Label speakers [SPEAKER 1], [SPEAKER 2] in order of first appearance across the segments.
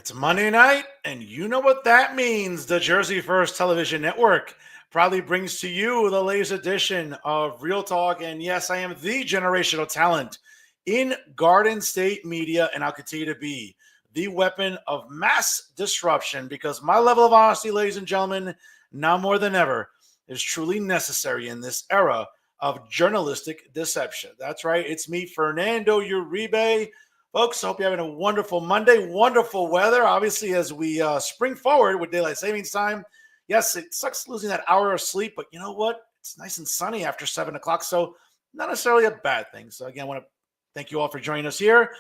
[SPEAKER 1] It's Monday night, and you know what that means. The Jersey First Television Network proudly brings to you the latest edition of Real Talk. And yes, I am the generational talent in Garden State media, and I'll continue to be the weapon of mass disruption because my level of honesty, ladies and gentlemen, now more than ever, is truly necessary in this era of journalistic deception. That's right. It's me, Fernando Uribe. Folks, I hope you're having a wonderful Monday, wonderful weather. Obviously, as we spring forward with daylight savings time, yes, it sucks losing that hour of sleep, but you know what? It's nice and sunny after 7 o'clock, so not necessarily a bad thing. So again, I want to thank you all for joining us here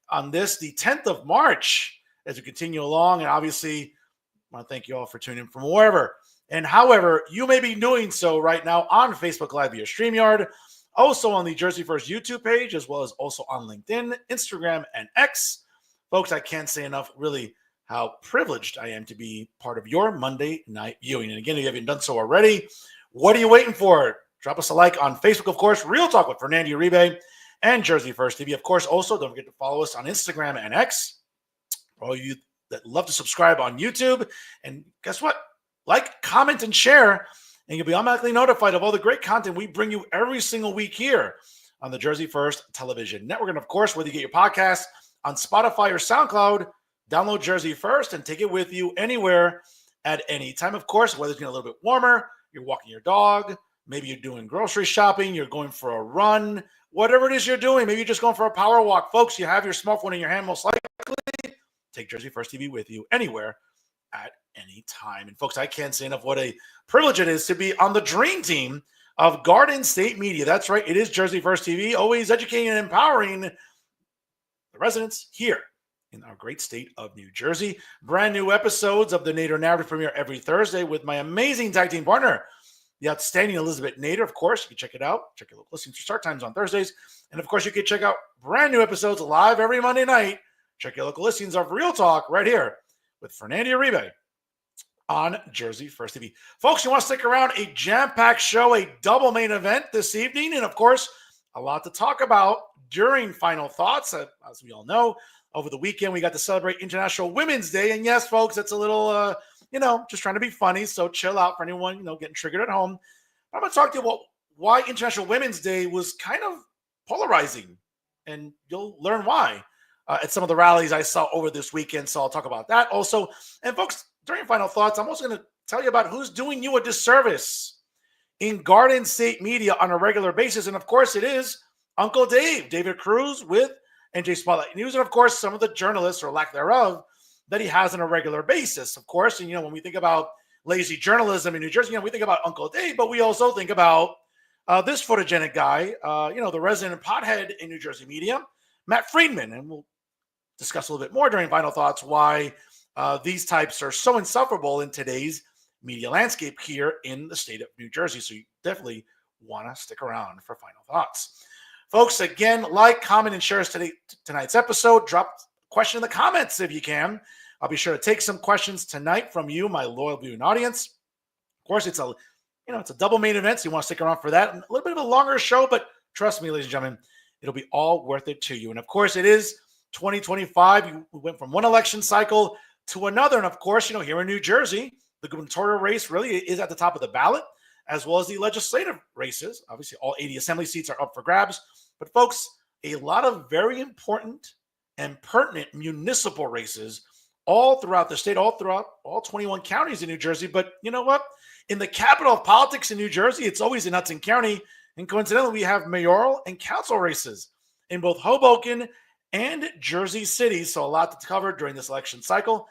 [SPEAKER 1] on this, the 10th of March, as we continue along. And obviously, I want to thank you all for tuning in from wherever and however you may be doing so right now on Facebook Live via StreamYard, also on the Jersey First YouTube page, as well as also on LinkedIn, Instagram, and X. Folks, I can't say enough really how privileged I am to be part of your Monday night viewing. And again, if you haven't done so already, what are you waiting for? Drop us a like on Facebook, of course, Real Talk with Fernando Uribe and Jersey First TV. Of course, also don't forget to follow us on Instagram and X. For all you that love to subscribe on YouTube. And guess what? Like, comment, and share, and you'll be automatically notified of all the great content we bring you every single week here on the Jersey First Television Network. And of course, whether you get your podcast on Spotify or SoundCloud, download Jersey First and take it with you anywhere at any time. Of course, whether it's getting a little bit warmer, you're walking your dog, maybe you're doing grocery shopping, you're going for a run, whatever it is you're doing, maybe you're just going for a power walk. Folks, you have your smartphone in your hand most likely. Take Jersey First TV with you anywhere at any time. And folks, I can't say enough what a privilege it is to be on the dream team of Garden State Media. That's right. It is Jersey First TV, always educating and empowering the residents here in our great state of New Jersey. Brand new episodes of the Nader Narrative premiere every Thursday with my amazing tag team partner, the outstanding Elizabeth Nader. Of course, you can check it out. Check your local listings for start times on Thursdays. And of course, you can check out brand new episodes live every Monday night. Check your local listings of Real Talk right here with Fernando Uribe on Jersey First TV. Folks, you want to stick around? A jam-packed show, a double main event this evening, and of course, a lot to talk about during Final Thoughts. As we all know, over the weekend, we got to celebrate International Women's Day, and yes, folks, it's a little, just trying to be funny, so chill out for anyone, getting triggered at home. I'm going to talk to you about why International Women's Day was kind of polarizing, and you'll learn why at some of the rallies I saw over this weekend, so I'll talk about that also. And folks, during Final Thoughts, I'm also going to tell you about who's doing you a disservice in Garden State media on a regular basis. And of course, it is Uncle Dave, David Cruz with NJ Spotlight News. And of course, some of the journalists or lack thereof that he has on a regular basis, of course. And, when we think about lazy journalism in New Jersey, we think about Uncle Dave, but we also think about this photogenic guy, the resident pothead in New Jersey media, Matt Friedman. And we'll discuss a little bit more during Final Thoughts why these types are so insufferable in today's media landscape here in the state of New Jersey. So you definitely want to stick around for Final Thoughts. Folks, again, like, comment, and share tonight's episode. Drop a question in the comments if you can. I'll be sure to take some questions tonight from you, my loyal viewing audience. Of course, it's a double main event, so you want to stick around for that. And a little bit of a longer show, but trust me, ladies and gentlemen, it'll be all worth it to you. And of course, it is 2025. We went from one election cycle to another. And of course, here in New Jersey, the gubernatorial race really is at the top of the ballot, as well as the legislative races. Obviously, all 80 assembly seats are up for grabs. But folks, a lot of very important and pertinent municipal races all throughout the state, all throughout all 21 counties in New Jersey. But you know what? In the capital of politics in New Jersey, it's always in Hudson County. And coincidentally, we have mayoral and council races in both Hoboken and Jersey City. So a lot to cover during this election cycle.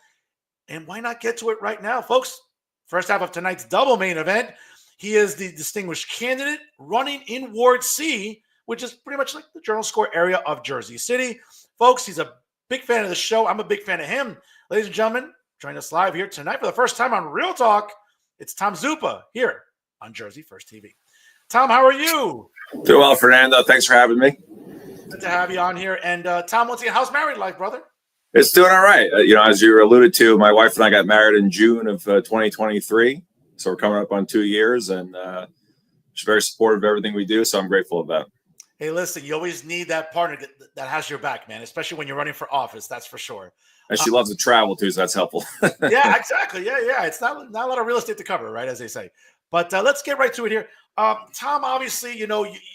[SPEAKER 1] And why not get to it right now, folks? First half of tonight's double main event. He is the distinguished candidate running in Ward C, which is pretty much like the Journal Square area of Jersey City. Folks, he's a big fan of the show. I'm a big fan of him. Ladies and gentlemen, join us live here tonight for the first time on Real Talk. It's Tom Zuppa here on Jersey First TV. Tom, how are you?
[SPEAKER 2] Doing well, Fernando. Thanks for having me.
[SPEAKER 1] Good to have you on here. And Tom, once again, how's married life, brother?
[SPEAKER 2] It's doing all right. As you alluded to, my wife and I got married in June of 2023. So we're coming up on 2 years, and she's very supportive of everything we do. So I'm grateful of that.
[SPEAKER 1] Hey, listen, you always need that partner that has your back, man, especially when you're running for office. That's for sure.
[SPEAKER 2] And she loves to travel too, so that's helpful.
[SPEAKER 1] Yeah, exactly. Yeah. It's not a lot of real estate to cover, right? As they say. But let's get right to it here. Tom, obviously,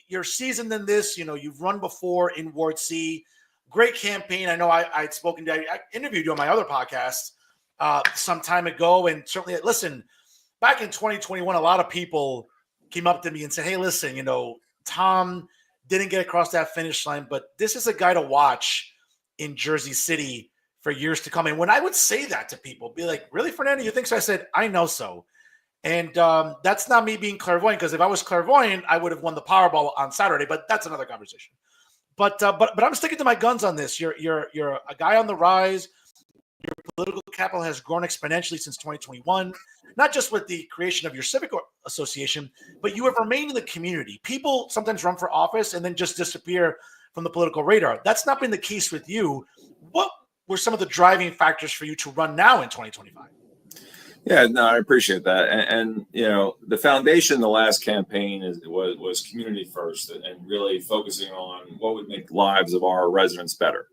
[SPEAKER 1] you're seasoned in this. You've run before in Ward C. Great campaign. I know I'd spoken to you. I interviewed you on my other podcast some time ago. And certainly, listen, back in 2021, a lot of people came up to me and said, hey, listen, Tom didn't get across that finish line, but this is a guy to watch in Jersey City for years to come. And when I would say that to people, be like, really, Fernando, you think so? I said, I know so. And that's not me being clairvoyant, because if I was clairvoyant, I would have won the Powerball on Saturday, but that's another conversation. But I'm sticking to my guns on this. You're a guy on the rise. Your political capital has grown exponentially since 2021, not just with the creation of your civic association, but you have remained in the community. People sometimes run for office and then just disappear from the political radar. That's not been the case with you. What were some of the driving factors for you to run now in 2025?
[SPEAKER 2] Yeah, no, I appreciate that. And the foundation in the last campaign was community first, and really focusing on what would make the lives of our residents better.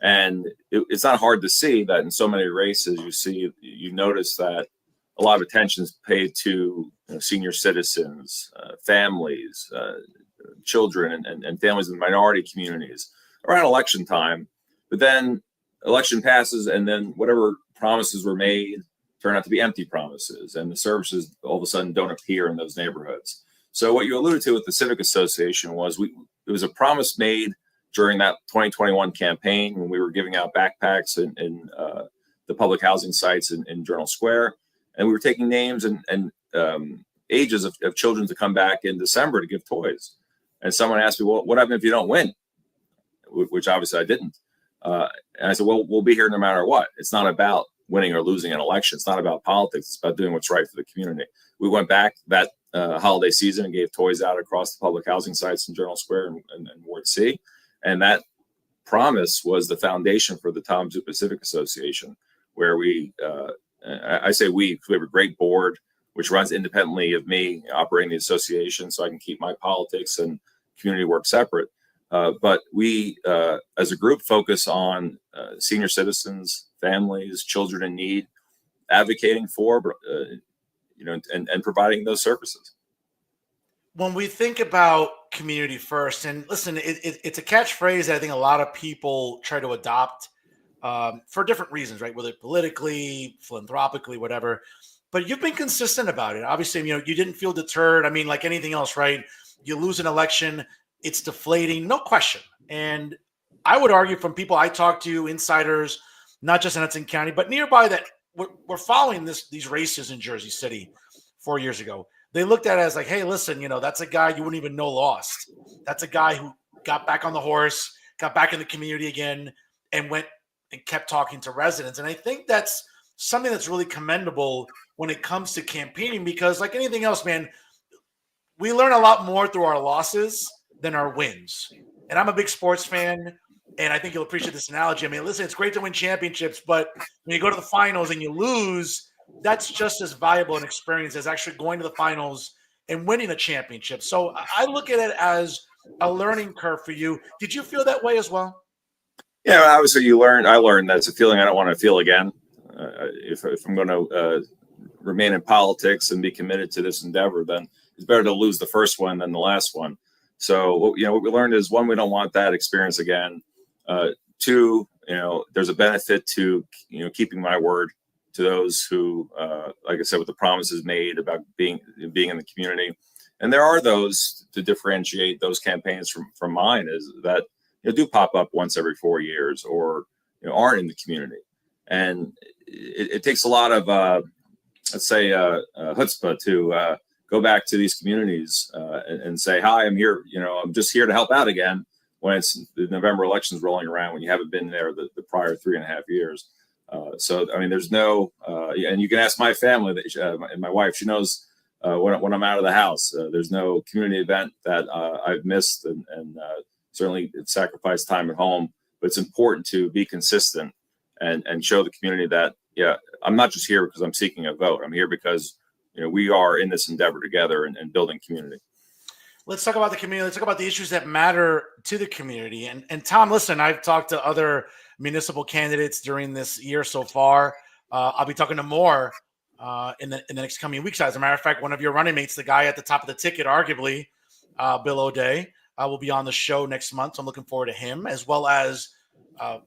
[SPEAKER 2] And it's not hard to see that in so many races, you notice that a lot of attention is paid to senior citizens, families, children, and families in minority communities around election time. But then election passes, and then whatever promises were made turn out to be empty promises, and the services all of a sudden don't appear in those neighborhoods. So what you alluded to with the Civic Association was it was a promise made during that 2021 campaign when we were giving out backpacks in the public housing sites in Journal Square. And we were taking names and ages of children to come back in December to give toys. And someone asked me, well, what happens if you don't win? Which obviously I didn't. And I said, well, we'll be here no matter what. It's not about winning or losing an election. It's not about politics. It's about doing what's right for the community. We went back that holiday season and gave toys out across the public housing sites in Journal Square and Ward C. And that promise was the foundation for the Tom Zuppa Civic Association, where I say we have a great board, which runs independently of me operating the association, so I can keep my politics and community work separate. But we, as a group, focus on senior citizens, families, children in need, advocating for, and providing those services.
[SPEAKER 1] When we think about community first, and listen, it's a catchphrase that I think a lot of people try to adopt for different reasons, right? Whether politically, philanthropically, whatever. But you've been consistent about it. Obviously, you didn't feel deterred. I mean, like anything else, right? You lose an election, it's deflating, no question. And I would argue from people I talk to, insiders, not just in Hudson County, but nearby, that we're following these races in Jersey City 4 years ago. They looked at it as like, hey, listen, that's a guy you wouldn't even know lost. That's a guy who got back on the horse, got back in the community again, and went and kept talking to residents. And I think that's something that's really commendable when it comes to campaigning, because like anything else, man, we learn a lot more through our losses than our wins. And I'm a big sports fan, and I think you'll appreciate this analogy. I mean, listen, it's great to win championships, but when you go to the finals and you lose, that's just as valuable an experience as actually going to the finals and winning a championship. So I look at it as a learning curve for you. Did you feel that way as well?
[SPEAKER 2] Yeah, obviously I learned that it's a feeling I don't want to feel again. If I'm going to remain in politics and be committed to this endeavor, then it's better to lose the first one than the last one. So, what we learned is, one, we don't want that experience again. Two, there's a benefit to, keeping my word to those who, like I said, with the promises made about being in the community. And there are those, to differentiate those campaigns from mine, is that do pop up once every 4 years, or aren't in the community. And it takes a lot of, let's say, chutzpah to go back to these communities and say, hi, I'm here. I'm just here to help out again, when it's the November elections rolling around, when you haven't been there the prior 3.5 years. So, I mean, there's no, and you can ask my family, and my wife, she knows when I'm out of the house. There's no community event that I've missed, and certainly sacrificed time at home. But it's important to be consistent and show the community that, I'm not just here because I'm seeking a vote. I'm here because we are in this endeavor together and building community.
[SPEAKER 1] let's talk about the community. Let's talk about the issues that matter to the community. And Tom, listen, I've talked to other municipal candidates during this year so far. I'll be talking to more in the next coming weeks. As a matter of fact, one of your running mates, the guy at the top of the ticket, arguably, Bill O'Day, will be on the show next month. So I'm looking forward to him, as well as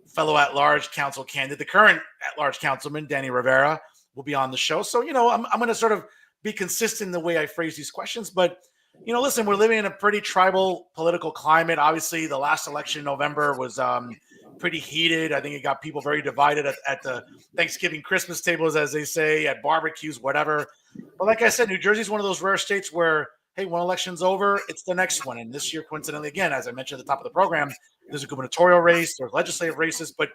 [SPEAKER 1] fellow at-large council candidate, the current at-large councilman, Danny Rivera, will be on the show. So, I'm going to sort of be consistent in the way I phrase these questions. But, listen, we're living in a pretty tribal political climate. Obviously, the last election in November was pretty heated. I think it got people very divided at the Thanksgiving, Christmas tables, as they say, at barbecues, whatever. But like I said, New Jersey is one of those rare states where, hey, one election's over, it's the next one. And this year, coincidentally, again, as I mentioned at the top of the program, there's a gubernatorial race, there's legislative races, but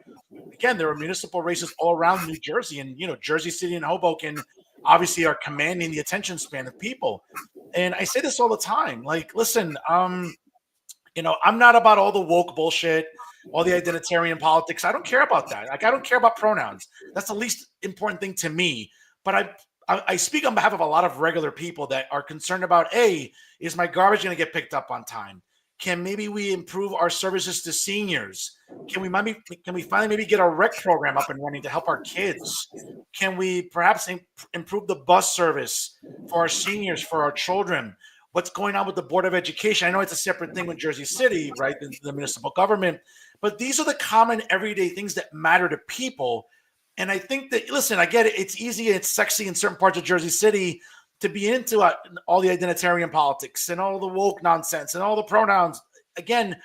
[SPEAKER 1] again, there are municipal races all around New Jersey. And, Jersey City and Hoboken obviously are commanding the attention span of people. And I say this all the time. Like, listen, I'm not about all the woke bullshit, all the identitarian politics. I don't care about that. Like, I don't care about pronouns. That's the least important thing to me. But I speak on behalf of a lot of regular people that are concerned about, A, is my garbage going to get picked up on time? Can maybe we improve our services to seniors? Can we finally maybe get a rec program up and running to help our kids? Can we perhaps improve the bus service for our seniors, for our children? What's going on with the Board of Education? I know it's a separate thing with Jersey City, right? The municipal government. But these are the common everyday things that matter to people. And I think that, listen, I get it. It's easy and it's sexy in certain parts of Jersey City to be into all the identitarian politics and all the woke nonsense and all the pronouns. Again,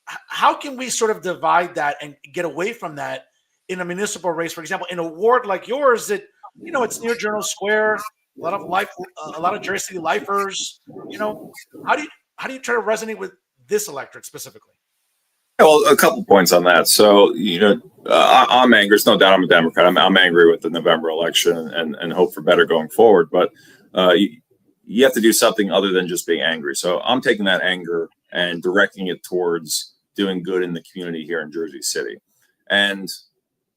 [SPEAKER 1] how can we sort of divide that and get away from that in a municipal race? For example, in a ward like yours that, it's near Journal Square, a lot of Jersey City lifers, how do you try to resonate with this electorate specifically?
[SPEAKER 2] Well, a couple points on that. So, I'm angry. There's no doubt I'm a Democrat. I'm angry with the November election and hope for better going forward. But you have to do something other than just being angry. So I'm taking that anger and directing it towards doing good in the community here in Jersey City. And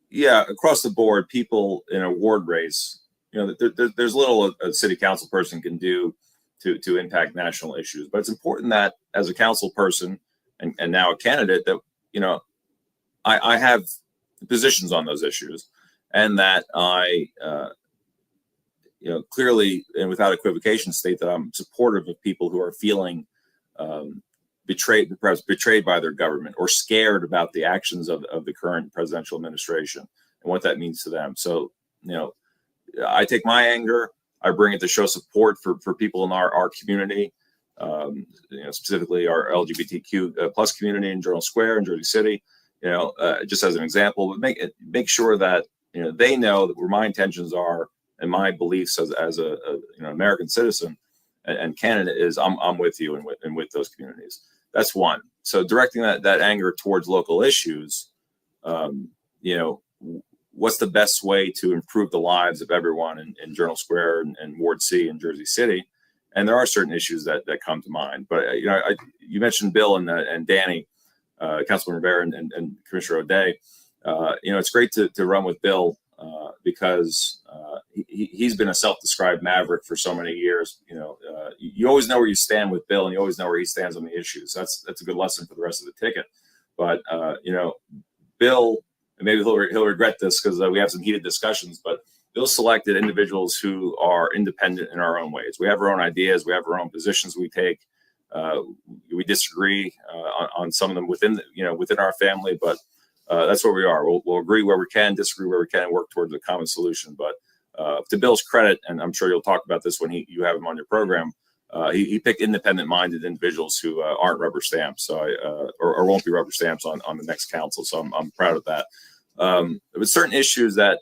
[SPEAKER 2] yeah, across the board, people in a ward race, there's little a city council person can do to impact national issues. But it's important that as a council person and now a candidate that, I have positions on those issues, and that I clearly and without equivocation state that I'm supportive of people who are feeling perhaps betrayed by their government or scared about the actions of the current presidential administration and what that means to them. So, I take my anger, I bring it to show support for people in our community, specifically our LGBTQ plus community in Journal Square in Jersey City, just as an example, but make sure that, they know that where my intentions are and my beliefs as a American citizen and candidate is I'm with you and with those communities. That's one. So directing that anger towards local issues, what's the best way to improve the lives of everyone in Journal Square and Ward C in Jersey City? And there are certain issues that come to mind. But you mentioned Bill and Danny, Councilman Rivera and Commissioner O'Day. It's great to run with Bill because he's been a self-described maverick for so many years. You always know where you stand with Bill, and you always know where he stands on the issues. That's a good lesson for the rest of the ticket. But Bill, and maybe he'll regret this because we have some heated discussions, but Bill selected individuals who are independent in our own ways. We have our own ideas. We have our own positions we take. We disagree on some of them within our family, but that's where we are. We'll agree where we can, disagree where we can, and work towards a common solution. But to Bill's credit, and I'm sure you'll talk about this when you have him on your program, he picked independent-minded individuals who aren't rubber stamps, or won't be rubber stamps on the next council. So I'm proud of that. But certain issues that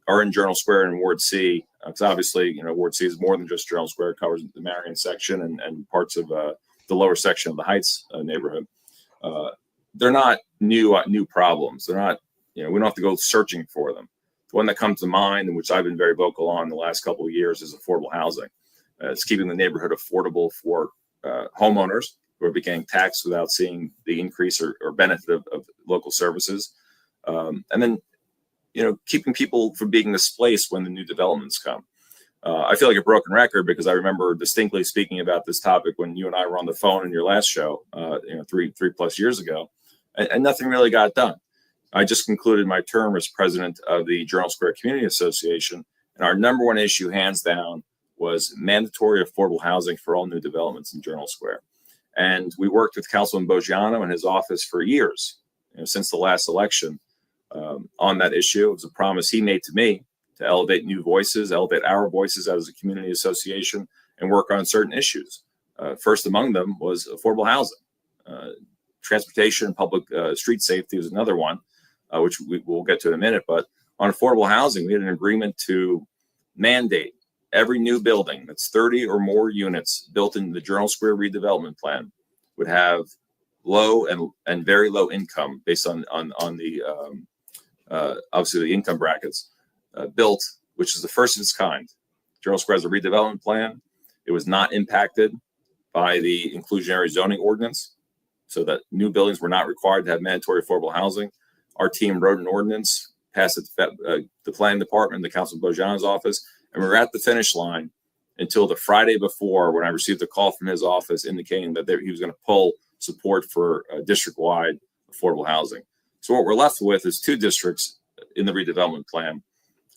[SPEAKER 2] are in Journal Square and Ward C, because obviously Ward C is more than just Journal Square. It covers the Marion section and parts of the lower section of the Heights neighborhood. They're not new problems. They're not, we don't have to go searching for them. The one that comes to mind, and which I've been very vocal on the last couple of years, is affordable housing. It's keeping the neighborhood affordable for homeowners who are being taxed without seeing the increase or benefit of local services. And then, keeping people from being displaced when the new developments come. I feel like a broken record because I remember distinctly speaking about this topic when you and I were on the phone in your last show, three plus years ago, and nothing really got done. I just concluded my term as president of the Journal Square Community Association, and our number one issue, hands down, was mandatory affordable housing for all new developments in Journal Square. And we worked with Councilman Boggiano and his office for years, since the last election, on that issue. It was a promise he made to me to elevate new voices, elevate our voices as a community association, and work on certain issues. First among them was affordable housing. Transportation and public street safety was another one, which we'll get to in a minute. But on affordable housing, we had an agreement to mandate every new building that's 30 or more units built in the Journal Square redevelopment plan would have low and very low income based on the obviously the income brackets built, which is the first of its kind. Journal Square has a redevelopment plan. It was not impacted by the inclusionary zoning ordinance, so that new buildings were not required to have mandatory affordable housing. Our team wrote an ordinance, passed it to the planning department, the Councilman Boggiano's office, and we were at the finish line until the Friday before, when I received a call from his office indicating that he was going to pull support for district-wide affordable housing. So what we're left with is two districts in the redevelopment plan,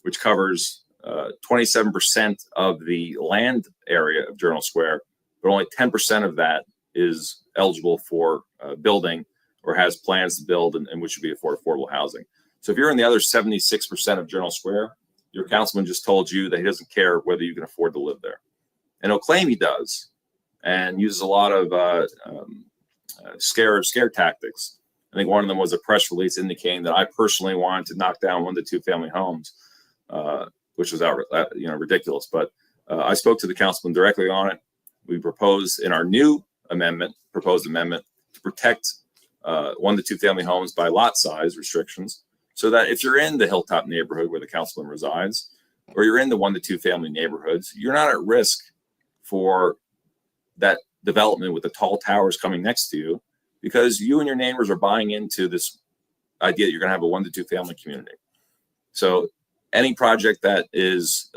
[SPEAKER 2] which covers 27% of the land area of Journal Square, but only 10% of that is eligible for building or has plans to build and which would be for affordable housing. So if you're in the other 76% of Journal Square, your councilman just told you that he doesn't care whether you can afford to live there. And he'll claim he does and uses a lot of scare tactics. I think one of them was a press release indicating that I personally wanted to knock down 1 to 2 family homes, which was ridiculous. But I spoke to the councilman directly on it. We proposed in our new proposed amendment to protect 1 to 2 family homes by lot size restrictions, so that if you're in the Hilltop neighborhood where the councilman resides, or you're in the 1 to 2 family neighborhoods, you're not at risk for that development with the tall towers coming next to you, because you and your neighbors are buying into this idea that you're going to have a 1 to 2 family community. So any project that is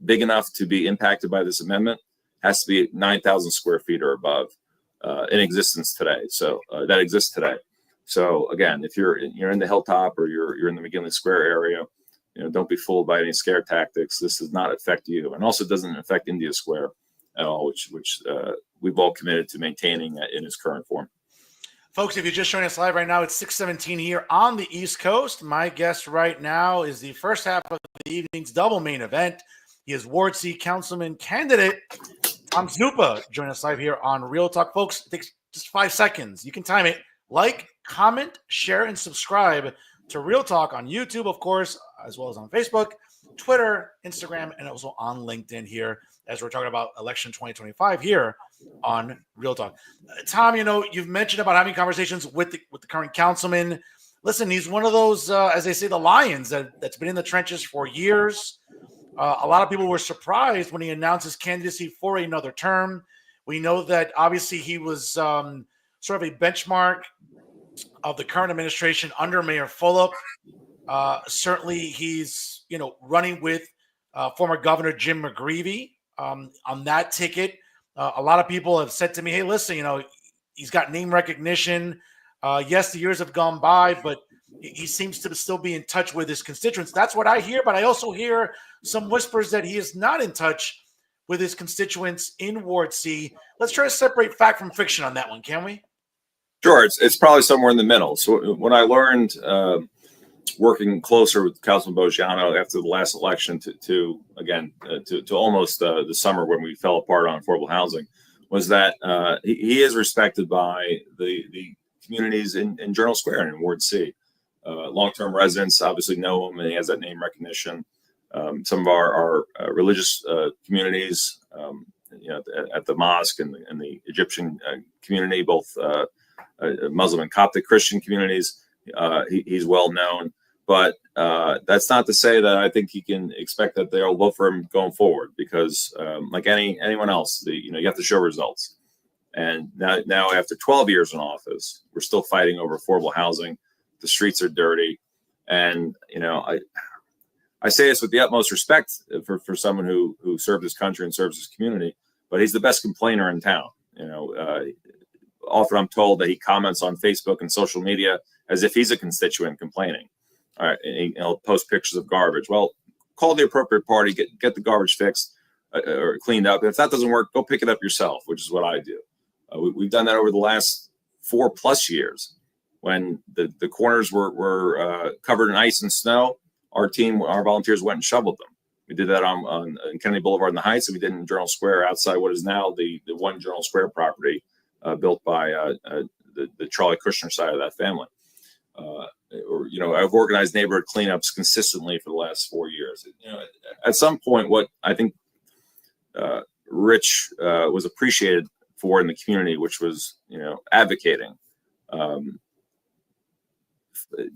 [SPEAKER 2] big enough to be impacted by this amendment has to be 9,000 square feet or above in existence today. So that exists today. So again, if you're in the Hilltop or you're in the McGinley Square area, don't be fooled by any scare tactics. This does not affect you, and also doesn't affect India Square at all, which we've all committed to maintaining in its current form.
[SPEAKER 1] Folks, if you're just joining us live right now, it's 6:17 here on the East Coast. My guest right now is the first half of the evening's double main event. He is Ward C Councilman candidate Tom Zuppa joining us live here on Real Talk. Folks, it takes just 5 seconds. You can time it. Like, comment, share, and subscribe to Real Talk on YouTube, of course, as well as on Facebook, Twitter, Instagram, and also on LinkedIn here as we're talking about election 2025 here on Real Talk. Tom, you've mentioned about having conversations with the current councilman. Listen, he's one of those, as they say, the lions that's been in the trenches for years. A lot of people were surprised when he announced his candidacy for another term. We know that obviously he was sort of a benchmark of the current administration under Mayor Fulop. Certainly, he's running with former Governor Jim McGreevey on that ticket. A lot of people have said to me, "Hey, listen, he's got name recognition. Yes, the years have gone by, but he seems to still be in touch with his constituents." That's what I hear, but I also hear some whispers that he is not in touch with his constituents in Ward C. Let's try to separate fact from fiction on that one, can we?
[SPEAKER 2] Sure, it's probably somewhere in the middle. So when I learned, working closer with Councilman Boggiano after the last election to almost the summer when we fell apart on affordable housing, was that he is respected by the communities in Journal Square and in Ward C. Long-term residents obviously know him, and he has that name recognition. Some of our religious communities, at the mosque and the Egyptian community, both Muslim and Coptic Christian communities, he's well known. But that's not to say that I think he can expect that they'll vote for him going forward, because like anyone else, you have to show results. And now after 12 years in office, we're still fighting over affordable housing. The streets are dirty, and I say this with the utmost respect for someone who served his country and serves his community, but he's the best complainer in town. Often I'm told that he comments on Facebook and social media as if he's a constituent complaining. All right, and he'll post pictures of garbage. Well, call the appropriate party, get the garbage fixed or cleaned up. If that doesn't work, go pick it up yourself, which is what I do. We've done that over the last 4+ years. When the corners were covered in ice and snow, our volunteers went and shoveled them. We did that on Kennedy Boulevard in the Heights, and we did it in Journal Square outside what is now the one Journal Square property built by the Charlie Kushner side of that family. I've organized neighborhood cleanups consistently for the last 4 years. At some point, what I think Rich was appreciated for in the community, which was advocating,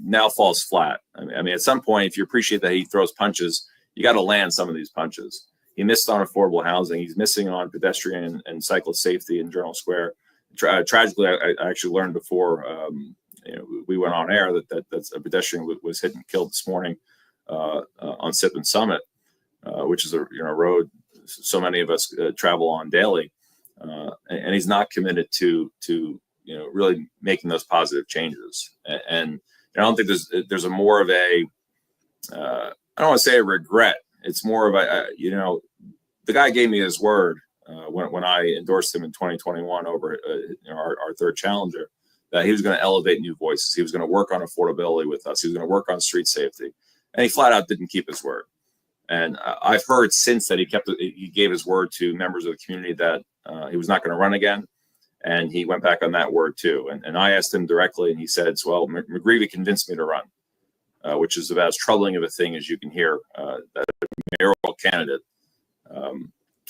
[SPEAKER 2] now falls flat. I mean, at some point, if you appreciate that he throws punches, you got to land some of these punches. He missed on affordable housing. He's missing on pedestrian and cyclist safety in Journal Square. Tragically, I actually learned before we went on air that a pedestrian was hit and killed this morning on Sip and Summit, which is a road so many of us travel on daily, and he's not committed to really making those positive changes. And I don't think there's a more of a I don't want to say a regret. It's more of the guy gave me his word when I endorsed him in 2021 over our third challenger, that he was going to elevate new voices. He was going to work on affordability with us. He was going to work on street safety, and he flat out didn't keep his word. And I've heard since that he gave his word to members of the community that he was not going to run again, and he went back on that word too. And I asked him directly, and he said, "Well, McGreevy convinced me to run," which is about as troubling of a thing as you can hear. That a mayoral candidate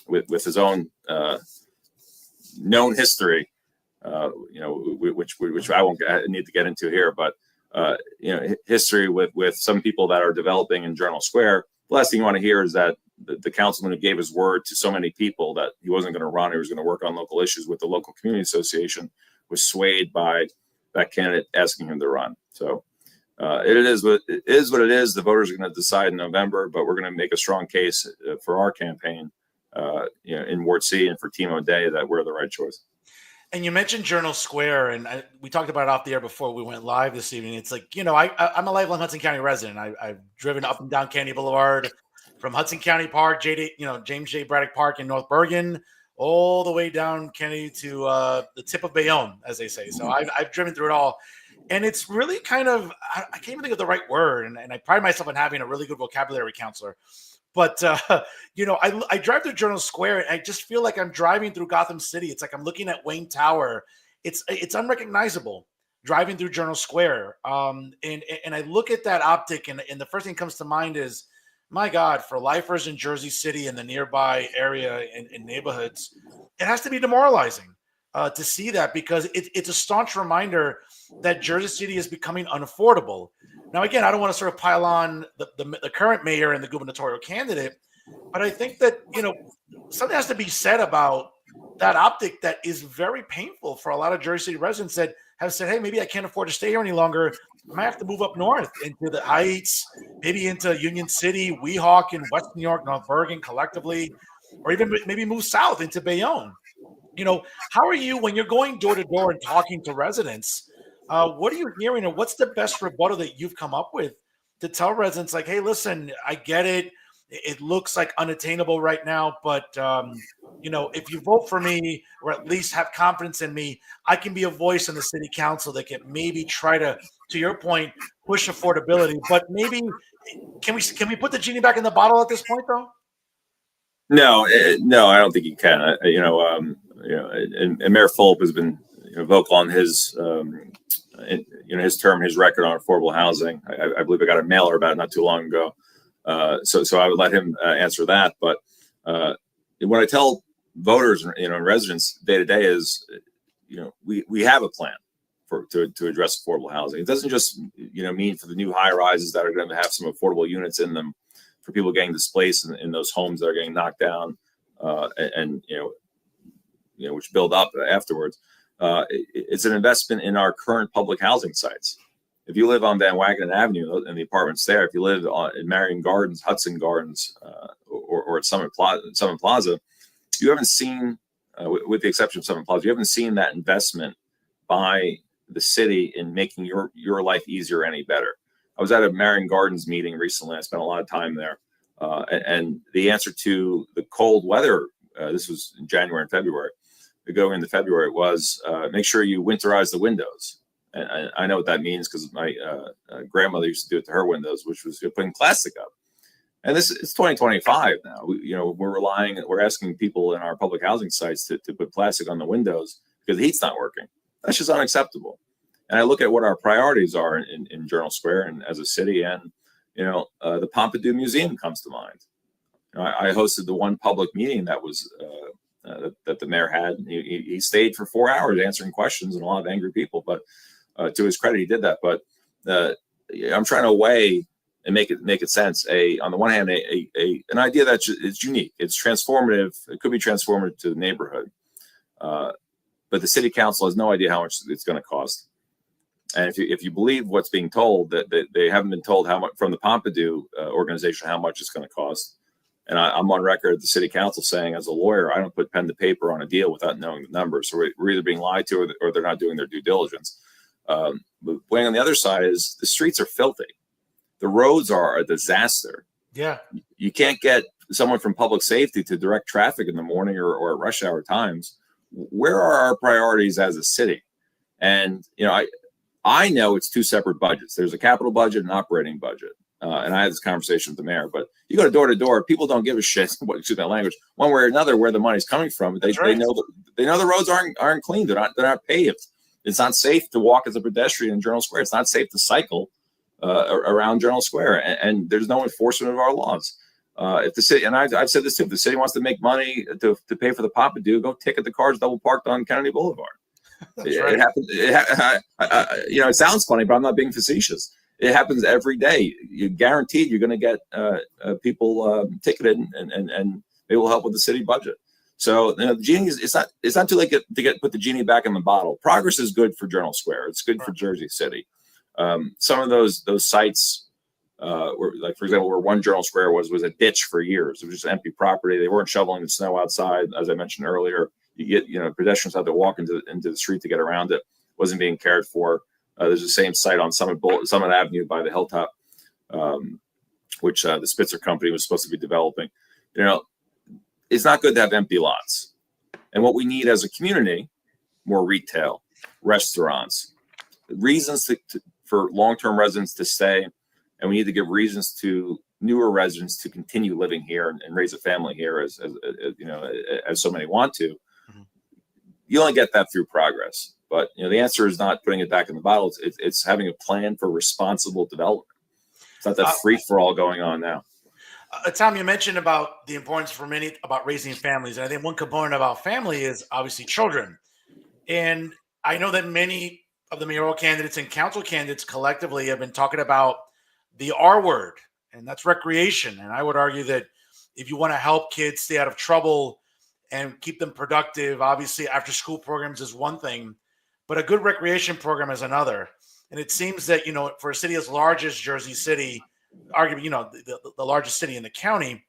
[SPEAKER 2] with his own known history, which I won't need to get into here, but history with some people that are developing in Journal Square. The last thing you want to hear is that the councilman who gave his word to so many people that he wasn't going to run, he was going to work on local issues with the local community association, was swayed by that candidate asking him to run. So it is what it is. The voters are going to decide in November, but we're going to make a strong case for our campaign, in Ward C and for Team O'Day, that we're the right choice.
[SPEAKER 1] And you mentioned Journal Square, and we talked about it off the air before we went live this evening. It's like, I'm a lifelong Hudson County resident. I've driven up and down Kennedy Boulevard from Hudson County Park, James J. Braddock Park in North Bergen, all the way down Kennedy to the tip of Bayonne, as they say. So I've driven through it all. And it's really kind of, I can't even think of the right word. And I pride myself on having a really good vocabulary counselor. But, I drive through Journal Square, and I just feel like I'm driving through Gotham City. It's like I'm looking at Wayne Tower. It's unrecognizable driving through Journal Square. And I look at that optic, and the first thing that comes to mind is, my God, for lifers in Jersey City and the nearby area and neighborhoods, it has to be demoralizing to see that, because it's a staunch reminder that Jersey City is becoming unaffordable. Now, again, I don't want to sort of pile on the current mayor and the gubernatorial candidate, but I think that, something has to be said about that optic that is very painful for a lot of Jersey City residents that have said, hey, maybe I can't afford to stay here any longer. I might have to move up north into the Heights, maybe into Union City, Weehawken, West New York, North Bergen collectively, or even maybe move south into Bayonne. How are you when you're going door to door and talking to residents? What are you hearing, and what's the best rebuttal that you've come up with to tell residents, like, hey, listen, I get it. It looks like unattainable right now, but if you vote for me, or at least have confidence in me, I can be a voice in the city council that can maybe try to your point, push affordability. But maybe can we put the genie back in the bottle at this point, though?
[SPEAKER 2] No, I don't think you can. And Mayor Fulop has been vocal on his his term, his record on affordable housing. I believe I got a mailer about it not too long ago. So I would let him answer that. But what I tell voters, and residents day to day is, we have a plan to address affordable housing. It doesn't just mean for the new high rises that are going to have some affordable units in them for people getting displaced in those homes that are getting knocked down, and which build up afterwards. It's an investment in our current public housing sites. If you live on Van Wagenen Avenue and the apartments there, if you live in Marion Gardens, Hudson Gardens, or at Summit Plaza, you haven't seen, with the exception of Summit Plaza, you haven't seen that investment by the city in making your life easier any better. I was at a Marion Gardens meeting recently. I spent a lot of time there. And the answer to the cold weather, this was in January and February, going into February, was make sure you winterize the windows. And I know what that means because my grandmother used to do it to her windows, which was putting plastic up. And it's 2025 now. We're asking people in our public housing sites to put plastic on the windows because the heat's not working. That's just unacceptable. And I look at what our priorities are in Journal Square and as a city, and the Pompidou Museum comes to mind. I hosted the one public meeting that was that the mayor had. He stayed for 4 hours answering questions and a lot of angry people, but to his credit, he did that. But I'm trying to weigh and make it sense. On the one hand, an idea that is unique. It's transformative. It could be transformative to the neighborhood, but the city council has no idea how much it's going to cost. And if you believe what's being told, that they haven't been told how much from the Pompidou organization how much it's going to cost. And I'm on record at the city council saying, as a lawyer, I don't put pen to paper on a deal without knowing the numbers. So we're either being lied to or they're not doing their due diligence. But weighing on the other side is the streets are filthy. The roads are a disaster.
[SPEAKER 1] Yeah. You
[SPEAKER 2] can't get someone from public safety to direct traffic in the morning or at rush hour times. Where are our priorities as a city? And, I know it's two separate budgets. There's a capital budget and operating budget. And I had this conversation with the mayor, but you go door to door, people don't give a shit, excuse my language, one way or another, where the money's coming from. They know the roads aren't clean. They're not paved. It's not safe to walk as a pedestrian in Journal Square. It's not safe to cycle around Journal Square, and there's no enforcement of our laws. If the city, and I've said this too, if the city wants to make money to pay for the Pompidou, go ticket the cars double parked on Kennedy Boulevard. It happens. It sounds funny, but I'm not being facetious. It happens every day. You're guaranteed you're going to get people ticketed, and they will help with the city budget. So the genie it's not too late to put the genie back in the bottle. Progress is good for Journal Square. It's good for Jersey City. Some of those sites were, like, for example, where one Journal Square was a ditch for years. It was just empty property. They weren't shoveling the snow outside, as I mentioned earlier. You get pedestrians had to walk into the street to get around it. Wasn't being cared for. There's the same site on Summit Avenue by the Hilltop, which the Spitzer company was supposed to be developing. It's not good to have empty lots. And what we need as a community, more retail, restaurants, reasons for long-term residents to stay, and we need to give reasons to newer residents to continue living here and raise a family here, as so many want to. You only get that through progress. But the answer is not putting it back in the bottle. It's having a plan for responsible development. It's not that free for all going on now.
[SPEAKER 1] Tom, you mentioned about the importance for many about raising families, and I think one component about family is obviously children. And I know that many of the mayoral candidates and council candidates collectively have been talking about the R word, and that's recreation. And I would argue that if you want to help kids stay out of trouble and keep them productive, obviously after school programs is one thing, but a good recreation program is another. And it seems that, for a city as large as Jersey City, arguably, the largest city in the county,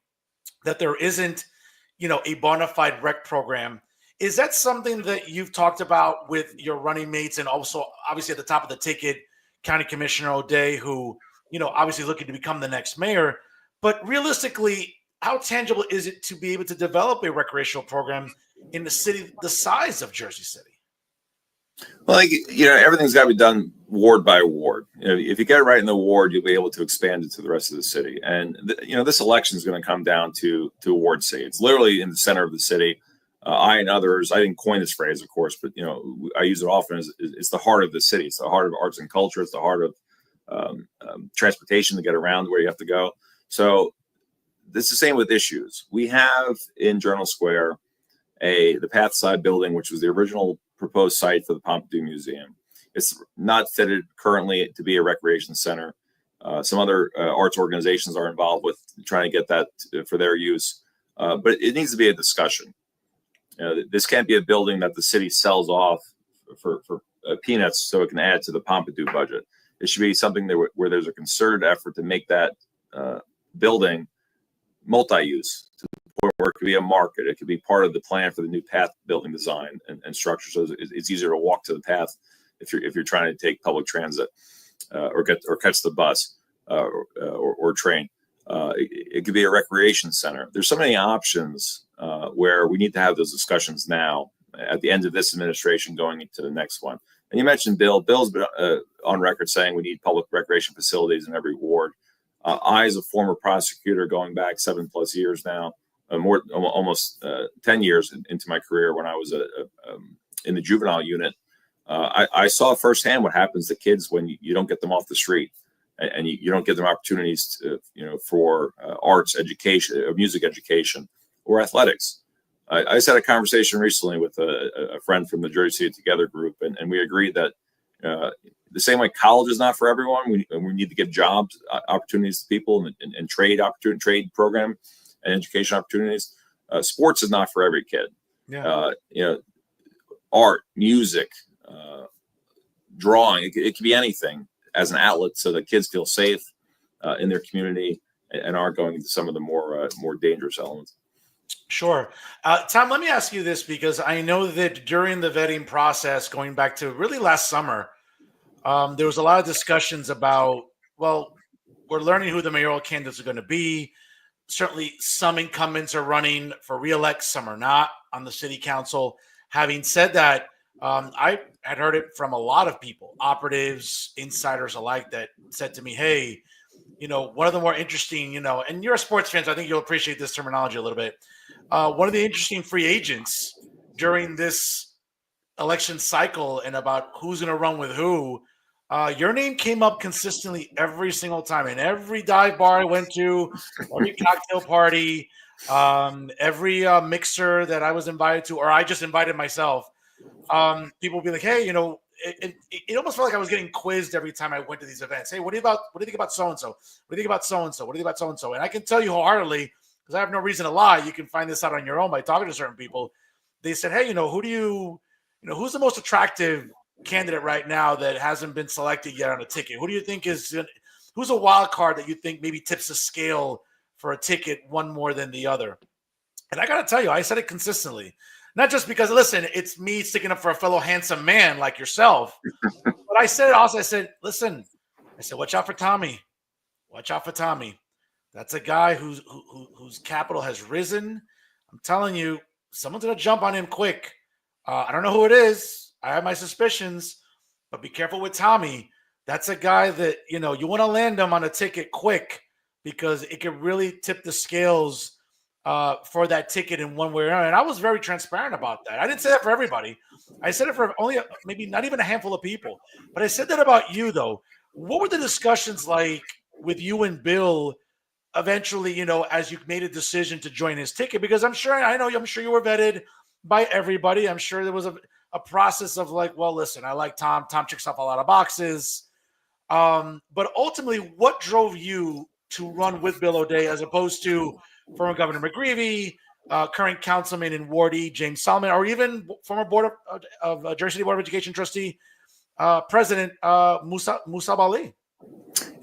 [SPEAKER 1] that there isn't, a bona fide rec program. Is that something that you've talked about with your running mates, and also obviously at the top of the ticket, County Commissioner O'Day, who, obviously looking to become the next mayor? But realistically, how tangible is it to be able to develop a recreational program in the city the size of Jersey City?
[SPEAKER 2] Well, everything's got to be done ward by ward. If you get it right in the ward, you'll be able to expand it to the rest of the city. And this election is going to come down to Ward C. It's literally in the center of the city. I and others, I didn't coin this phrase, of course, but I use it often. It's the heart of the city. It's the heart of arts and culture. It's the heart of transportation to get around where you have to go. So it's the same with issues. We have in Journal Square the Pathside building, which was the original proposed site for the Pompidou Museum. It's not fitted currently to be a recreation center. Some other arts organizations are involved with trying to get that for their use, but it needs to be a discussion. This can't be a building that the city sells off for peanuts so it can add to the Pompidou budget. It should be something where there's a concerted effort to make that building multi-use, to the point where it could be a market. It could be part of the plan for the new path building design and structure. So it's easier to walk to the path if you're trying to take public transit or catch the bus or train. It could be a recreation center. There's so many options where we need to have those discussions now at the end of this administration going into the next one. And you mentioned Bill. Bill's been on record saying we need public recreation facilities in every ward. I, as a former prosecutor, going back 7+ years now, almost 10 years into my career when I was in the juvenile unit, I saw firsthand what happens to kids when you don't get them off the street and you don't give them opportunities to, for arts education, music education, or athletics. I just had a conversation recently with a friend from the Jersey City Together group, and we agreed that the same way college is not for everyone, we need to give jobs opportunities to people and trade program and education opportunities. Sports is not for every kid.
[SPEAKER 1] Yeah.
[SPEAKER 2] Art, music, drawing, it could be anything as an outlet so that kids feel safe in their community and aren't going into some of the more dangerous elements.
[SPEAKER 1] Sure. Tom, let me ask you this, because I know that during the vetting process, going back to really last summer, there was a lot of discussions about, well, we're learning who the mayoral candidates are going to be. Certainly some incumbents are running for re-elect, some are not on the city council. Having said that, I had heard it from a lot of people, operatives, insiders alike, that said to me, hey, one of the more interesting, and you're a sports fan, so I think you'll appreciate this terminology a little bit. One of the interesting free agents during this election cycle and about who's going to run with who, your name came up consistently every single time. In every dive bar I went to, every cocktail party, every mixer that I was invited to, or I just invited myself, people would be like, hey, it almost felt like I was getting quizzed every time I went to these events. Hey, what do you think about so-and-so? What do you think about so-and-so? What do you think about so-and-so? And I can tell you wholeheartedly, because I have no reason to lie, you can find this out on your own by talking to certain people. They said, hey, who's the most attractive candidate right now that hasn't been selected yet on a ticket? Who do you think who's a wild card that you think maybe tips the scale for a ticket one more than the other? And I got to tell you, I said it consistently. Not just because, listen, it's me sticking up for a fellow handsome man like yourself. But I said it also. I said, listen, watch out for Tommy. Watch out for Tommy. That's a guy whose capital has risen. I'm telling you, someone's going to jump on him quick. I don't know who it is. I have my suspicions. But be careful with Tommy. That's a guy that, you want to land him on a ticket quick, because it could really tip the scales for that ticket in one way or another. And I was very transparent about that. I didn't say that for everybody. I said it for only maybe not even a handful of people. But I said that about you, though. What were the discussions like with you and Bill eventually, as you made a decision to join his ticket? Because I'm sure you were vetted by everybody. I'm sure there was a process of like, well, listen, I like Tom. Tom checks off a lot of boxes. But ultimately, what drove you to run with Bill O'Day as opposed to former Governor McGreevey, current councilman in Ward E, James Solomon, or even former Board of Jersey City Board of Education trustee, President Musa Ali?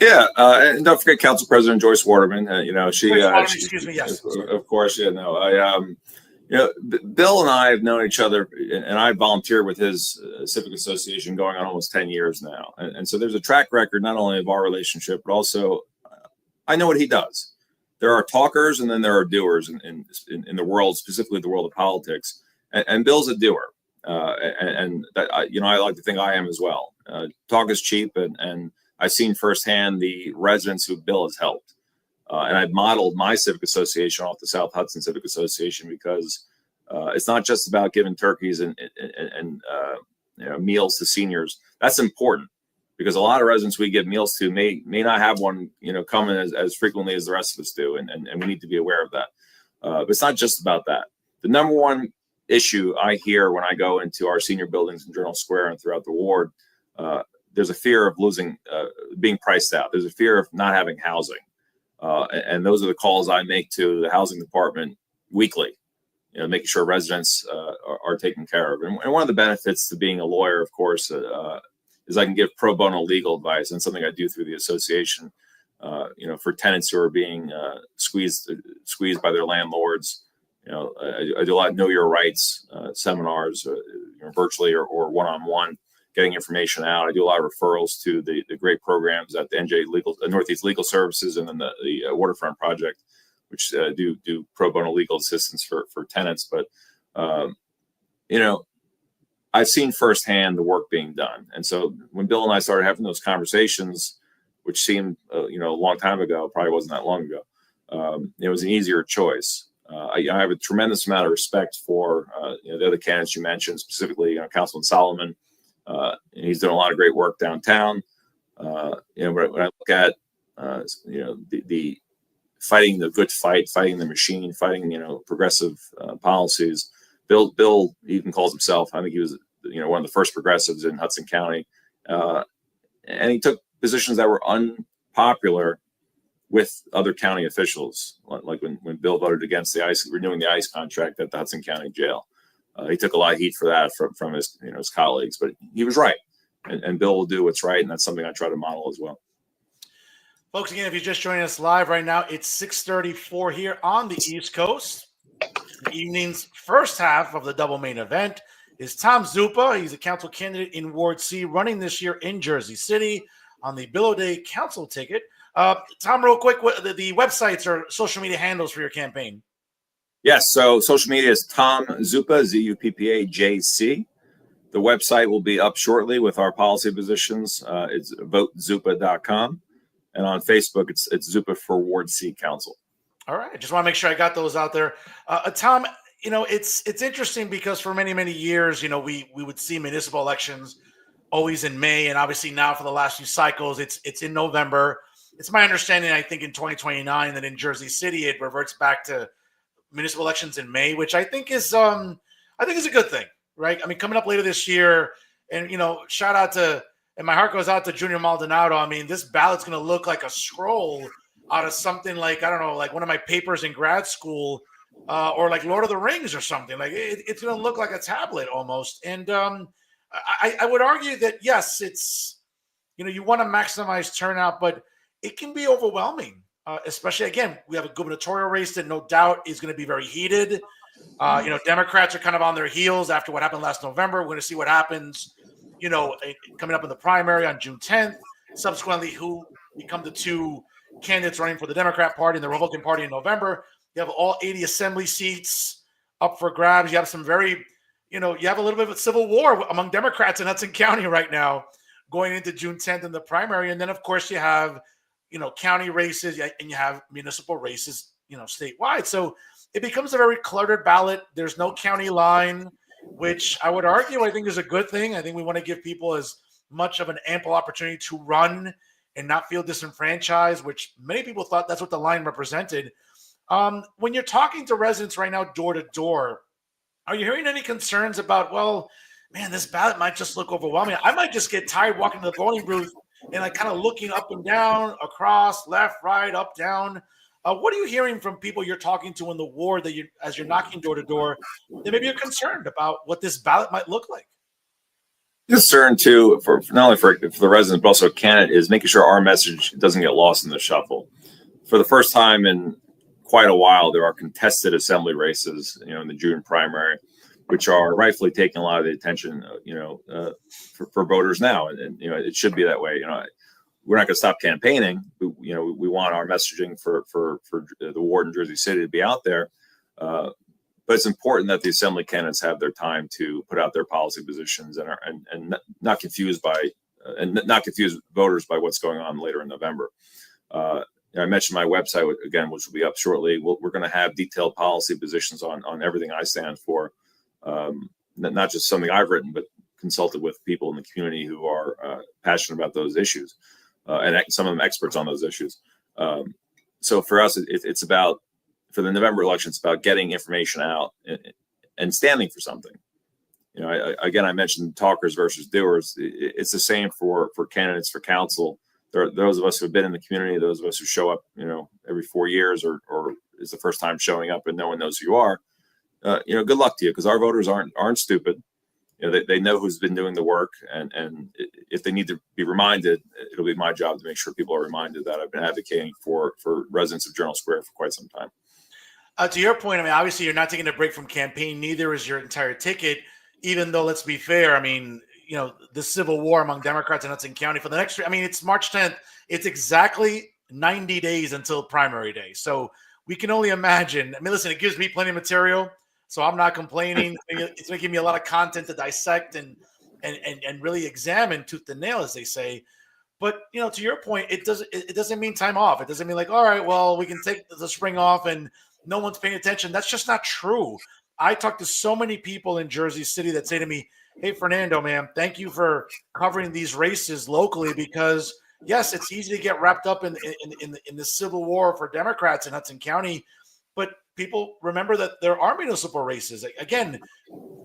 [SPEAKER 2] Yeah, and don't forget Council President Joyce Waterman. She,
[SPEAKER 1] excuse me, yes,
[SPEAKER 2] of course, yeah, no, Bill and I have known each other, and I volunteered with his civic association going on almost 10 years now, and so there's a track record not only of our relationship, but also I know what he does. There are talkers, and then there are doers in the world, specifically the world of politics. And Bill's a doer, and that I like to think I am as well. Talk is cheap, and I've seen firsthand the residents who Bill has helped, and I've modeled my civic association off the South Hudson Civic Association, because it's not just about giving turkeys and meals to seniors. That's important, because a lot of residents we give meals to may not have one, coming as frequently as the rest of us do. And we need to be aware of that. But it's not just about that. The number one issue I hear when I go into our senior buildings in Journal Square and throughout the ward, there's a fear of losing, being priced out. There's a fear of not having housing. And those are the calls I make to the housing department weekly, making sure residents are taken care of. And one of the benefits to being a lawyer, of course, is I can give pro bono legal advice, and something I do through the association. For tenants who are being squeezed by their landlords. I do a lot of know your rights seminars, virtually or one-on-one, getting information out. I do a lot of referrals to the great programs at the Northeast Legal Services, and then the Waterfront Project, which do pro bono legal assistance for tenants. But I've seen firsthand the work being done, and so when Bill and I started having those conversations, which seemed a long time ago, probably wasn't that long ago, it was an easier choice. I have a tremendous amount of respect for the other candidates you mentioned, specifically Councilman Solomon. He's doing a lot of great work downtown. But when I look at the fighting the good fight, fighting the machine, fighting progressive policies, Bill even calls himself, I think he was one of the first progressives in Hudson County, and he took positions that were unpopular with other county officials, like when Bill voted against renewing the ICE contract at the Hudson County Jail. He took a lot of heat for that from his his colleagues, but he was right, and Bill will do what's right, and that's something I try to model as well.
[SPEAKER 1] Folks, again, if you're just joining us live right now, it's 6:34 here on the East Coast. The evening's first half of the double main event is Tom Zuppa. He's a council candidate in Ward C, running this year in Jersey City on the Bill O'Day council ticket. Tom, real quick, what the websites or social media handles for your campaign?
[SPEAKER 2] Yes, so social media is Tom Zuppa, Zuppa JC. The website will be up shortly with our policy positions. It's votezuppa.com. And on Facebook, it's Zuppa for Ward C Council.
[SPEAKER 1] All right. Just want to make sure I got those out there. Tom, it's interesting because for many, many years, we would see municipal elections always in May. And obviously now for the last few cycles, it's in November. It's my understanding, I think in 2029, that in Jersey City, it reverts back to municipal elections in May, which I think is a good thing, right? I mean, coming up later this year, and shout out to, and my heart goes out to Junior Maldonado. I mean, this ballot's going to look like a scroll out of something like, I don't know, like one of my papers in grad school, or like Lord of the Rings or something. Like it's going to look like a tablet almost. And I would argue that yes, it's you want to maximize turnout, but it can be overwhelming. Especially again, we have a gubernatorial race that no doubt is going to be very heated. Democrats are kind of on their heels after what happened last November. We're going to see what happens, coming up in the primary on June 10th. Subsequently, who become the two candidates running for the Democrat Party and the Republican Party in November. You have all 80 assembly seats up for grabs. You have some very, you have a little bit of a civil war among Democrats in Hudson County right now going into June 10th in the primary. And then, of course, you have, county races and you have municipal races, statewide. So it becomes a very cluttered ballot. There's no county line, which I would argue I think is a good thing. I think we want to give people as much of an ample opportunity to run and not feel disenfranchised, which many people thought that's what the line represented. When you're talking to residents right now, door to door, are you hearing any concerns about, well, man, this ballot might just look overwhelming. I might just get tired walking to the voting booth and like kind of looking up and down, across, left, right, up, down. What are you hearing from people you're talking to in the ward that as you're knocking door to door, that maybe you're concerned about what this ballot might look like?
[SPEAKER 2] Concern too, for not only for the residents but also candidate, is making sure our message doesn't get lost in the shuffle. For the first time in quite a while, there are contested assembly races, in the June primary, which are rightfully taking a lot of the attention, for voters now, and it should be that way. We're not going to stop campaigning. We want our messaging for the ward in Jersey City to be out there. But it's important that the assembly candidates have their time to put out their policy positions and not confuse voters by what's going on later in November. I mentioned my website again, which will be up shortly. We're going to have detailed policy positions on everything I stand for, not just something I've written, but consulted with people in the community who are passionate about those issues, and some of them experts on those issues. So for us, it's about, for the November election, it's about getting information out and standing for something. I mentioned talkers versus doers. It's the same for candidates for council. There are those of us who have been in the community, those of us who show up, every 4 years or is the first time showing up and no one knows who you are. Good luck to you, because our voters aren't stupid. they know who's been doing the work, and if they need to be reminded, it'll be my job to make sure people are reminded that I've been advocating for residents of Journal Square for quite some time.
[SPEAKER 1] To your point, I mean, obviously you're not taking a break from campaign. Neither is your entire ticket. Even though, let's be fair, I mean, the civil war among Democrats in Hudson County for the next. I mean, it's March 10th. It's exactly 90 days until primary day. So we can only imagine. I mean, listen, it gives me plenty of material, so I'm not complaining. It's going to give me a lot of content to dissect and really examine tooth and nail, as they say. But to your point, it doesn't mean time off. It doesn't mean like, all right, well, we can take the spring off and no one's paying attention. That's just not true. I talk to so many people in Jersey City that say to me, "Hey, Fernando, man, thank you for covering these races locally because." Yes, it's easy to get wrapped up in the civil war for Democrats in Hudson County, but people remember that there are municipal races. Again,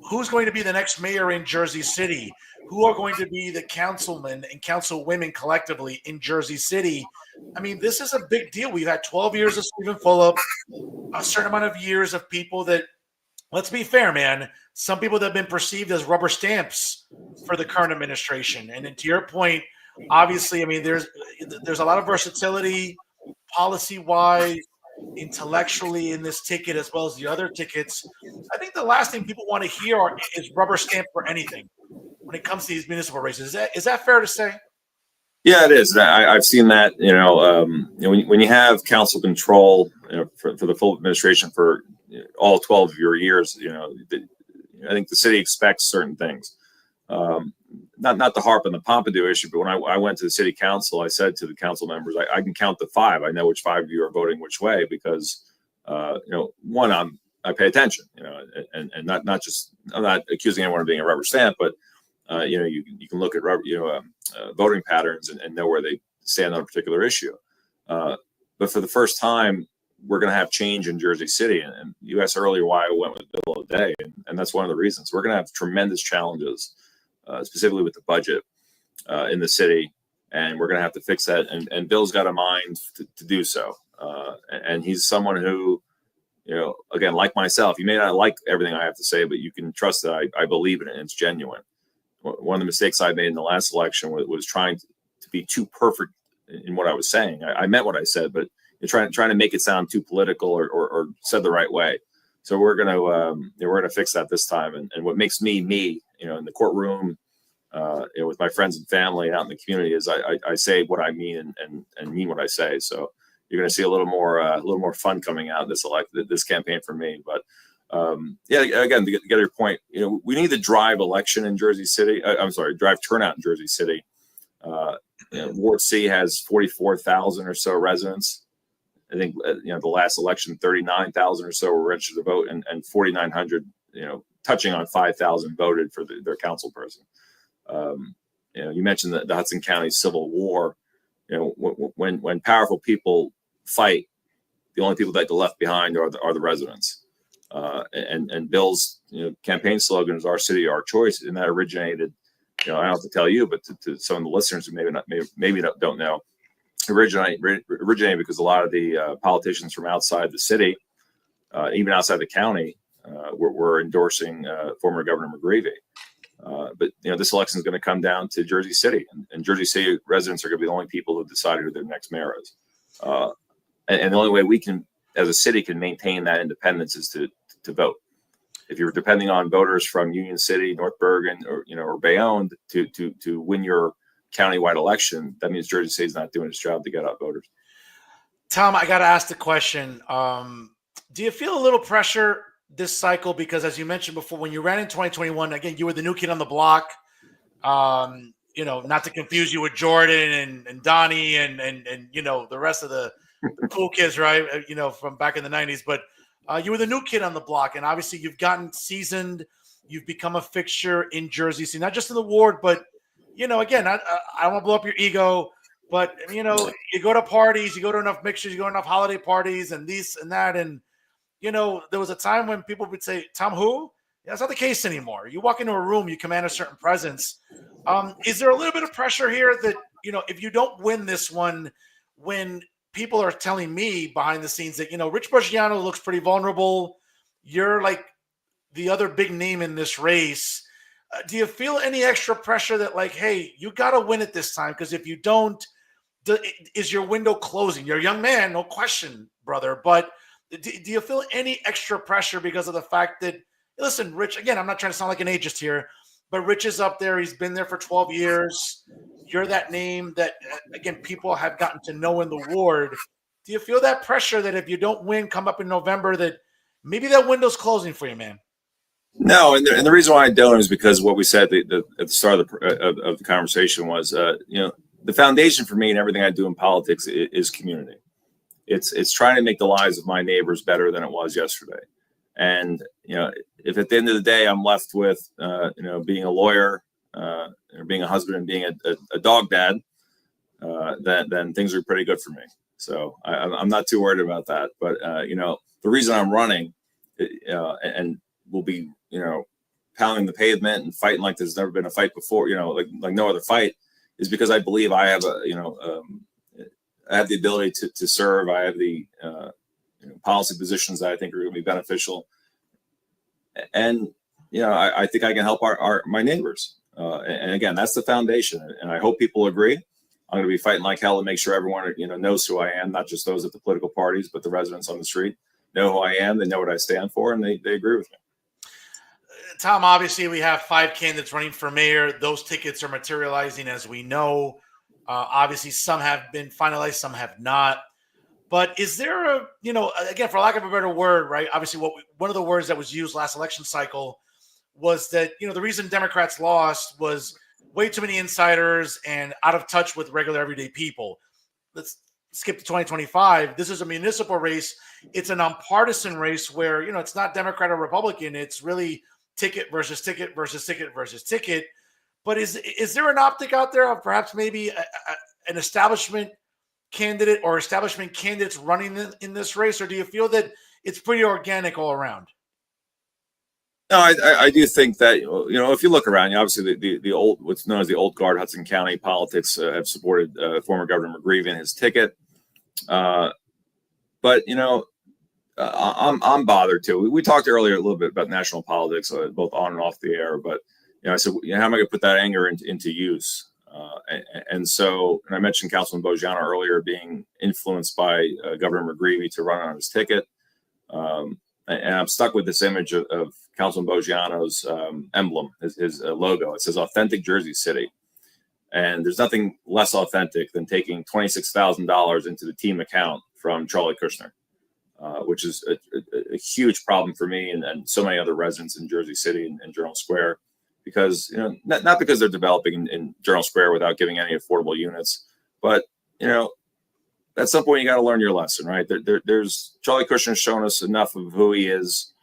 [SPEAKER 1] who's going to be the next mayor in Jersey City? Who are going to be the councilmen and councilwomen collectively in Jersey City? I mean, this is a big deal. We've had 12 years of Stephen Fulop, a certain amount of years of people that, let's be fair, man, some people that have been perceived as rubber stamps for the current administration. And then to your point, obviously, I mean, there's a lot of versatility, policy-wise, intellectually in this ticket as well as the other tickets. I think the last thing people want to hear is rubber stamp for anything when it comes to these municipal races. Is that fair to say?
[SPEAKER 2] Yeah, it is. I've seen that. When you have council control, for the full administration for all 12 of your years, I think the city expects certain things. Not to harp on the Pompidou issue, but when I went to the city council, I said to the council members, I can count to 5. I know which 5 of you are voting which way because, one, I pay attention, and not just, I'm not accusing anyone of being a rubber stamp, but, you can look at voting patterns and know where they stand on a particular issue. But for the first time, we're going to have change in Jersey City. And you asked earlier why I went with Bill O'Day, and that's one of the reasons. We're going to have tremendous challenges. Specifically with the budget in the city, and we're going to have to fix that. And Bill's got a mind to do so. And he's someone who, again, like myself, you may not like everything I have to say, but you can trust that I believe in it and it's genuine. One of the mistakes I made in the last election was trying to be too perfect in what I was saying. I meant what I said, but trying to make it sound too political or said the right way. So we're gonna fix that this time. And what makes me in the courtroom, with my friends and family and out in the community is I say what I mean and mean what I say. So you're going to see a little more fun coming out this campaign for me. But again, to get your point, we need to drive election in Jersey City. Drive turnout in Jersey City. Ward C has 44,000 or so residents. I think the last election, 39,000 or so were registered to vote, and 4,900, touching on 5,000 voted for their council person. You mentioned the Hudson County Civil War. When powerful people fight, the only people that get left behind are the residents. And Bill's campaign slogan is "Our City, Our Choice," and that originated. I don't have to tell you, but to some of the listeners who maybe don't know. Originated because a lot of the politicians from outside the city, even outside the county, were endorsing former Governor McGreevey. But this election is going to come down to Jersey City, and Jersey City residents are going to be the only people who decide who their next mayor is. And the only way we can, as a city, can maintain that independence is to vote. If you're depending on voters from Union City, North Bergen, or Bayonne to win your countywide election, that means Jersey City is not doing its job to get out voters.
[SPEAKER 1] Tom, I got to ask the question. Do you feel a little pressure this cycle? Because as you mentioned before, when you ran in 2021, again, you were the new kid on the block. Not to confuse you with Jordan and Donnie and the rest of the cool kids, right? From back in the 90s. But you were the new kid on the block. And obviously you've gotten seasoned. You've become a fixture in Jersey City, not just in the ward, but again, I don't want to blow up your ego, but, you go to parties, you go to enough mixtures, you go to enough holiday parties and this and that. And, there was a time when people would say, Tom, who? That's not the case anymore. You walk into a room, you command a certain presence. Is there a little bit of pressure here that, if you don't win this one, when people are telling me behind the scenes that, Rich Brasciano looks pretty vulnerable, you're like the other big name in this race. Do you feel any extra pressure that, like, hey, you got to win it this time? Because if you don't, is your window closing? You're a young man, no question, brother. But do you feel any extra pressure because of the fact that, listen, Rich, again, I'm not trying to sound like an ageist here, but Rich is up there. He's been there for 12 years. You're that name that, again, people have gotten to know in the ward. Do you feel that pressure that if you don't win, come up in November, that maybe that window's closing for you, man?
[SPEAKER 2] No, and the reason why I don't is because what we said at the start of the conversation was, the foundation for me and everything I do in politics is community. It's trying to make the lives of my neighbors better than it was yesterday. And if at the end of the day I'm left with being a lawyer, or being a husband, and being a dog dad, then things are pretty good for me. So I'm not too worried about that. But the reason I'm running, and will be pounding the pavement and fighting like there's never been a fight before, like no other fight, is because I believe I have I have the ability to serve. I have the policy positions that I think are going to be beneficial, and I think I can help my neighbors. And again, that's the foundation, and I hope people agree. I'm going to be fighting like hell to make sure everyone knows who I am, not just those at the political parties, but the residents on the street know who I am. They know what I stand for, and they agree with me.
[SPEAKER 1] Tom, obviously we have 5 candidates running for mayor. Those tickets are materializing, as we know. Obviously, some have been finalized, some have not. But is there again, for lack of a better word, right? Obviously, one of the words that was used last election cycle was that, the reason Democrats lost was way too many insiders and out of touch with regular everyday people. Let's skip to 2025. This is a municipal race. It's a nonpartisan race where, it's not Democrat or Republican. It's really ticket versus ticket versus ticket versus ticket. But is there an optic out there of perhaps maybe an establishment candidate or establishment candidates running in this race? Or do you feel that it's pretty organic all around?
[SPEAKER 2] No, I do think that, if you look around, obviously the old, what's known as the old guard, Hudson County politics have supported former Governor McGreevey and his ticket. But, I'm bothered too. We talked earlier a little bit about national politics, both on and off the air. But, I said, how am I going to put that anger into use? And I mentioned Councilman Boggiano earlier being influenced by Governor McGreevey to run on his ticket. And I'm stuck with this image of Councilman Boggiano's emblem, his logo. It says "Authentic Jersey City," and there's nothing less authentic than taking $26,000 into the team account from Charlie Kushner, which is a huge problem for me and so many other residents in Jersey City and Journal Square, because not because they're developing in Journal Square without giving any affordable units, but at some point you got to learn your lesson, right? There's Charlie Kushner's shown us enough of who he is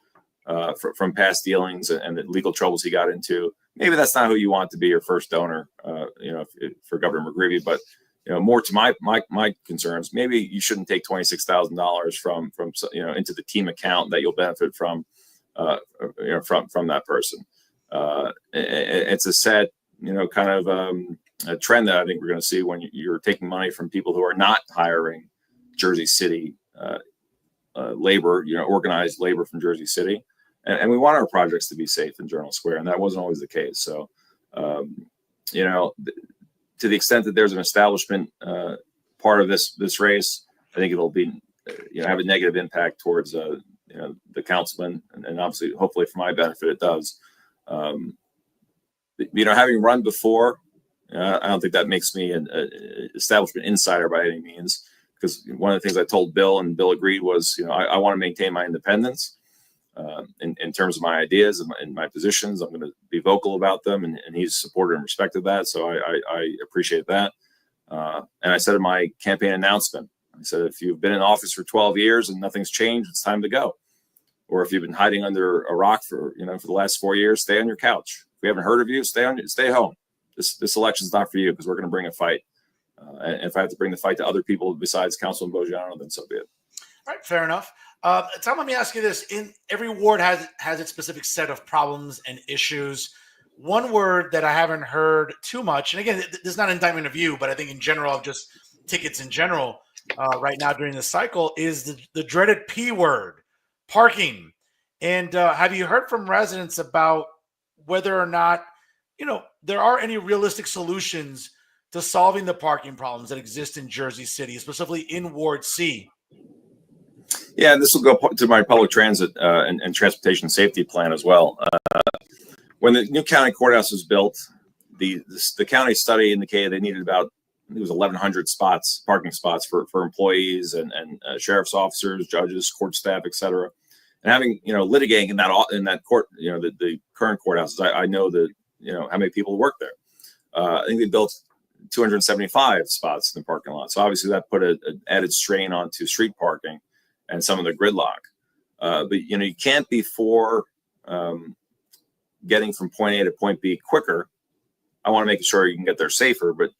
[SPEAKER 2] from past dealings and the legal troubles he got into. Maybe that's not who you want to be your first donor, for Governor McGreevey. But more to my concerns, maybe you shouldn't take $26,000 from into the team account that you'll benefit from that person. It's a sad kind of a trend that I think we're going to see when you're taking money from people who are not hiring Jersey City labor, organized labor from Jersey City. And we want our projects to be safe in Journal Square, and that wasn't always the case. So, to the extent that there's an establishment part of this race, I think it'll be, have a negative impact towards, the councilman, and obviously, hopefully for my benefit, it does. Having run before, I don't think that makes me an establishment insider by any means, because one of the things I told Bill, and Bill agreed, was, I want to maintain my independence in terms of my ideas and my positions. I'm going to be vocal about them, and he's supported and respected that. So I appreciate that. And I said in my campaign announcement, I said, if you've been in office for 12 years and nothing's changed, it's time to go. Or if you've been hiding under a rock for the last 4 years, stay on your couch. If we haven't heard of you, stay home. This election's not for you, because we're going to bring a fight. And if I have to bring the fight to other people besides Councilman Boggiano, then so be it.
[SPEAKER 1] All right, fair enough. Tom, let me ask you this. In every ward has its specific set of problems and issues. One word that I haven't heard too much, and again, this is not an indictment of you, but I think in general, of just tickets in general right now during this cycle, is the dreaded P word, parking. And have you heard from residents about whether or not there are any realistic solutions to solving the parking problems that exist in Jersey City, specifically in Ward C?
[SPEAKER 2] Yeah, and this will go to my public transit and transportation safety plan as well. When the new county courthouse was built, the county study indicated they needed about, I think it was 1,100 parking spots for employees and sheriff's officers, judges, court staff, et cetera. And having, litigating in that court, the current courthouses, I know that, how many people work there. I think they built 275 spots in the parking lot. So obviously that put an added strain onto street parking and some of the gridlock. But, you can't be for getting from point A to point B quicker. I want to make sure you can get there safer, but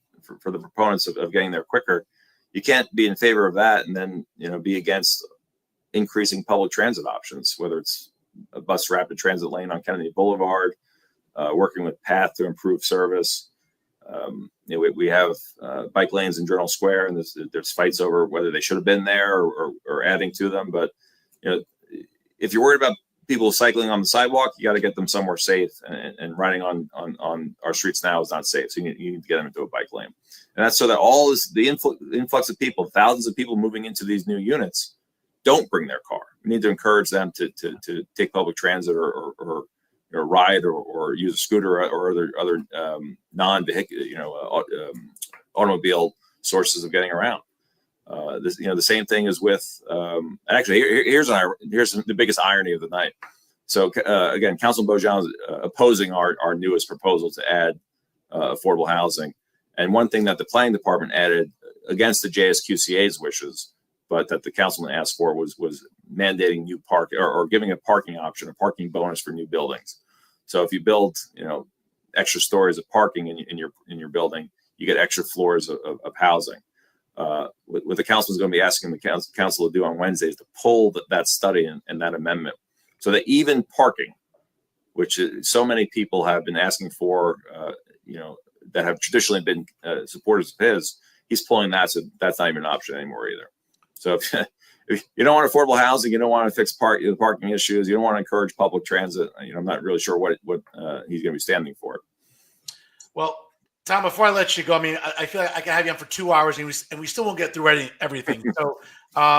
[SPEAKER 2] for the proponents of getting there quicker, you can't be in favor of that and then, be against increasing public transit options, whether it's a bus rapid transit lane on Kennedy Boulevard, working with PATH to improve service. We have bike lanes in Journal Square, and there's fights over whether they should have been there or adding to them. But if you're worried about people cycling on the sidewalk, you got to get them somewhere safe. And riding on our streets now is not safe. So you need to get them into a bike lane, and that's so that all this the influx of people, thousands of people moving into these new units, don't bring their car. We need to encourage them to take public transit or ride or use a scooter or other non-vehicular, automobile sources of getting around. The same thing is with actually here's the biggest irony of the night. So again, Councilman Bojan is opposing our newest proposal to add affordable housing, and one thing that the planning department added against the JSQCA's wishes, but that the councilman asked for was mandating new park or giving a parking option, a parking bonus for new buildings. So if you build, extra stories of parking in your building, you get extra floors of housing. What the council is going to be asking the council to do on Wednesday is to pull that study and that amendment, so that even parking, which so many people have been asking for, that have traditionally been supporters of his, he's pulling that, so that's not even an option anymore either. So if you don't want affordable housing, you don't want to fix the parking issues, you don't want to encourage public transit, I'm not really sure what he's going to be standing for.
[SPEAKER 1] Well, Tom, before I let you go, I feel like I can have you on for 2 hours and we still won't get through everything. So,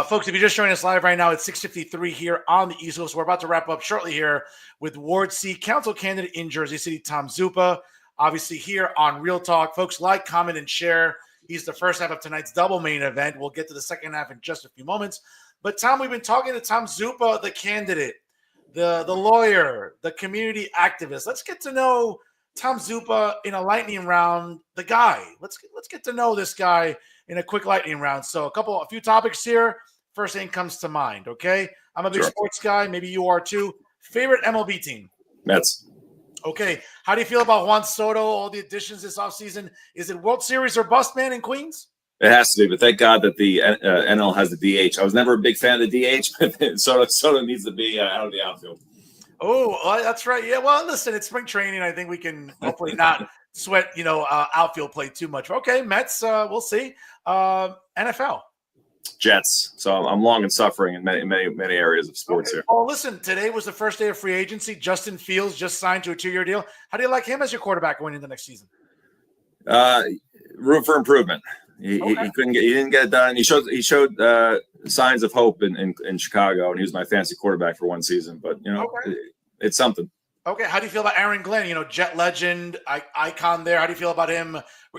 [SPEAKER 1] folks, if you're just joining us live right now, it's 6:53 here on the East Coast. We're about to wrap up shortly here with Ward C council candidate in Jersey City, Tom Zuppa. Obviously here on Real Talk. Folks, like, comment, and share. He's the first half of tonight's double main event. We'll get to the second half in just a few moments. But, Tom, we've been talking to Tom Zuppa, the candidate, the lawyer, the community activist. Let's get to know Tom Zuppa in a lightning round, the guy. Let's get to know this guy in a quick lightning round. So a few topics here. First thing comes to mind, okay? I'm a big sports guy. Maybe you are too. Favorite MLB team?
[SPEAKER 2] Mets.
[SPEAKER 1] Okay. How do you feel about Juan Soto, all the additions this offseason? Is it World Series or bust, man, in Queens?
[SPEAKER 2] It has to be, but thank God that the NL has the DH. I was never a big fan of the DH, but Soto needs to be out of the outfield.
[SPEAKER 1] Oh, that's right. Yeah, well, listen, it's spring training. I think we can hopefully not sweat, outfield play too much. Okay, Mets, we'll see. NFL.
[SPEAKER 2] Jets. So I'm long and suffering in many areas of sports here.
[SPEAKER 1] Well, listen, today was the first day of free agency. Justin Fields just signed to a 2-year deal. How do you like him as your quarterback going into next season?
[SPEAKER 2] Room for improvement. He didn't get it done. He showed signs of hope in Chicago, and he was my fantasy quarterback for one season. But it's something. Okay,
[SPEAKER 1] how do you feel about Aaron Glenn? Jet legend, icon there. How do you feel about him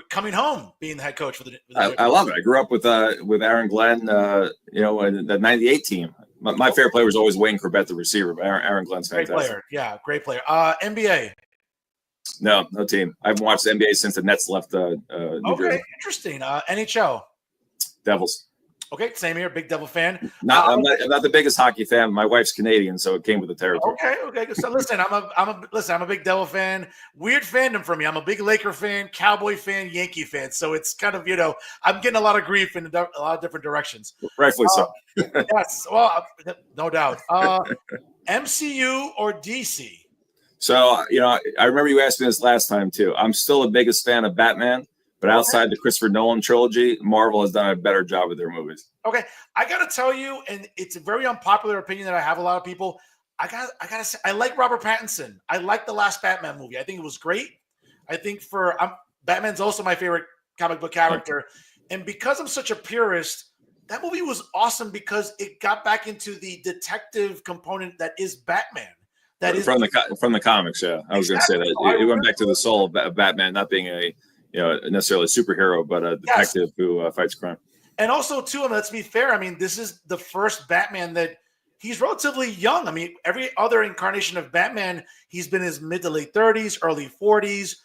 [SPEAKER 1] coming home, being the head coach for the
[SPEAKER 2] I love it. I grew up with Aaron Glenn. In the '98 team. My favorite player was always Wayne Corbett, the receiver. But Aaron Glenn's fantastic.
[SPEAKER 1] Great player. Yeah, great player. NBA.
[SPEAKER 2] No team. I haven't watched the NBA since the Nets left New Jersey.
[SPEAKER 1] Interesting. NHL.
[SPEAKER 2] Devils.
[SPEAKER 1] Okay, same here. Big Devil fan.
[SPEAKER 2] I'm not the biggest hockey fan. My wife's Canadian, so it came with the territory.
[SPEAKER 1] Okay. So listen, I'm a big Devil fan. Weird fandom for me. I'm a big Laker fan, Cowboy fan, Yankee fan. So it's kind of I'm getting a lot of grief in a lot of different directions.
[SPEAKER 2] Rightfully so.
[SPEAKER 1] Yes. Well, no doubt. MCU or DC?
[SPEAKER 2] So, I remember you asked me this last time, too. I'm still the biggest fan of Batman, but outside the Christopher Nolan trilogy, Marvel has done a better job with their movies.
[SPEAKER 1] Okay. I got to tell you, and it's a very unpopular opinion that I have a lot of people, I got to say, I like Robert Pattinson. I like the last Batman movie. I think it was great. I think Batman's also my favorite comic book character. And because I'm such a purist, that movie was awesome because it got back into the detective component that is Batman. That is
[SPEAKER 2] from the comics. Yeah, I was going to say that it went back to the soul of Batman not being a necessarily a superhero, but a detective who fights crime. And
[SPEAKER 1] also, too, let's be fair. I mean, this is the first Batman that he's relatively young. I mean, every other incarnation of Batman, he's been in his mid to late 30s, early 40s.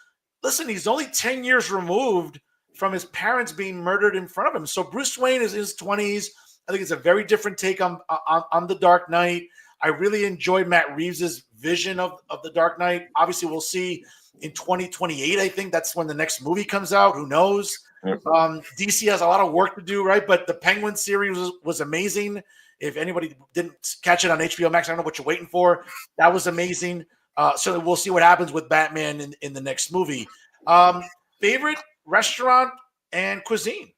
[SPEAKER 1] Listen, he's only 10 years removed from his parents being murdered in front of him. So Bruce Wayne is in his 20s. I think it's a very different take on The Dark Knight. I really enjoyed Matt Reeves's vision of The Dark Knight. Obviously, we'll see in 2028. I think that's when the next movie comes out. Who knows? DC has a lot of work to do, right? But the Penguin series was amazing. If anybody didn't catch it on HBO Max, I don't know what you're waiting for. That was amazing. So we'll see what happens with Batman in the next movie. Favorite restaurant and cuisine?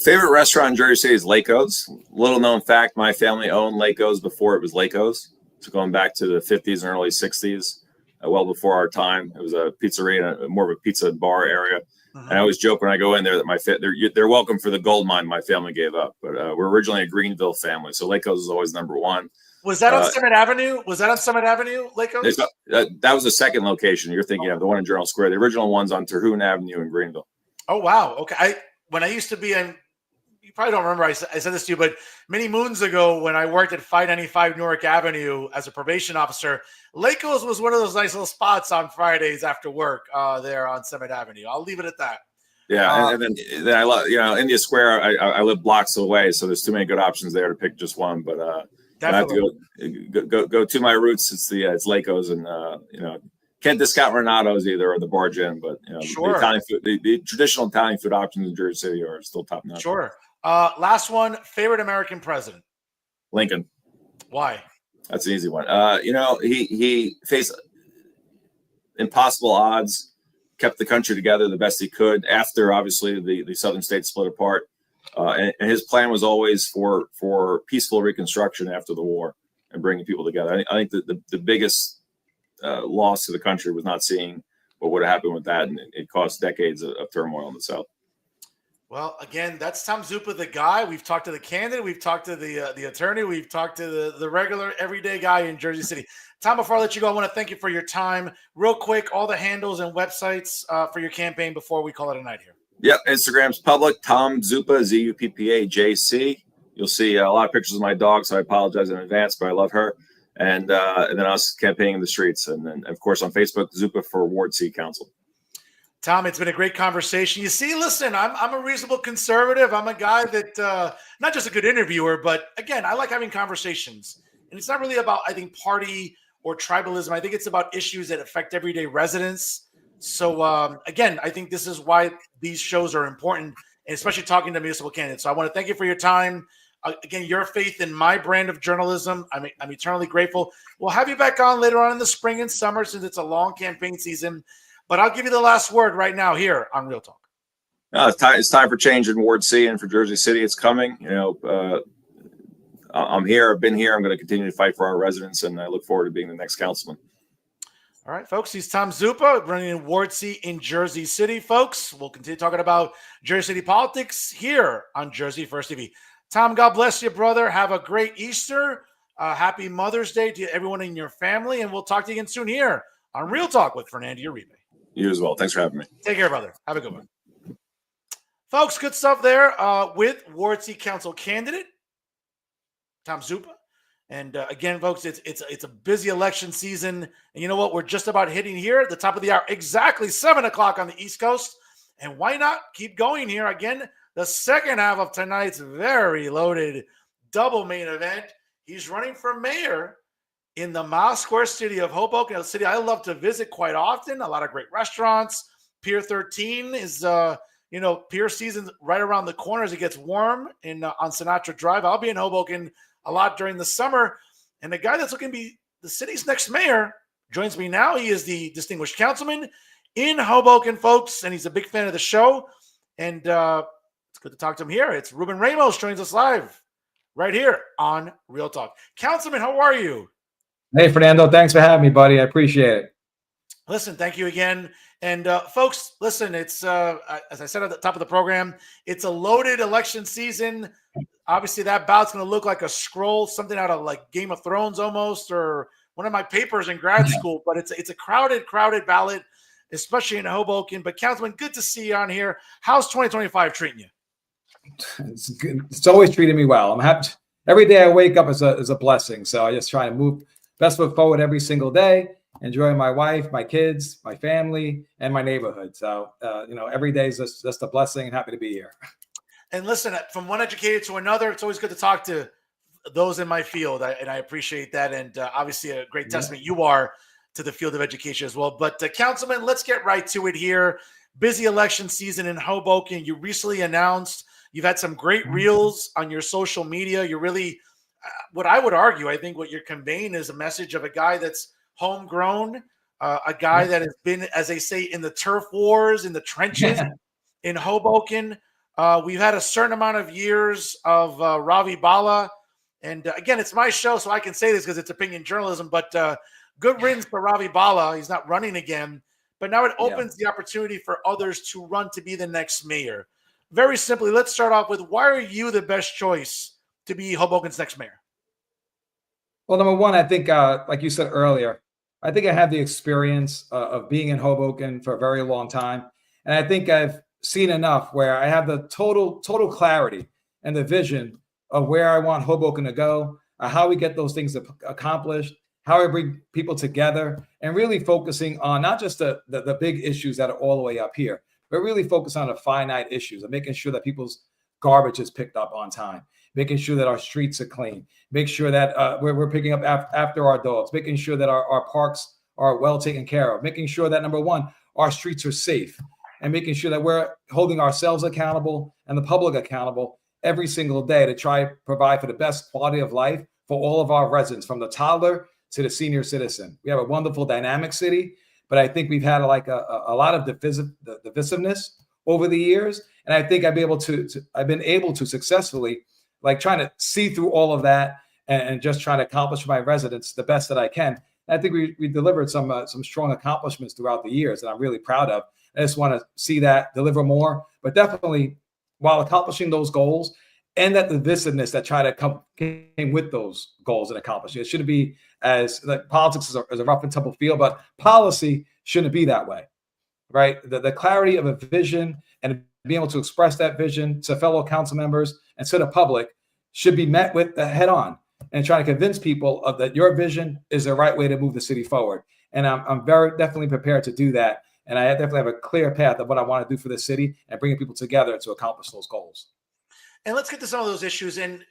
[SPEAKER 2] Favorite restaurant in Jersey City is Laco's. Little known fact, my family owned Laco's before it was Laco's. So going back to the 50s and early 60s, well before our time. It was a pizzeria, more of a pizza bar area. And I always joke when I go in there that they're welcome for the gold mine my family gave up. But we're originally a Greenville family, so Laco's is always number one.
[SPEAKER 1] Was that on Summit Avenue? Was that on Summit Avenue, Laco's?
[SPEAKER 2] That was the second location. You're thinking of the one in Journal Square. The original one's on Terhune Avenue in Greenville.
[SPEAKER 1] Oh, wow. Okay. When I used to be in, you probably don't remember, I said this to you, but many moons ago when I worked at 595 Newark Avenue as a probation officer, Laco's was one of those nice little spots on Fridays after work there on Summit Avenue. I'll leave it at that.
[SPEAKER 2] Yeah, and then I love, India Square. I live blocks away, so there's too many good options there to pick just one. But I have to go to my roots. It's Laco's, and can't discount Renato's either or the Bar Gin. But
[SPEAKER 1] sure,
[SPEAKER 2] the Italian food, the traditional Italian food options in Jersey City are still top notch.
[SPEAKER 1] Sure. Last one, favorite American president?
[SPEAKER 2] Lincoln.
[SPEAKER 1] Why?
[SPEAKER 2] That's an easy one. He faced impossible odds, kept the country together the best he could after, obviously, the southern states split apart. And his plan was always for peaceful reconstruction after the war and bringing people together. I think that the biggest loss to the country was not seeing what would have happened with that, and it caused decades of turmoil in the South.
[SPEAKER 1] Well, again, that's Tom Zuppa, the guy. We've talked to the candidate. We've talked to the attorney. We've talked to the regular, everyday guy in Jersey City. Tom, before I let you go, I want to thank you for your time. Real quick, all the handles and websites for your campaign before we call it a night here.
[SPEAKER 2] Yep, Instagram's public, Tom Zuppa, ZUPPA-JC. You'll see a lot of pictures of my dog, so I apologize in advance, but I love her. And then us campaigning in the streets. And then, of course, on Facebook, Zuppa for Ward C Council.
[SPEAKER 1] Tom, it's been a great conversation. You see, listen, I'm a reasonable conservative. I'm a guy that not just a good interviewer, but again, I like having conversations. And it's not really about, I think, party or tribalism. I think it's about issues that affect everyday residents. So again, I think this is why these shows are important, and especially talking to municipal candidates. So I want to thank you for your time. Again, your faith in my brand of journalism, I'm eternally grateful. We'll have you back on later on in the spring and summer since it's a long campaign season. But I'll give you the last word right now here on Real Talk.
[SPEAKER 2] It's time for change in Ward C and for Jersey City. It's coming. I'm here. I've been here. I'm going to continue to fight for our residents, and I look forward to being the next councilman.
[SPEAKER 1] All right, folks. He's Tom Zuppa, running in Ward C in Jersey City, folks. We'll continue talking about Jersey City politics here on Jersey First TV. Tom, God bless you, brother. Have a great Easter. Happy Mother's Day to everyone in your family, and we'll talk to you again soon here on Real Talk with Fernando Uribe.
[SPEAKER 2] You as well. Thanks for having me.
[SPEAKER 1] Take care, brother. Have a good one. Folks, good stuff there with Ward C Council candidate Tom Zuppa. And again, folks, it's a busy election season. And you know what? We're just about hitting here at the top of the hour, exactly 7 o'clock on the East Coast. And why not keep going here? Again, the second half of tonight's very loaded double main event. He's running for mayor in the Mile Square city of Hoboken, a city I love to visit quite often. A lot of great restaurants. Pier 13 is, pier season right around the corner as it gets warm on Sinatra Drive. I'll be in Hoboken a lot during the summer. And the guy that's looking to be the city's next mayor joins me now. He is the distinguished councilman in Hoboken, folks, and he's a big fan of the show. And it's good to talk to him here. It's Ruben Ramos joins us live right here on Real Talk. Councilman, how are you?
[SPEAKER 3] Hey, Fernando. Thanks for having me, buddy. I appreciate it.
[SPEAKER 1] Listen, thank you again. And folks, listen, it's as I said at the top of the program, it's a loaded election season. Obviously, that ballot's going to look like a scroll, something out of like Game of Thrones almost, or one of my papers in grad school. But it's a crowded ballot, especially in Hoboken. But Councilman, good to see you on here. How's 2025 treating you?
[SPEAKER 3] It's good. It's always treated me well. I'm happy. Every day I wake up is a blessing. So I just try to move best foot forward every single day, enjoying my wife, my kids, my family, and my neighborhood. So, every day is just a blessing, and happy to be here.
[SPEAKER 1] And listen, from one educator to another, it's always good to talk to those in my field, and I appreciate that. And obviously, a great testament you are to the field of education as well. But Councilman, let's get right to it here. Busy election season in Hoboken. You recently announced you've had some great reels on your social media. You're really, what I would argue, I think what you're conveying is a message of a guy that's homegrown, a guy that has been, as they say, in the turf wars, in the trenches in Hoboken. We've had a certain amount of years of Ravi Bala. And again, it's my show, so I can say this because it's opinion journalism, but good riddance for Ravi Bala. He's not running again. But now it opens the opportunity for others to run to be the next mayor. Very simply, let's start off with, why are you the best choice to be Hoboken's next mayor?
[SPEAKER 3] Well, number one, I think, like you said earlier, I think I have the experience of being in Hoboken for a very long time. And I think I've seen enough where I have the total clarity and the vision of where I want Hoboken to go, how we get those things accomplished, how I bring people together, and really focusing on not just the big issues that are all the way up here, but really focus on the finite issues of making sure that people's garbage is picked up on time, making sure that our streets are clean, make sure that we're picking up after our dogs, making sure that our parks are well taken care of, making sure that, number one, our streets are safe, and making sure that we're holding ourselves accountable and the public accountable every single day to try to provide for the best quality of life for all of our residents, from the toddler to the senior citizen. We have a wonderful, dynamic city, but I think we've had like a lot of divisiveness over the years. And I think I've been able to successfully, like, trying to see through all of that and just trying to accomplish for my residents the best that I can. And I think we delivered some strong accomplishments throughout the years that I'm really proud of. I just want to see that deliver more, but definitely while accomplishing those goals, and that divisiveness that came with those goals and accomplishments. It shouldn't be as like politics is a rough and tumble field, but policy shouldn't be that way, right? The clarity of a vision and being able to express that vision to fellow council members and to the public should be met with head on, and trying to convince people that your vision is the right way to move the city forward. And I'm very definitely prepared to do that. And I definitely have a clear path of what I want to do for the city and bringing people together to accomplish those goals.
[SPEAKER 1] And let's get to some of those issues. And,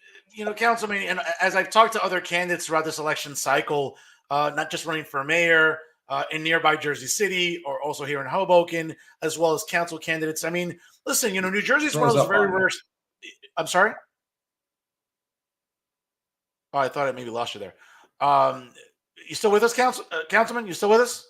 [SPEAKER 1] Councilman, and as I've talked to other candidates throughout this election cycle, not just running for mayor in nearby Jersey City or also here in Hoboken, as well as council candidates. I mean, listen, New Jersey is one of those very rare. I'm sorry? Oh, I thought I maybe lost you there. You still with us, Councilman? You still with us?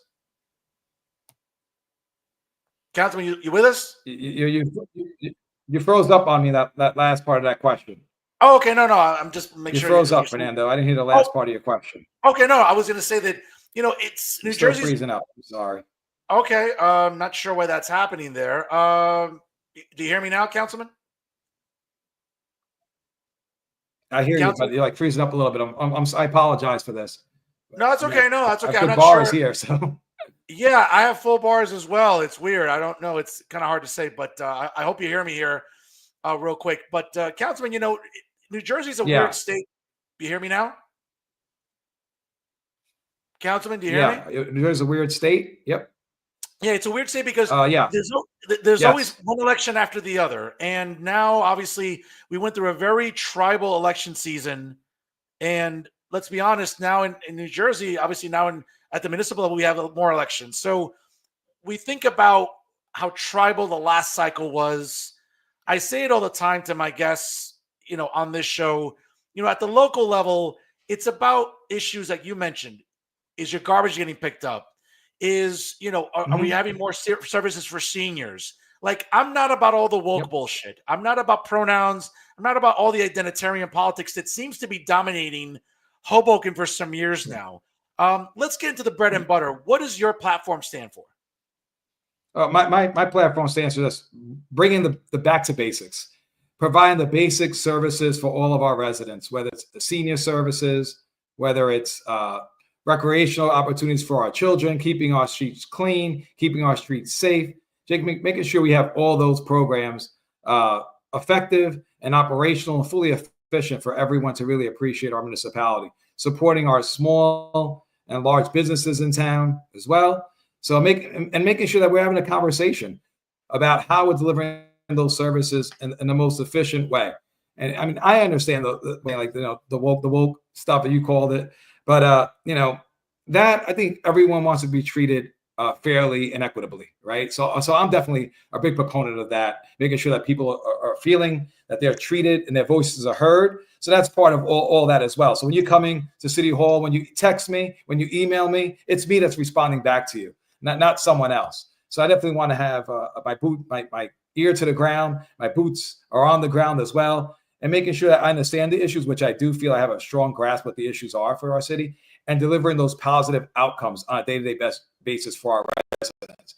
[SPEAKER 1] Councilman, you with us?
[SPEAKER 3] You froze up on me that last part of that question.
[SPEAKER 1] Oh, okay. No. I'm just making sure.
[SPEAKER 3] You froze up, Fernando. I didn't hear the last part of your question.
[SPEAKER 1] Okay, no. I was going to say that, it's New Jersey
[SPEAKER 3] freezing up. I'm sorry.
[SPEAKER 1] Okay. Not sure why that's happening there. Do you hear me now, Councilman?
[SPEAKER 3] I hear you, but you're like freezing up a little bit. I apologize for this.
[SPEAKER 1] No, that's okay. No, that's okay.
[SPEAKER 3] I'm not
[SPEAKER 1] bars
[SPEAKER 3] sure. Here, so.
[SPEAKER 1] Yeah, I have full bars as well. It's weird. I don't know. It's kind of hard to say, but I hope you hear me here real quick. But Councilman, New Jersey's a weird state. You hear me now? Councilman, do you hear me?
[SPEAKER 3] New Jersey's a weird state. Yep.
[SPEAKER 1] Yeah, it's a weird state because there's always one election after the other. And now, obviously, we went through a very tribal election season. And let's be honest, now in New Jersey, obviously now at the municipal level, we have more elections. So we think about how tribal the last cycle was. I say it all the time to my guests, on this show, at the local level, it's about issues like you mentioned. Is your garbage getting picked up? Are we having more services for seniors? Like, I'm not about all the woke bullshit. I'm not about pronouns. I'm not about all the identitarian politics that seems to be dominating Hoboken for some years now. Let's get into the bread and butter. What does your platform stand for?
[SPEAKER 3] My platform stands for this: bringing the back to basics, providing the basic services for all of our residents, whether it's the senior services, whether it's recreational opportunities for our children, keeping our streets clean, keeping our streets safe, making sure we have all those programs effective and operational and fully efficient for everyone to really appreciate our municipality, supporting our small and large businesses in town as well. So making sure that we're having a conversation about how we're delivering those services in the most efficient way. And I mean, I understand the woke stuff that you called it, but that I think everyone wants to be treated fairly and equitably, right? So I'm definitely a big proponent of that, making sure that people are feeling that they're treated and their voices are heard. So that's part of all that as well. So when you're coming to City Hall, when you text me, when you email me, it's me that's responding back to you, not someone else. So I definitely want to have my ear to the ground, my boots are on the ground as well, and making sure that I understand the issues, which I do feel I have a strong grasp what the issues are for our city, and delivering those positive outcomes on a day-to-day basis for our residents.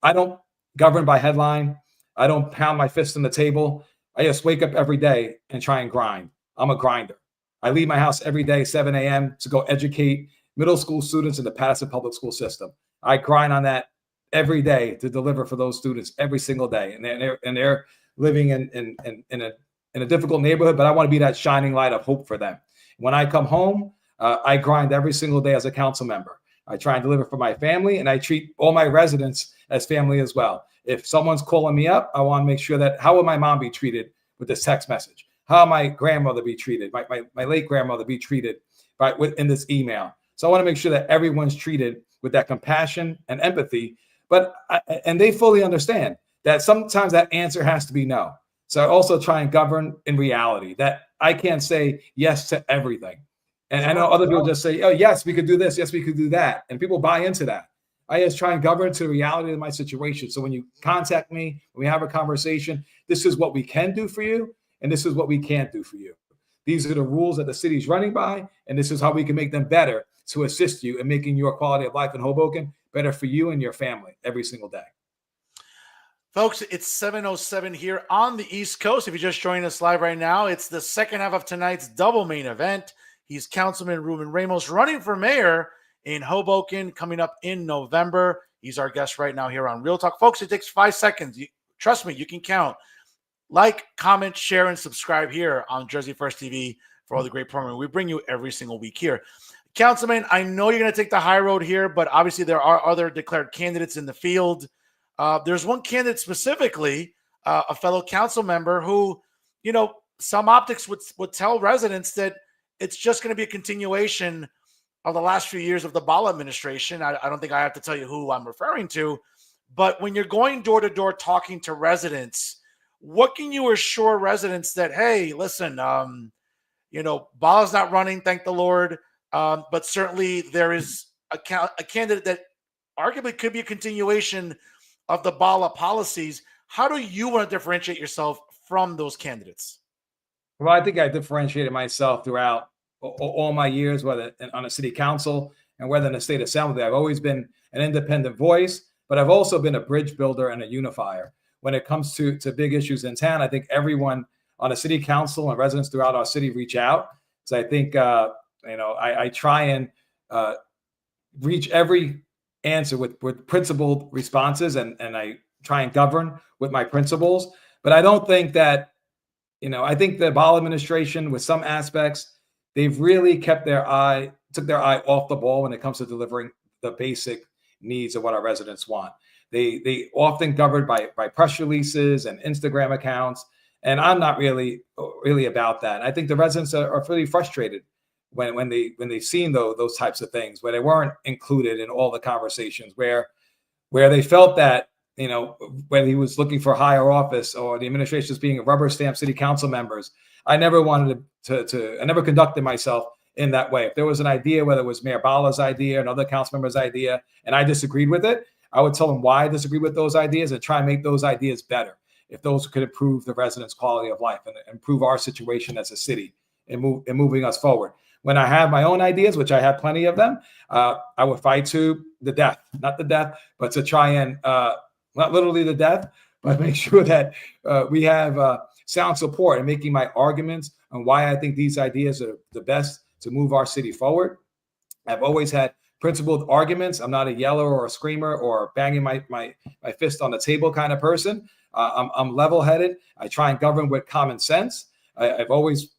[SPEAKER 3] I don't govern by headline. I don't pound my fist on the table. I just wake up every day and try and grind. I'm a grinder. I leave my house every day, 7 a.m. to go educate middle school students in the Patterson public school system. I grind on that every day to deliver for those students every single day. And they're living in a difficult neighborhood, but I want to be that shining light of hope for them. When I come home, I grind every single day as a council member. I try and deliver for my family, and I treat all my residents as family as well. If someone's calling me up, I want to make sure that how will my mom be treated with this text message? How will my grandmother be treated? My late grandmother be treated in this email? So I want to make sure that everyone's treated with that compassion and empathy, and they fully understand that sometimes that answer has to be no. So I also try and govern in reality that I can't say yes to everything. And I know other people just say, oh, yes, we could do this. Yes, we could do that. And people buy into that. I just try and govern to the reality of my situation. So when you contact me, when we have a conversation, this is what we can do for you, and this is what we can't do for you. These are the rules that the city's running by, and this is how we can make them better to assist you in making your quality of life in Hoboken better for you and your family every single day.
[SPEAKER 1] Folks, it's 7:07 here on the East Coast. If you're just joining us live right now, it's the second half of tonight's double main event. He's Councilman Ruben Ramos running for mayor in Hoboken coming up in November. He's our guest right now here on Real Talk. Folks, it takes 5 seconds. Trust me, you can count. Like, comment, share, and subscribe here on Jersey First TV for all the great programming we bring you every single week here. Councilman, I know you're going to take the high road here, but obviously there are other declared candidates in the field. There's one candidate specifically, a fellow council member who, some optics would tell residents that it's just going to be a continuation of the last few years of the Bala administration. I don't think I have to tell you who I'm referring to, but when you're going door to door talking to residents, what can you assure residents that, hey, listen, Bala's not running, thank the Lord, but certainly there is a candidate that arguably could be a continuation of the Bala policies. How do you want to differentiate yourself from those candidates?
[SPEAKER 3] Well, I think I differentiated myself throughout all my years, whether on a city council and whether in the state assembly. I've always been an independent voice, but I've also been a bridge builder and a unifier. When it comes to big issues in town, I think everyone on a city council and residents throughout our city reach out. So I think, I try and reach every answer with principled responses, and I try and govern with my principles. But I don't think that, I think the Bala administration, with some aspects, they've really took their eye off the ball when it comes to delivering the basic needs of what our residents want. They often governed by press releases and Instagram accounts, and I'm not really about that. I think the residents are really frustrated when they've seen those types of things, where they weren't included in all the conversations, where they felt that, when he was looking for higher office or the administration is being a rubber stamp city council members. I never wanted I never conducted myself in that way. If there was an idea, whether it was Mayor Bala's idea, another council member's idea, and I disagreed with it, I would tell them why I disagree with those ideas and try and make those ideas better, if those could improve the residents' quality of life and improve our situation as a city and moving us forward. When I have my own ideas, which I have plenty of them, I would fight to the death, not the death, but to try and not literally the death, but make sure that we have sound support in making my arguments on why I think these ideas are the best to move our city forward. I've always had principled arguments. I'm not a yeller or a screamer or banging my fist on the table kind of person. I'm level-headed. I try and govern with common sense. I've always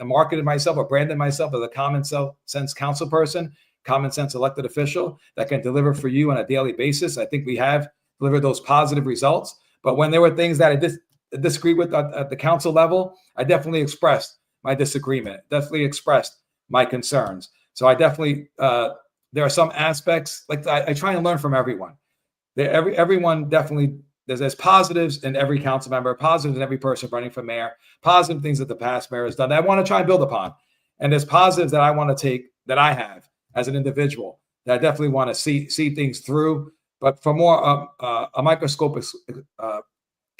[SPEAKER 3] marketed myself or branded myself as a common sense council person, common sense elected official that can deliver for you on a daily basis. I think we have delivered those positive results. But when there were things that I disagreed with at the council level, I definitely expressed my disagreement, definitely expressed my concerns. So I definitely, there are some aspects, like I try and learn from everyone. Everyone definitely, there's positives in every council member, positives in every person running for mayor, positive things that the past mayor has done that I want to try and build upon. And there's positives that I want to take, that I have as an individual, that I definitely want to see things through. But for more a microscopic,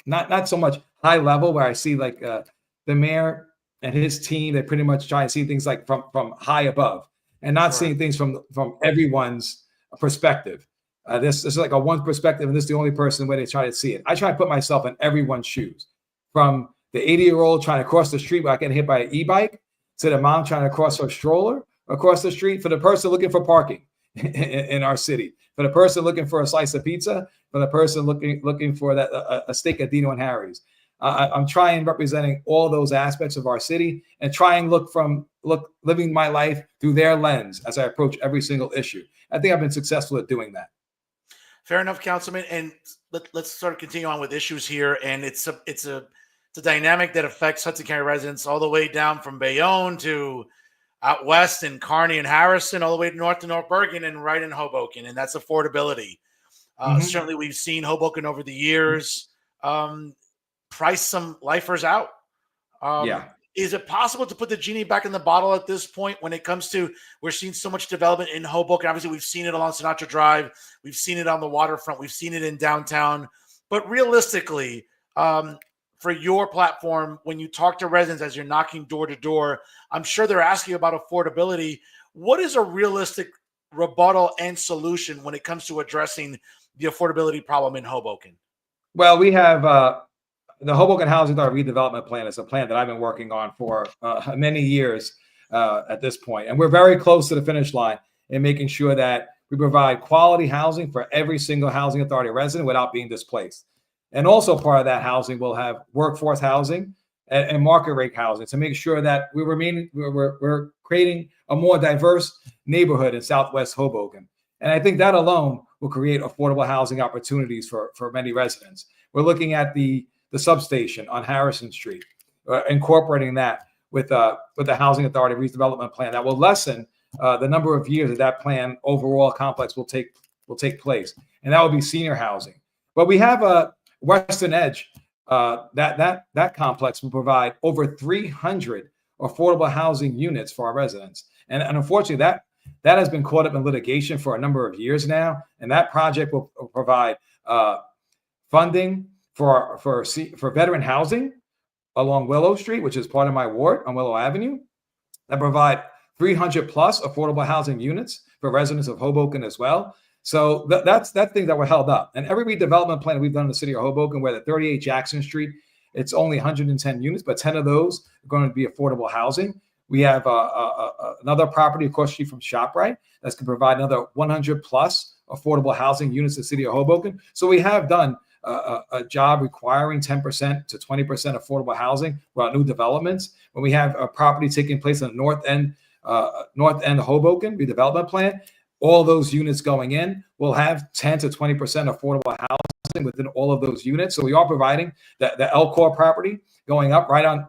[SPEAKER 3] not so much high level, where I see like the mayor and his team, they pretty much try and see things like from high above, and not seeing things from everyone's perspective. This is like a one perspective, and this is the only person where they try to see it. I try to put myself in everyone's shoes, from the 80-year-old trying to cross the street without getting hit by an e-bike, to the mom trying to cross her stroller across the street, for the person looking for parking in our city, for the person looking for a slice of pizza, for the person looking for that a steak at Dino and Harry's. I'm trying representing all those aspects of our city and trying living my life through their lens as I approach every single issue. I think I've been successful at doing that.
[SPEAKER 1] Fair enough, Councilman. And let's sort of continue on with issues here. And it's a dynamic that affects Hudson County residents all the way down from Bayonne to out west in Kearney and Harrison, all the way north to North Bergen and right in Hoboken. And that's affordability. Certainly, we've seen Hoboken over the years price some lifers out. Is it possible to put the genie back in the bottle at this point when it comes to, we're seeing so much development in Hoboken? Obviously, we've seen it along Sinatra Drive. We've seen it on the waterfront. We've seen it in downtown. But realistically, for your platform, when you talk to residents as you're knocking door to door, I'm sure they're asking about affordability. What is a realistic rebuttal and solution when it comes to addressing the affordability problem in Hoboken?
[SPEAKER 3] Well, we have the Hoboken Housing Authority Redevelopment Plan is a plan that I've been working on for many years at this point. And we're very close to the finish line in making sure that we provide quality housing for every single housing authority resident without being displaced. And also part of that housing will have workforce housing and market rate housing to make sure that we're creating a more diverse neighborhood in Southwest Hoboken. And I think that alone will create affordable housing opportunities for many residents. We're looking at the substation on Harrison Street, incorporating that with the Housing Authority Redevelopment Plan that will lessen the number of years that plan overall complex will take place, and that will be senior housing. But we have a Western Edge that complex will provide over 300 affordable housing units for our residents, and unfortunately that has been caught up in litigation for a number of years now, and that project will provide funding for veteran housing along Willow Street, which is part of my ward on Willow Avenue, that provide 300 plus affordable housing units for residents of Hoboken as well. So that's thing that were held up. And every redevelopment plan we've done in the city of Hoboken, where the 38 Jackson Street, it's only 110 units, but 10 of those are going to be affordable housing. We have another property across the street from ShopRite that's going to provide another 100 plus affordable housing units in the city of Hoboken. So we have done a job requiring 10% to 20% affordable housing for our new developments. When we have a property taking place on the north end Hoboken redevelopment plan, all those units going in will have 10 to 20% affordable housing within all of those units. So we are providing the Elcor property going up right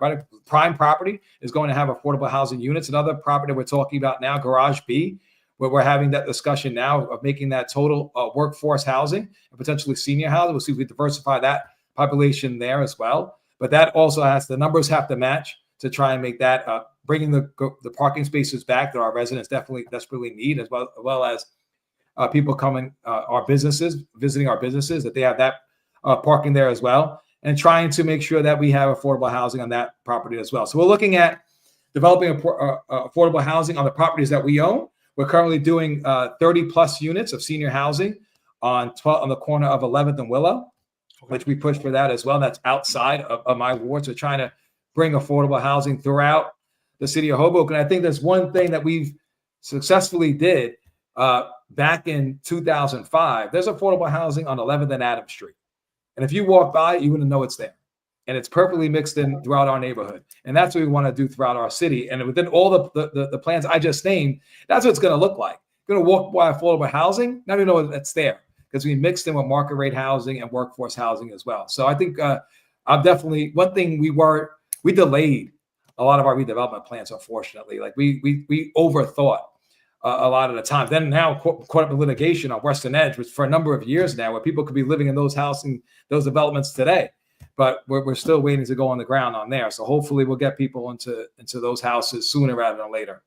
[SPEAKER 3] prime property is going to have affordable housing units. Another property we're talking about now, Garage B, where we're having that discussion now of making that total workforce housing and potentially senior housing. We'll see if we diversify that population there as well. But that also the numbers have to match to try and make that bringing the parking spaces back that our residents desperately need, as well as people coming visiting our businesses, that they have that parking there as well, and trying to make sure that we have affordable housing on that property as well. So we're looking at developing affordable housing on the properties that we own. We're currently doing 30 plus units of senior housing on the corner of 11th and Willow, which we push for that as well. That's outside of my ward. So trying to bring affordable housing throughout the city of Hoboken. I think there's one thing that we've successfully did back in 2005. There's affordable housing on 11th and Adams Street. And if you walk by, you wouldn't know it's there. And it's perfectly mixed in throughout our neighborhood. And that's what we want to do throughout our city. And within all the plans I just named, that's what it's going to look like. You're going to walk by affordable housing, not even know that's there, because we mixed in with market rate housing and workforce housing as well. So I think I'm definitely, one thing we delayed a lot of our redevelopment plans, unfortunately. Like we overthought a lot of the time. Then now caught up in litigation on Western Edge, which for a number of years now, where people could be living in those developments today. But we're still waiting to go on the ground on there. So hopefully we'll get people into those houses sooner rather than later.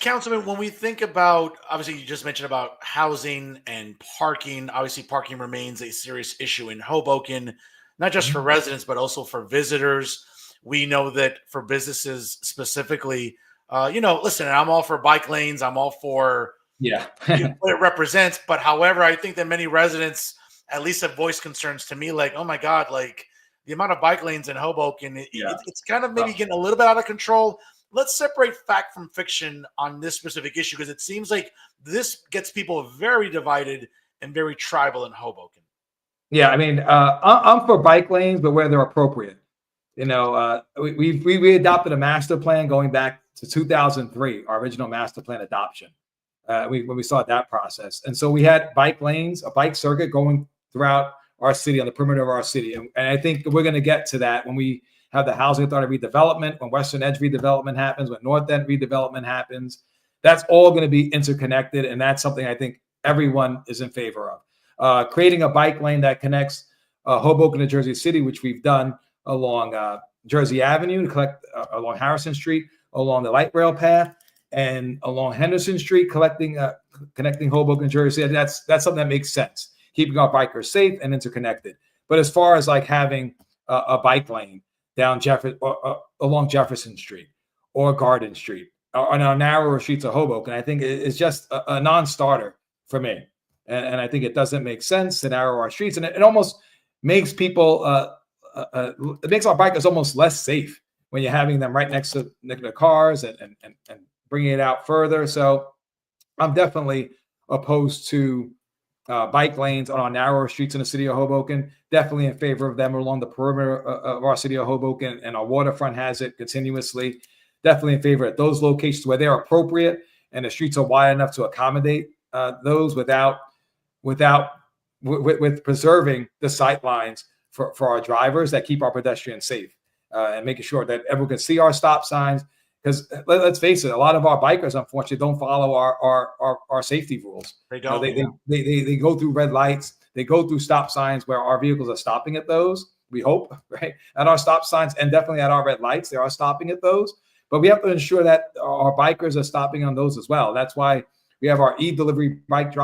[SPEAKER 1] Councilman, when we think about, obviously you just mentioned about housing and parking, obviously parking remains a serious issue in Hoboken, not just for residents, but also for visitors. We know that for businesses specifically, listen, I'm all for bike lanes. I'm all for what it represents. But however, I think that many residents at least have voiced concerns to me, like, oh my God, like the amount of bike lanes in Hoboken, it's kind of maybe getting a little bit out of control. Let's separate fact from fiction on this specific issue, because it seems like this gets people very divided and very tribal in Hoboken.
[SPEAKER 3] Yeah, I mean, I'm for bike lanes, but where they're appropriate. We adopted a master plan going back to 2003, our original master plan adoption, when we started that process. And so we had bike lanes, a bike circuit going throughout our city, on the perimeter of our city. And I think we're going to get to that when we have the Housing Authority redevelopment, when Western Edge redevelopment happens, when North End redevelopment happens. That's all going to be interconnected. And that's something I think everyone is in favor of. Creating a bike lane that connects Hoboken to Jersey City, which we've done along Jersey Avenue, along Harrison Street, along the light rail path, and along Henderson Street, connecting Hoboken and Jersey City. That's something that makes sense, keeping our bikers safe and interconnected. But as far as like having a bike lane down along Jefferson Street or Garden Street, or on our narrower streets of Hoboken, I think it's just a non-starter for me. And I think it doesn't make sense to narrow our streets, and it almost makes people it makes our bikers almost less safe when you're having them right next to the cars and bringing it out further. So I'm definitely opposed to bike lanes on our narrower streets in the city of Hoboken. Definitely in favor of them along the perimeter of our city of Hoboken, and our waterfront has it continuously. Definitely in favor of those locations where they're appropriate and the streets are wide enough to accommodate those with preserving the sight lines for our drivers that keep our pedestrians safe, and making sure that everyone can see our stop signs. Because let's face it, a lot of our bikers, unfortunately, don't follow our safety rules.
[SPEAKER 1] They don't.
[SPEAKER 3] They go through red lights. They go through stop signs where our vehicles are stopping at those. We hope, right? At our stop signs, and definitely at our red lights, they are stopping at those. But we have to ensure that our bikers are stopping on those as well. That's why we have our e-delivery bike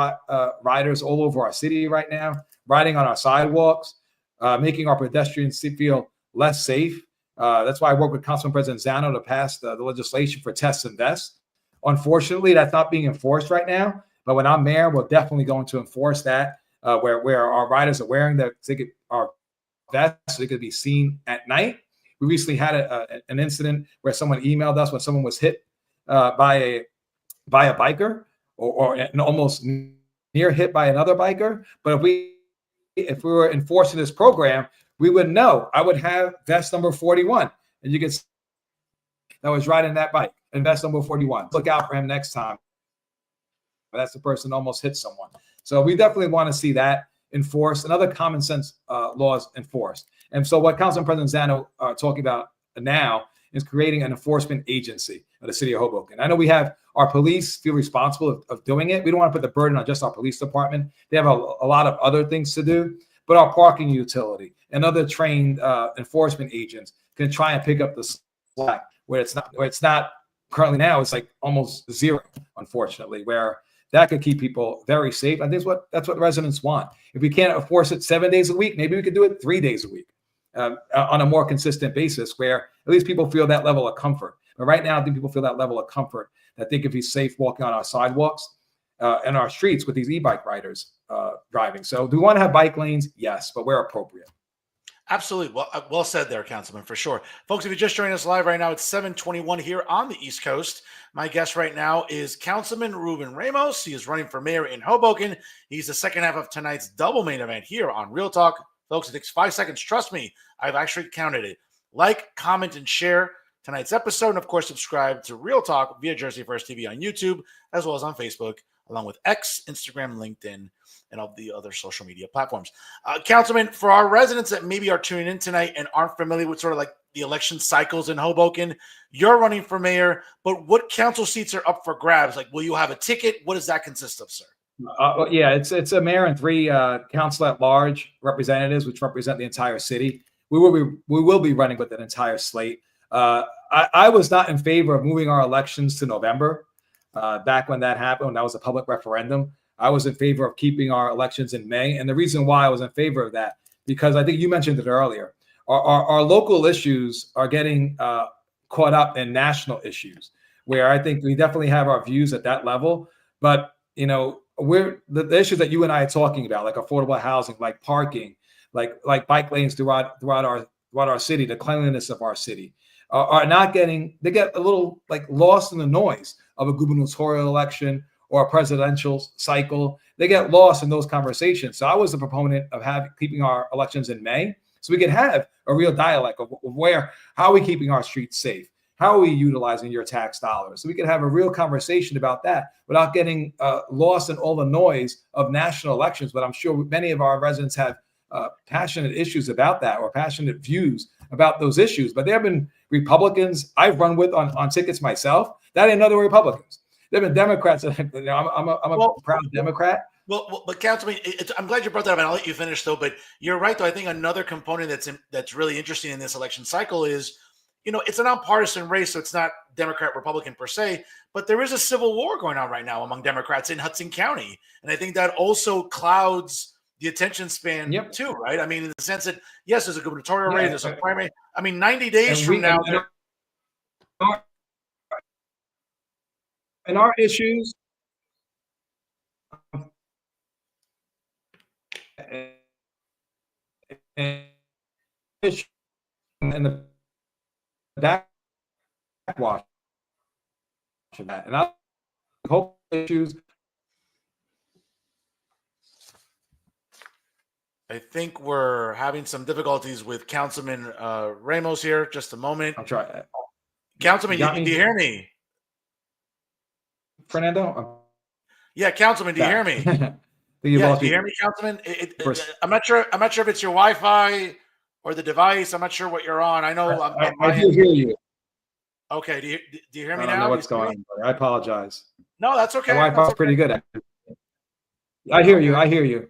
[SPEAKER 3] riders all over our city right now, riding on our sidewalks, making our pedestrians feel less safe. That's why I work with Councilman President Zano to pass the legislation for tests and vests. Unfortunately, that's not being enforced right now. But when I'm mayor, we're definitely going to enforce that, where our riders are wearing our vests so they could be seen at night. We recently had an incident where someone emailed us when someone was hit by a biker, or almost near hit by another biker. But if we were enforcing this program, we would know. I would have vest number 41, and you could see that was riding that bike, and vest number 41. Look out for him next time. That's the person almost hit someone. So we definitely want to see that enforced and other common sense laws enforced. And so what Councilman President Zano talking about now is creating an enforcement agency of the city of Hoboken. I know we have our police feel responsible of doing it. We don't want to put the burden on just our police department. They have a lot of other things to do, but our parking utility and other trained enforcement agents can try and pick up the slack where it's not currently now. It's like almost zero, unfortunately, where that could keep people very safe. I think that's what residents want. If we can't enforce it 7 days a week, maybe we could do it 3 days a week on a more consistent basis, where at least people feel that level of comfort. But right now, I think people feel that level of comfort that they can be safe walking on our sidewalks and our streets with these e-bike riders driving. So do we want to have bike lanes? Yes, but where appropriate.
[SPEAKER 1] Absolutely. Well said there, Councilman, for sure. Folks, if you're just joining us live right now, it's 7:21 here on the East Coast. My guest right now is Councilman Ruben Ramos. He is running for mayor in Hoboken. He's the second half of tonight's double main event here on Real Talk. Folks, it takes 5 seconds. Trust me, I've actually counted it. Like, comment, and share tonight's episode. And, of course, subscribe to Real Talk via Jersey First TV on YouTube, as well as on Facebook, along with X, Instagram, LinkedIn, and all the other social media platforms. Councilman, for our residents that maybe are tuning in tonight and aren't familiar with sort of like the election cycles in Hoboken, you're running for mayor, but what council seats are up for grabs? Like, will you have a ticket? What does that consist of, sir?
[SPEAKER 3] Yeah, it's a mayor and 3 council at large representatives, which represent the entire city. We will be running with an entire slate. I was not in favor of moving our elections to November. Back when that happened, when that was a public referendum, I was in favor of keeping our elections in May. And the reason why I was in favor of that, because I think you mentioned it earlier, our local issues are getting caught up in national issues, where I think we definitely have our views at that level. But, you know, we're the issues that you and I are talking about, like affordable housing, like parking, like bike lanes throughout our city, the cleanliness of our city, are not getting, they get a little like lost in the noise of a gubernatorial election or a presidential cycle. They get lost in those conversations. So I was a proponent of keeping our elections in May, so we could have a real dialogue of how are we keeping our streets safe? How are we utilizing your tax dollars? So we could have a real conversation about that without getting lost in all the noise of national elections. But I'm sure many of our residents have passionate issues about that, or passionate views about those issues. But there have been Republicans I've run with on tickets myself that ain't other Republicans. There have been Democrats. I'm a proud Democrat.
[SPEAKER 1] Well, but Councilman, I'm glad you brought that up, and I'll let you finish though. But you're right, though. I think another component that's really interesting in this election cycle is, you know, it's a nonpartisan race, so it's not Democrat Republican per se, but there is a civil war going on right now among Democrats in Hudson County, and I think that also clouds the attention span too, right? I mean, in the sense that yes, there's a gubernatorial race, there's a primary. I mean, 90 days from now.
[SPEAKER 3] And our issues and the backwash of that, and I hope issues.
[SPEAKER 1] I think we're having some difficulties with Councilman Ramos here. Just a moment.
[SPEAKER 3] I'll try.
[SPEAKER 1] Councilman, do you hear me?
[SPEAKER 3] Fernando?
[SPEAKER 1] Yeah, Councilman, do you hear me? Do you hear me, Councilman? I'm not sure if it's your Wi-Fi or the device. I'm not sure what you're on. I know.
[SPEAKER 3] I do hear you.
[SPEAKER 1] Okay. Do you hear me now?
[SPEAKER 3] I don't know what's going on. I apologize.
[SPEAKER 1] No, that's okay.
[SPEAKER 3] My Wi-Fi's pretty good. I hear you. I hear you.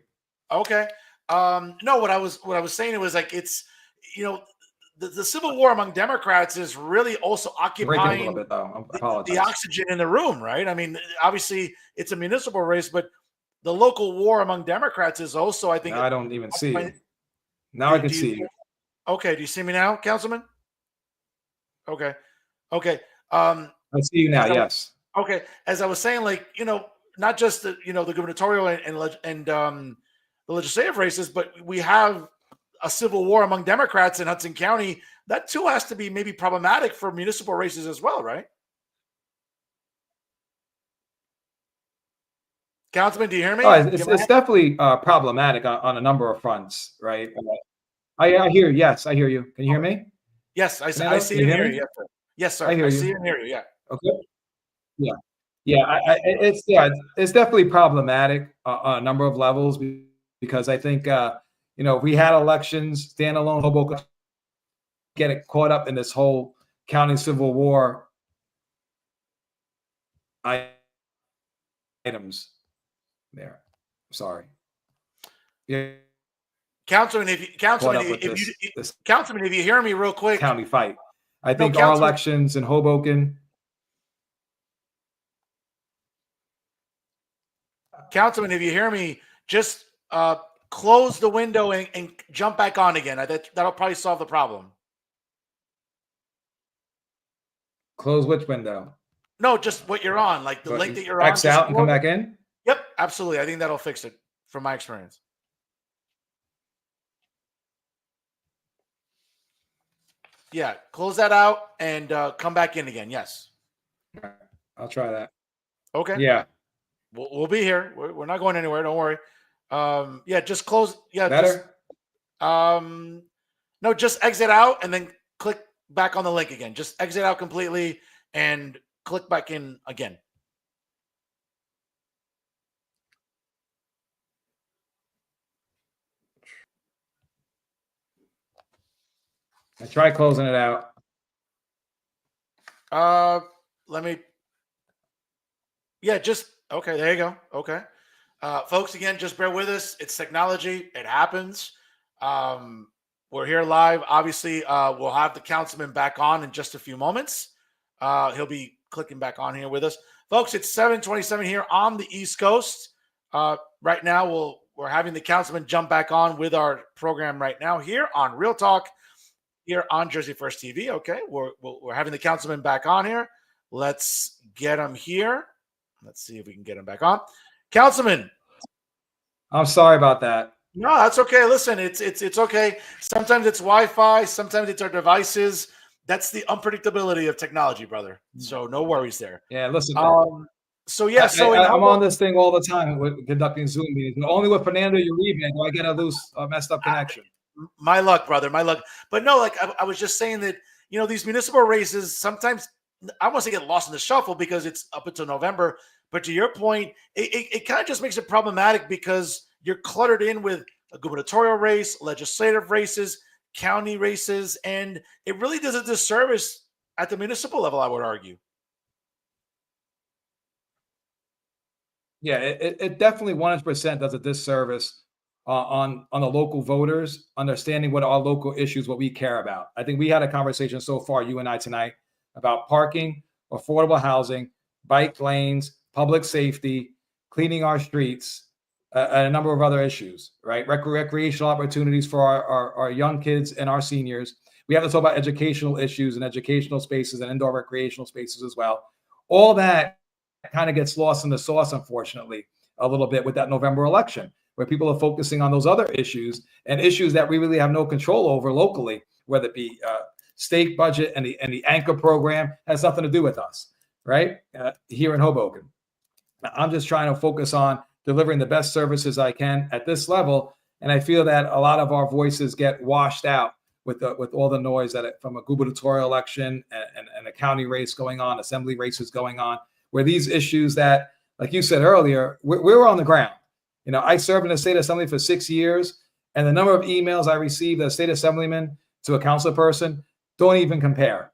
[SPEAKER 1] Okay. No, what I was saying, it was like, it's, you know, the civil war among Democrats is really also occupying a little bit, though. The oxygen in the room, right? I mean, obviously it's a municipal race, but the local war among Democrats is also, I think.
[SPEAKER 3] I don't even see you. Now I can see you.
[SPEAKER 1] Okay. Do you see me now, Councilman? Okay.
[SPEAKER 3] I see you now. Yes.
[SPEAKER 1] Okay. As I was saying, like, you know, not just the gubernatorial and the legislative races, but we have a civil war among Democrats in Hudson County. That too has to be maybe problematic for municipal races as well, right? Councilman, do you hear me?
[SPEAKER 3] It's definitely problematic on a number of fronts, right? I hear. Yes, I hear you. Can you hear me?
[SPEAKER 1] Yes, I see and hear you. Yes, sir.
[SPEAKER 3] I hear you.
[SPEAKER 1] See and hear you. Yeah.
[SPEAKER 3] Okay. Yeah. It's definitely problematic on a number of levels, because I think if we had elections, standalone Hoboken, get it caught up in this whole county civil war items there. Sorry. Yeah.
[SPEAKER 1] Councilman, if you hear me real quick.
[SPEAKER 3] County fight. I think our elections in Hoboken.
[SPEAKER 1] Councilman, if you hear me, just close the window and jump back on again. That'll probably solve the problem.
[SPEAKER 3] Close which window?
[SPEAKER 1] No, just what you're on, like the link that you're on.
[SPEAKER 3] X out and come back in?
[SPEAKER 1] Yep, absolutely. I think that'll fix it from my experience. Yeah, close that out and come back in again. Yes.
[SPEAKER 3] I'll try that.
[SPEAKER 1] Okay.
[SPEAKER 3] Yeah.
[SPEAKER 1] We'll be here. We're not going anywhere. Don't worry. Yeah, just close. Yeah.
[SPEAKER 3] Better?
[SPEAKER 1] No, just exit out and then click back on the link again. Just exit out completely and click back in again.
[SPEAKER 3] I try closing it out.
[SPEAKER 1] Let me. Yeah, just okay. There you go. Okay, folks. Again, just bear with us. It's technology. It happens. We're here live. Obviously, we'll have the councilman back on in just a few moments. He'll be clicking back on here with us, folks. It's 7:27 here on the East Coast. Right now, we're having the councilman jump back on with our program right now here on Real Talk. Here on Jersey First TV. Okay, we're having the councilman back on here. Let's get him here. Let's see if we can get him back on. Councilman.
[SPEAKER 3] I'm sorry about that.
[SPEAKER 1] No, that's okay. Listen, it's okay. Sometimes it's Wi-Fi. Sometimes it's our devices. That's the unpredictability of technology, brother. So no worries there.
[SPEAKER 3] Yeah, listen.
[SPEAKER 1] So yeah,
[SPEAKER 3] I'm on this thing all the time with conducting Zoom meetings. But only with Fernando Uribe do I get a loose, messed up connection.
[SPEAKER 1] My luck, brother. My luck. But no, like I was just saying that, these municipal races, sometimes I want to get lost in the shuffle because it's up until November. But to your point, it kind of just makes it problematic because you're cluttered in with a gubernatorial race, legislative races, county races, and it really does a disservice at the municipal level, I would argue.
[SPEAKER 3] Yeah, it definitely 100% does a disservice on the local voters, understanding what our local issues, what we care about. I think we had a conversation so far, you and I tonight, about parking, affordable housing, bike lanes, public safety, cleaning our streets, and a number of other issues, right? Recreational opportunities for our young kids and our seniors. We have to talk about educational issues and educational spaces and indoor recreational spaces as well. All that kind of gets lost in the sauce, unfortunately, a little bit with that November election, where people are focusing on those other issues and issues that we really have no control over locally, whether it be state budget and the anchor program has nothing to do with us, right? Here in Hoboken. I'm just trying to focus on delivering the best services I can at this level. And I feel that a lot of our voices get washed out with all the noise from a gubernatorial election and a county race going on, assembly races going on, where these issues that, like you said earlier, we're on the ground. I served in the state assembly for 6 years, and the number of emails I received as a state assemblyman to a council person don't even compare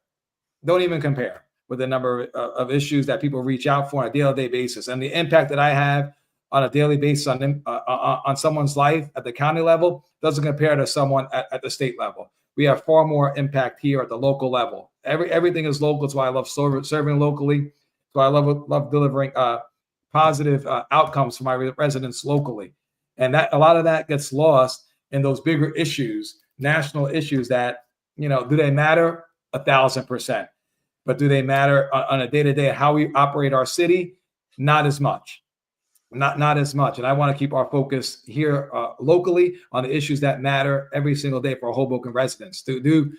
[SPEAKER 3] with the number of issues that people reach out for on a daily basis, and the impact that I have on a daily basis on someone's life at the county level doesn't compare to someone at the state level. We have far more impact here at the local level. Everything is local. That's why I love serving locally. So I love delivering positive outcomes for my residents locally. And that a lot of that gets lost in those bigger issues, national issues that, do they matter? 1,000%. But do they matter on a day-to-day how we operate our city? Not as much. Not as much. And I want to keep our focus here locally on the issues that matter every single day for Hoboken residents. Do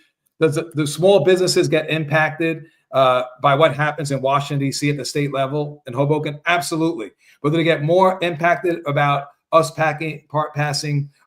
[SPEAKER 3] small businesses get impacted by what happens in Washington, D.C. at the state level in Hoboken? Absolutely. But do they get more impacted about us passing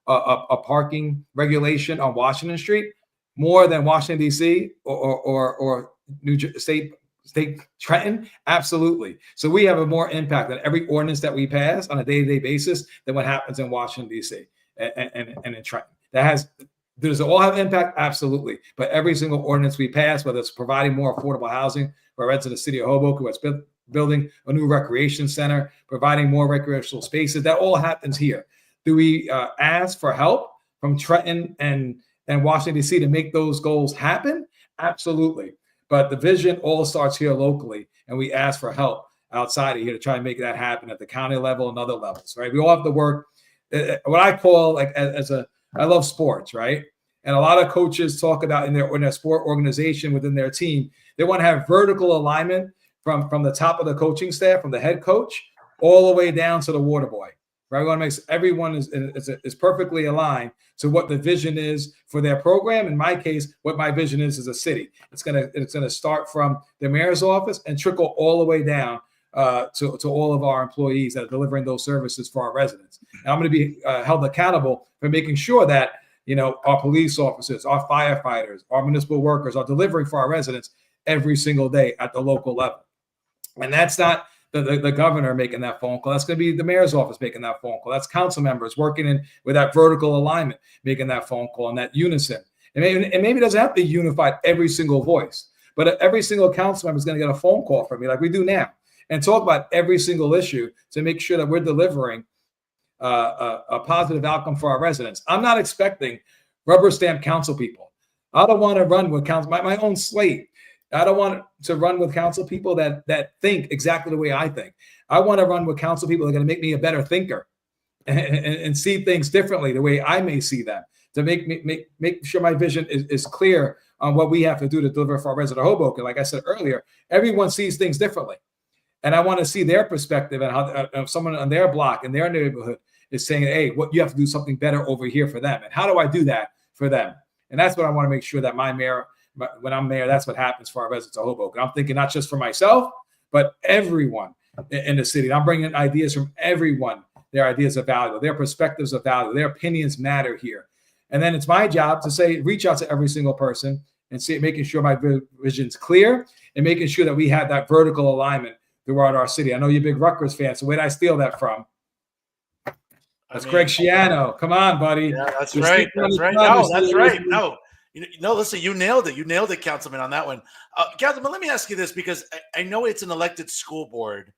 [SPEAKER 3] a parking regulation on Washington Street more than Washington, D.C. or New Jersey, State Trenton? Absolutely. So we have a more impact on every ordinance that we pass on a day-to-day basis than what happens in Washington, D.C. and in Trenton. Does it all have impact? Absolutely. But every single ordinance we pass, whether it's providing more affordable housing for residents of the city of Hoboken, whether it's building a new recreation center, providing more recreational spaces, that all happens here. Do we ask for help from Trenton and Washington, D.C. to make those goals happen? Absolutely. But the vision all starts here locally, and we ask for help outside of here to try and make that happen at the county level and other levels, right? We all have to work what I call I love sports, right? And a lot of coaches talk about in their sport organization within their team, they want to have vertical alignment from the top of the coaching staff, from the head coach, all the way down to the water boy. Right? We want to make sure everyone is perfectly aligned to what the vision is for their program. In my case, what my vision is as a city. It's gonna start from the mayor's office and trickle all the way down to all of our employees that are delivering those services for our residents. And I'm going to be held accountable for making sure that our police officers, our firefighters, our municipal workers are delivering for our residents every single day at the local level. And that's not the governor making that phone call. That's going to be the mayor's office making that phone call. That's council members working with that vertical alignment, making that phone call and that unison. And maybe it doesn't have to be unified every single voice, but every single council member is going to get a phone call from me like we do now and talk about every single issue to make sure that we're delivering a positive outcome for our residents. I'm not expecting rubber stamp council people. I don't want to run with council, my own slate. I don't want to run with council people that think exactly the way I think. I want to run with council people that are going to make me a better thinker and see things differently the way I may see them, to make sure my vision is clear on what we have to do to deliver for our resident of Hoboken. Like I said earlier, everyone sees things differently. And I want to see their perspective and how someone on their block in their neighborhood is saying, hey, what you have to do something better over here for them. And how do I do that for them? And that's what I want to make sure that my mayor, when I'm mayor, that's what happens for our residents of Hoboken. I'm thinking not just for myself, but everyone in the city. I'm bringing ideas from everyone. Their ideas are valuable. Their perspectives are valuable. Their opinions matter here. And then it's my job to say, reach out to every single person and see, making sure my vision's clear and making sure that we have that vertical alignment throughout our city. I know you're a big Rutgers fan, so where did I steal that from? That's Greg Schiano. Come on, buddy.
[SPEAKER 1] Yeah, that's right. That's right. No, that's right. No. Listen, you nailed it. You nailed it, Councilman, on that one. Councilman, let me ask you this, because I know it's an elected school board,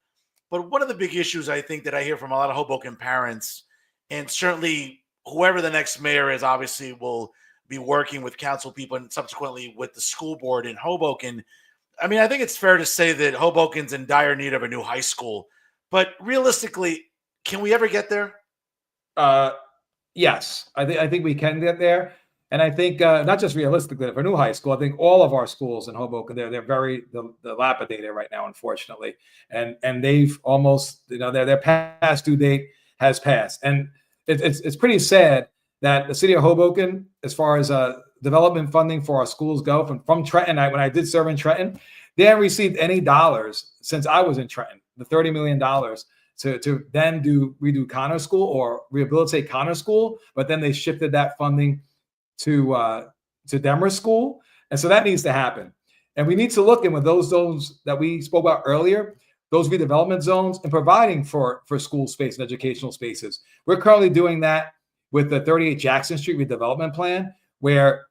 [SPEAKER 1] but one of the big issues I think that I hear from a lot of Hoboken parents, and certainly whoever the next mayor is, obviously will be working with council people and subsequently with the school board in Hoboken. I mean, I think it's fair to say that Hoboken's in dire need of a new high school, but realistically, can we ever get there?
[SPEAKER 3] Yes, I think we can get there. And I think not just realistically for new high school, I think all of our schools in Hoboken, they're very dilapidated right now, unfortunately. And they've almost, their past due date has passed. And it's pretty sad that the city of Hoboken, as far as development funding for our schools go, from Trenton, when I did serve in Trenton, they haven't received any dollars since I was in Trenton, the $30 million to then redo Connor School or rehabilitate Connor School, but then they shifted that funding to Demers School. And so that needs to happen. And we need to look in with those zones that we spoke about earlier, those redevelopment zones, and providing for school space and educational spaces. We're currently doing that with the 38 Jackson Street redevelopment plan, where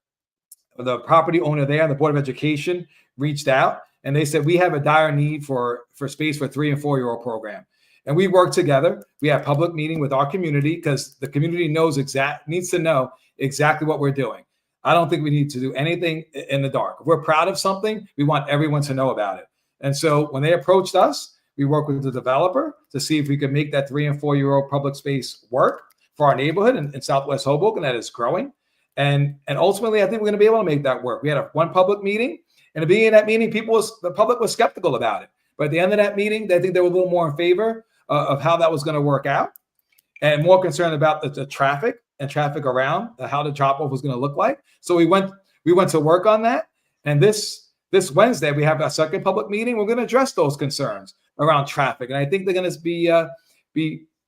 [SPEAKER 3] the property owner there and the Board of Education reached out and they said, we have a dire need for space for 3- and 4-year-old program. And we work together. We have public meeting with our community because the community needs to know exactly what we're doing. I don't think we need to do anything in the dark. If we're proud of something, we want everyone to know about it. And so when they approached us, we worked with the developer to see if we could make that 3- and 4-year-old public space work for our neighborhood in Southwest Hoboken that is growing. And ultimately, I think we're going to be able to make that work. We had one public meeting, and at the beginning of that meeting, the public was skeptical about it. But at the end of that meeting, I think they were a little more in favor of how that was going to work out, and more concerned about the traffic and traffic around, how the drop-off was going to look like. So we went to work on that. And this Wednesday, we have a second public meeting. We're going to address those concerns around traffic. And I think they're going to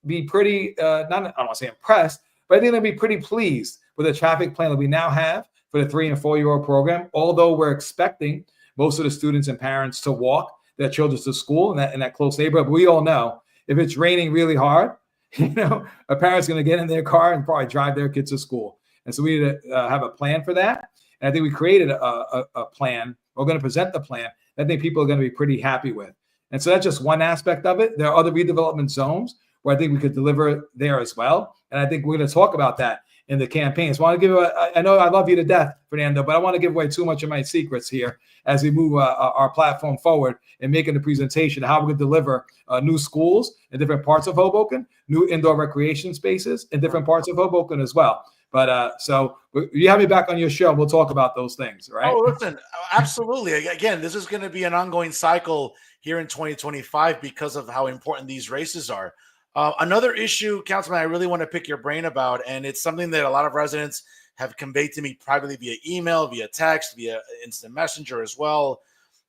[SPEAKER 3] be pretty, I don't want to say impressed, but I think they'll be pretty pleased with the traffic plan that we now have for the 3- and 4-year-old program, although we're expecting most of the students and parents to walk their children to school in that close neighborhood. But we all know if it's raining really hard, a parent's going to get in their car and probably drive their kids to school. And so we need to have a plan for that. And I think we created a plan. We're going to present the plan that I think people are going to be pretty happy with. And so that's just one aspect of it. There are other redevelopment zones where I think we could deliver there as well. And I think we're going to talk about that in the campaign. So I want to give I know I love you to death, Fernando, but I want to give away too much of my secrets here as we move our platform forward and making the presentation of how we can deliver new schools in different parts of Hoboken, new indoor recreation spaces in different parts of Hoboken as well. But so you have me back on your show. We'll talk about those things, right?
[SPEAKER 1] Oh, listen, absolutely. Again, this is going to be an ongoing cycle here in 2025 because of how important these races are. Another issue, Councilman, I really want to pick your brain about, and it's something that a lot of residents have conveyed to me privately via email, via text, via instant messenger as well,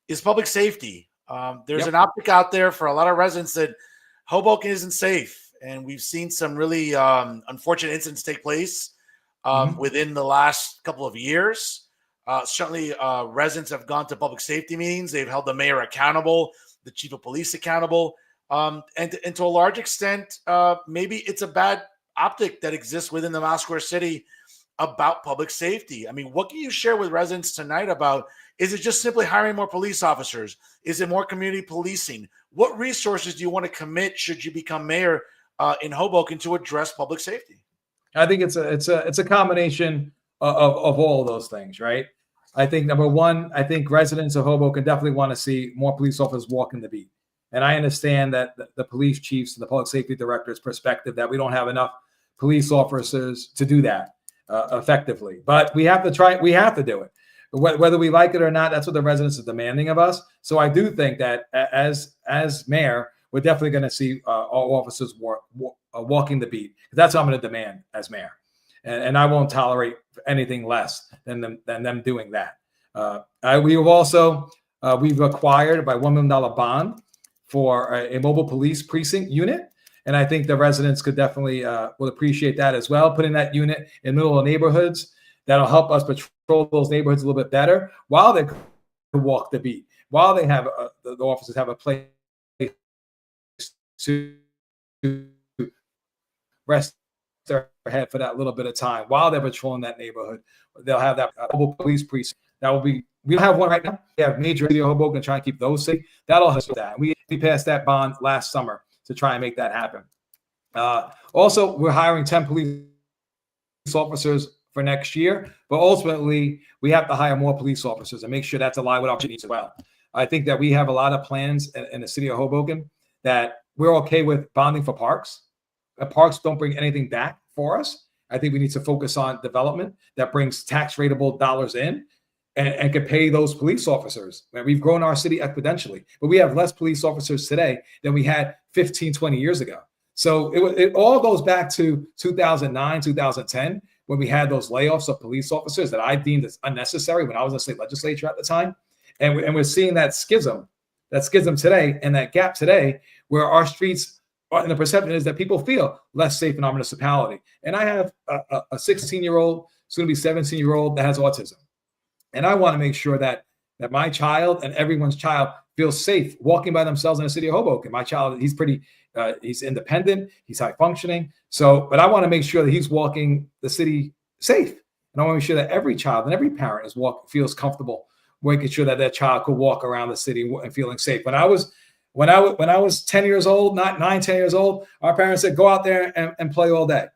[SPEAKER 1] is public safety. There's an optic out there for a lot of residents that Hoboken isn't safe, and we've seen some really unfortunate incidents take place within the last couple of years. Certainly, residents have gone to public safety meetings. They've held the mayor accountable, the chief of police accountable. And to a large extent, maybe it's a bad optic that exists within the Mile Square City about public safety. I mean, what can you share with residents tonight about, is it just simply hiring more police officers? Is it more community policing? What resources do you want to commit should you become mayor in Hoboken to address public safety?
[SPEAKER 3] I think it's a combination of all of those things, right? I think number one, I think residents of Hoboken definitely want to see more police officers walking the beat. And I understand that the police chiefs and the public safety director's perspective that we don't have enough police officers to do that effectively. But we have to try. We have to do it, whether we like it or not. That's what the residents are demanding of us. So I do think that as mayor, we're definitely going to see all officers walking the beat. That's what I'm going to demand as mayor, and I won't tolerate anything less than them doing that. We've acquired by $1 million bond for a mobile police precinct unit. And I think the residents could definitely will appreciate that as well. Putting that unit in the middle of neighborhoods, that'll help us patrol those neighborhoods a little bit better while they walk the beat, while they have the officers have a place to rest their head for that little bit of time while they're patrolling that neighborhood. They'll have that mobile police precinct. That will be. We don't have one right now. We have major city of Hoboken trying to keep those safe. That'll help with that. We passed that bond last summer to try and make that happen. Also, we're hiring 10 police officers for next year, but ultimately we have to hire more police officers and make sure that's aligned with our needs as well. I think that we have a lot of plans in the city of Hoboken that we're okay with bonding for parks. Parks don't bring anything back for us. I think we need to focus on development that brings tax rateable dollars in and can pay those police officers. We've grown our city exponentially, but we have less police officers today than we had 15, 20 years ago. So it all goes back to 2009, 2010, when we had those layoffs of police officers that I deemed as unnecessary when I was in the state legislature at the time. And we're seeing that schism today and that gap today where our streets are, and the perception is that people feel less safe in our municipality. And I have a 16-year-old, soon to be 17-year-old that has autism. And I want to make sure that my child and everyone's child feels safe walking by themselves in the city of Hoboken. My child, he's independent, he's high functioning. But I want to make sure that he's walking the city safe. And I want to make sure that every child and every parent feels comfortable making sure that their child could walk around the city and feeling safe. When I was 10 years old, not 9, 10 years old, our parents said, go out there and play all day.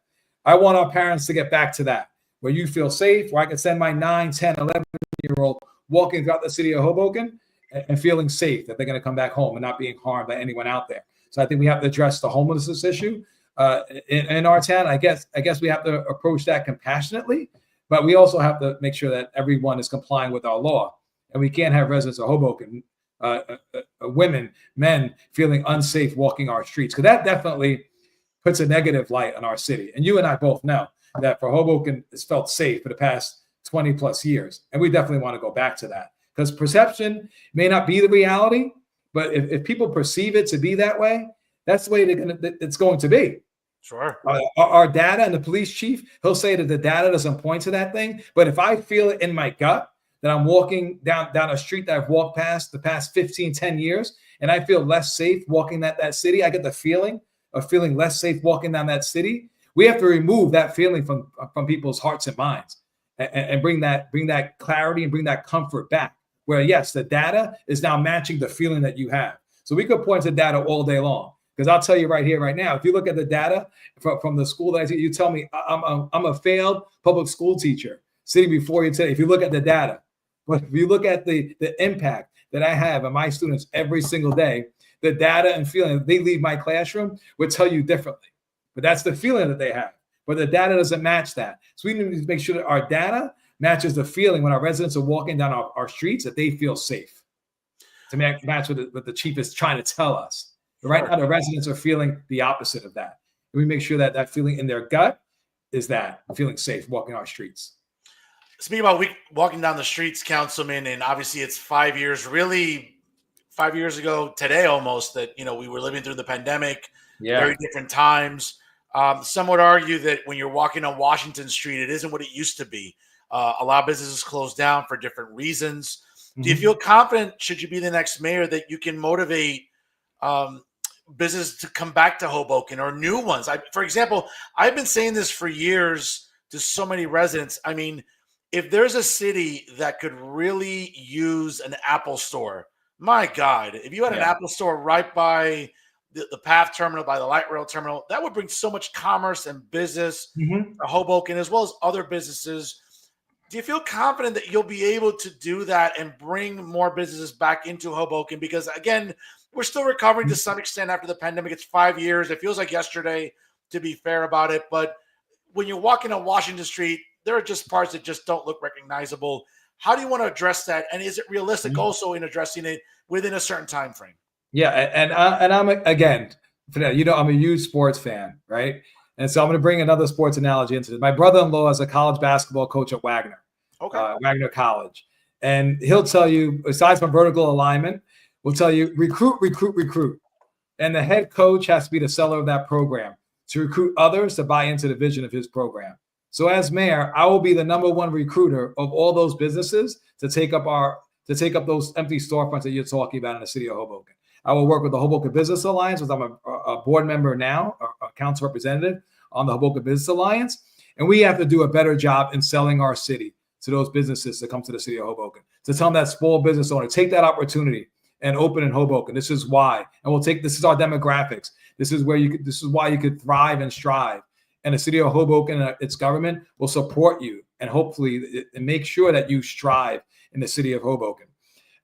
[SPEAKER 3] I want our parents to get back to that, where you feel safe, where I can send my 9, 10, 11-year-old walking throughout the city of Hoboken and feeling safe that they're going to come back home and not being harmed by anyone out there. So I think we have to address the homelessness issue in our town. I guess we have to approach that compassionately, but we also have to make sure that everyone is complying with our law. And we can't have residents of Hoboken, women, men feeling unsafe walking our streets, because that definitely puts a negative light on our city. And you and I both know that for Hoboken, it's felt safe for the past 20 plus years. And we definitely want to go back to that, because perception may not be the reality, but if people perceive it to be that way, that's the way it's going to be.
[SPEAKER 1] Sure.
[SPEAKER 3] Our data and the police chief, he'll say that the data doesn't point to that thing. But if I feel it in my gut that I'm walking down a street that I've walked past the past 15, 10 years, and I feel less safe walking that city, I get the feeling of feeling less safe walking down that city. We have to remove that feeling from people's hearts and minds and bring that clarity and bring that comfort back, where yes, the data is now matching the feeling that you have. So we could point to data all day long, because I'll tell you right here, right now, if you look at the data from the school that you tell me I'm a failed public school teacher sitting before you today. If you look at the data, but if you look at the impact that I have on my students every single day, the data and feeling that they leave my classroom would tell you differently. But that's the feeling that they have. but the data doesn't match that. So we need to make sure that our data matches the feeling when our residents are walking down our streets, that they feel safe, to match what the chief is trying to tell us. But right now, the residents are feeling the opposite of that. And we make sure that that feeling in their gut is that feeling safe walking our streets.
[SPEAKER 1] Speaking about walking down the streets, Councilman, and obviously it's 5 years, really 5 years ago today almost, that we were living through the pandemic, very different times. Some would argue that when you're walking on Washington Street, it isn't what it used to be. A lot of businesses closed down for different reasons. Mm-hmm. Do you feel confident, should you be the next mayor, that you can motivate business to come back to Hoboken, or new ones? For example, I've been saying this for years to so many residents. I mean, if there's a city that could really use an Apple store, my God, if you had an Apple store right by the PATH terminal, by the light rail terminal, that would bring so much commerce and business to Hoboken, as well as other businesses. Do you feel confident that you'll be able to do that and bring more businesses back into Hoboken? Because again, we're still recovering to some extent after the pandemic. It's 5 years. It feels like yesterday, to be fair about it. But when you're walking on Washington Street, there are just parts that just don't look recognizable. How do you want to address that? And is it realistic also in addressing it within a certain time frame?
[SPEAKER 3] Yeah, and I'm, again, Fernando, I'm a huge sports fan, right? And so I'm going to bring another sports analogy into this. My brother-in-law is a college basketball coach at Wagner, Wagner College. And he'll tell you, besides from vertical alignment, we'll tell you, recruit. And the head coach has to be the seller of that program to recruit others to buy into the vision of his program. So as mayor, I will be the number one recruiter of all those businesses to take up those empty storefronts that you're talking about in the city of Hoboken. I will work with the Hoboken Business Alliance, which I'm a board member now, a council representative on the Hoboken Business Alliance. And we have to do a better job in selling our city to those businesses that come to the city of Hoboken, to tell them that small business owner, take that opportunity and open in Hoboken. This is why. And this is our demographics. This is why you could thrive and strive. And the city of Hoboken and its government will support you and hopefully make sure that you strive in the city of Hoboken.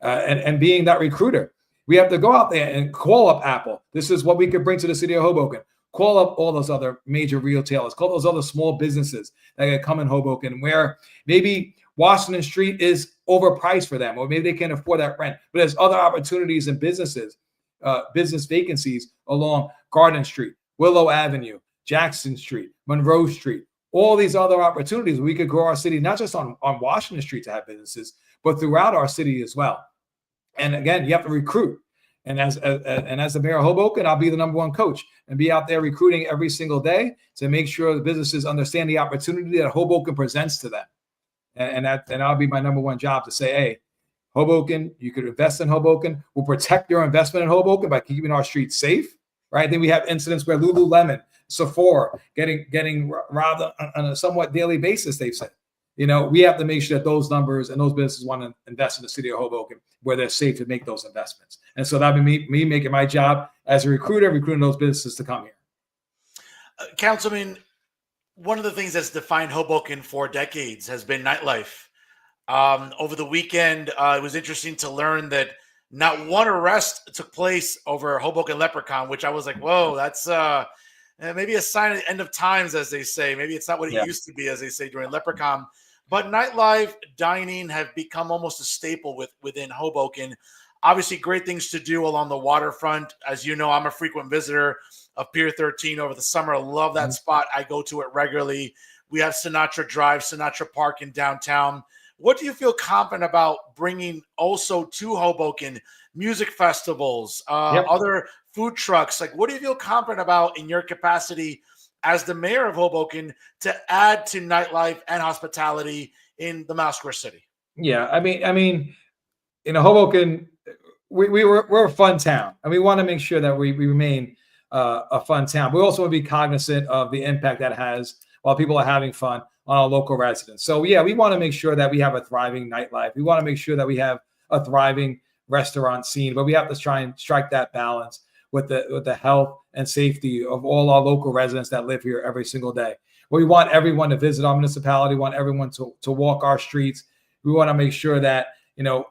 [SPEAKER 3] And being that recruiter, we have to go out there and call up Apple. This is what we could bring to the city of Hoboken. Call up all those other major retailers. Call those other small businesses that can come in Hoboken, where maybe Washington Street is overpriced for them, or maybe they can't afford that rent. But there's other opportunities and businesses, business vacancies along Garden Street, Willow Avenue, Jackson Street, Monroe Street, all these other opportunities. We could grow our city, not just on Washington Street to have businesses, but throughout our city as well. And again, you have to recruit. And as the mayor of Hoboken, I'll be the number one coach and be out there recruiting every single day to make sure the businesses understand the opportunity that Hoboken presents to them. And that'll be my number one job, to say, hey, Hoboken, you could invest in Hoboken. We'll protect your investment in Hoboken by keeping our streets safe, right? Then we have incidents where Lululemon, Sephora getting robbed on a somewhat daily basis, they've said. We have to make sure that those numbers and those businesses want to invest in the city of Hoboken where they're safe to make those investments. And so that'll be me making my job as a recruiter, recruiting those businesses to come here.
[SPEAKER 1] Councilman, one of the things that's defined Hoboken for decades has been nightlife. Over the weekend, it was interesting to learn that not one arrest took place over Hoboken Leprechaun, which I was like, whoa, that's maybe a sign of the end of times, as they say. Maybe it's not what it used to be, as they say, during Leprechaun. But nightlife, dining have become almost a staple within Hoboken. Obviously, great things to do along the waterfront. As you know, I'm a frequent visitor of Pier 13 over the summer. I love that spot. I go to it regularly. We have Sinatra Drive, Sinatra Park in downtown. What do you feel confident about bringing also to Hoboken? Music festivals, other food trucks. Like, what do you feel confident about in your capacity as the mayor of Hoboken to add to nightlife and hospitality in the Mile Square City?
[SPEAKER 3] Yeah, I mean, Hoboken, we're a fun town, and we want to make sure that we remain a fun town. We also want to be cognizant of the impact that has while people are having fun on our local residents. So yeah, we want to make sure that we have a thriving nightlife. We want to make sure that we have a thriving restaurant scene, but we have to try and strike that balance with the health and safety of all our local residents that live here every single day. We want everyone to visit our municipality. We want everyone to walk our streets. We want to make sure that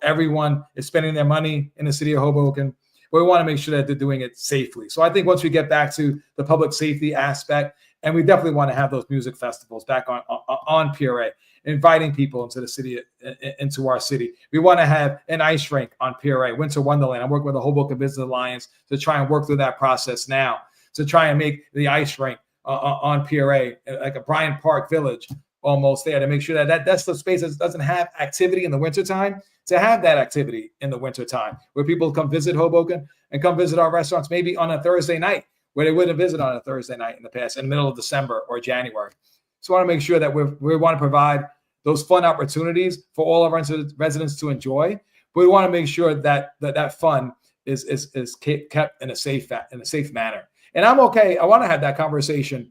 [SPEAKER 3] everyone is spending their money in the city of Hoboken. But we want to make sure that they're doing it safely. So I think once we get back to the public safety aspect And we definitely want to have those music festivals back on PRA, inviting people into the city, into our city. We want to have an ice rink on PRA, Winter Wonderland. I'm working with the Hoboken Business Alliance to try and work through that process now, to try and make the ice rink on PRA like a Bryant Park Village almost there, to make sure that that's the space that doesn't have activity in the wintertime, to have that activity in the wintertime where people come visit Hoboken and come visit our restaurants maybe on a Thursday night, where they wouldn't visit on a Thursday night in the past, in the middle of December or January. So I want to make sure that we want to provide those fun opportunities for all of our residents to enjoy. But we want to make sure that fun is kept in a safe manner. And I'm okay. I want to have that conversation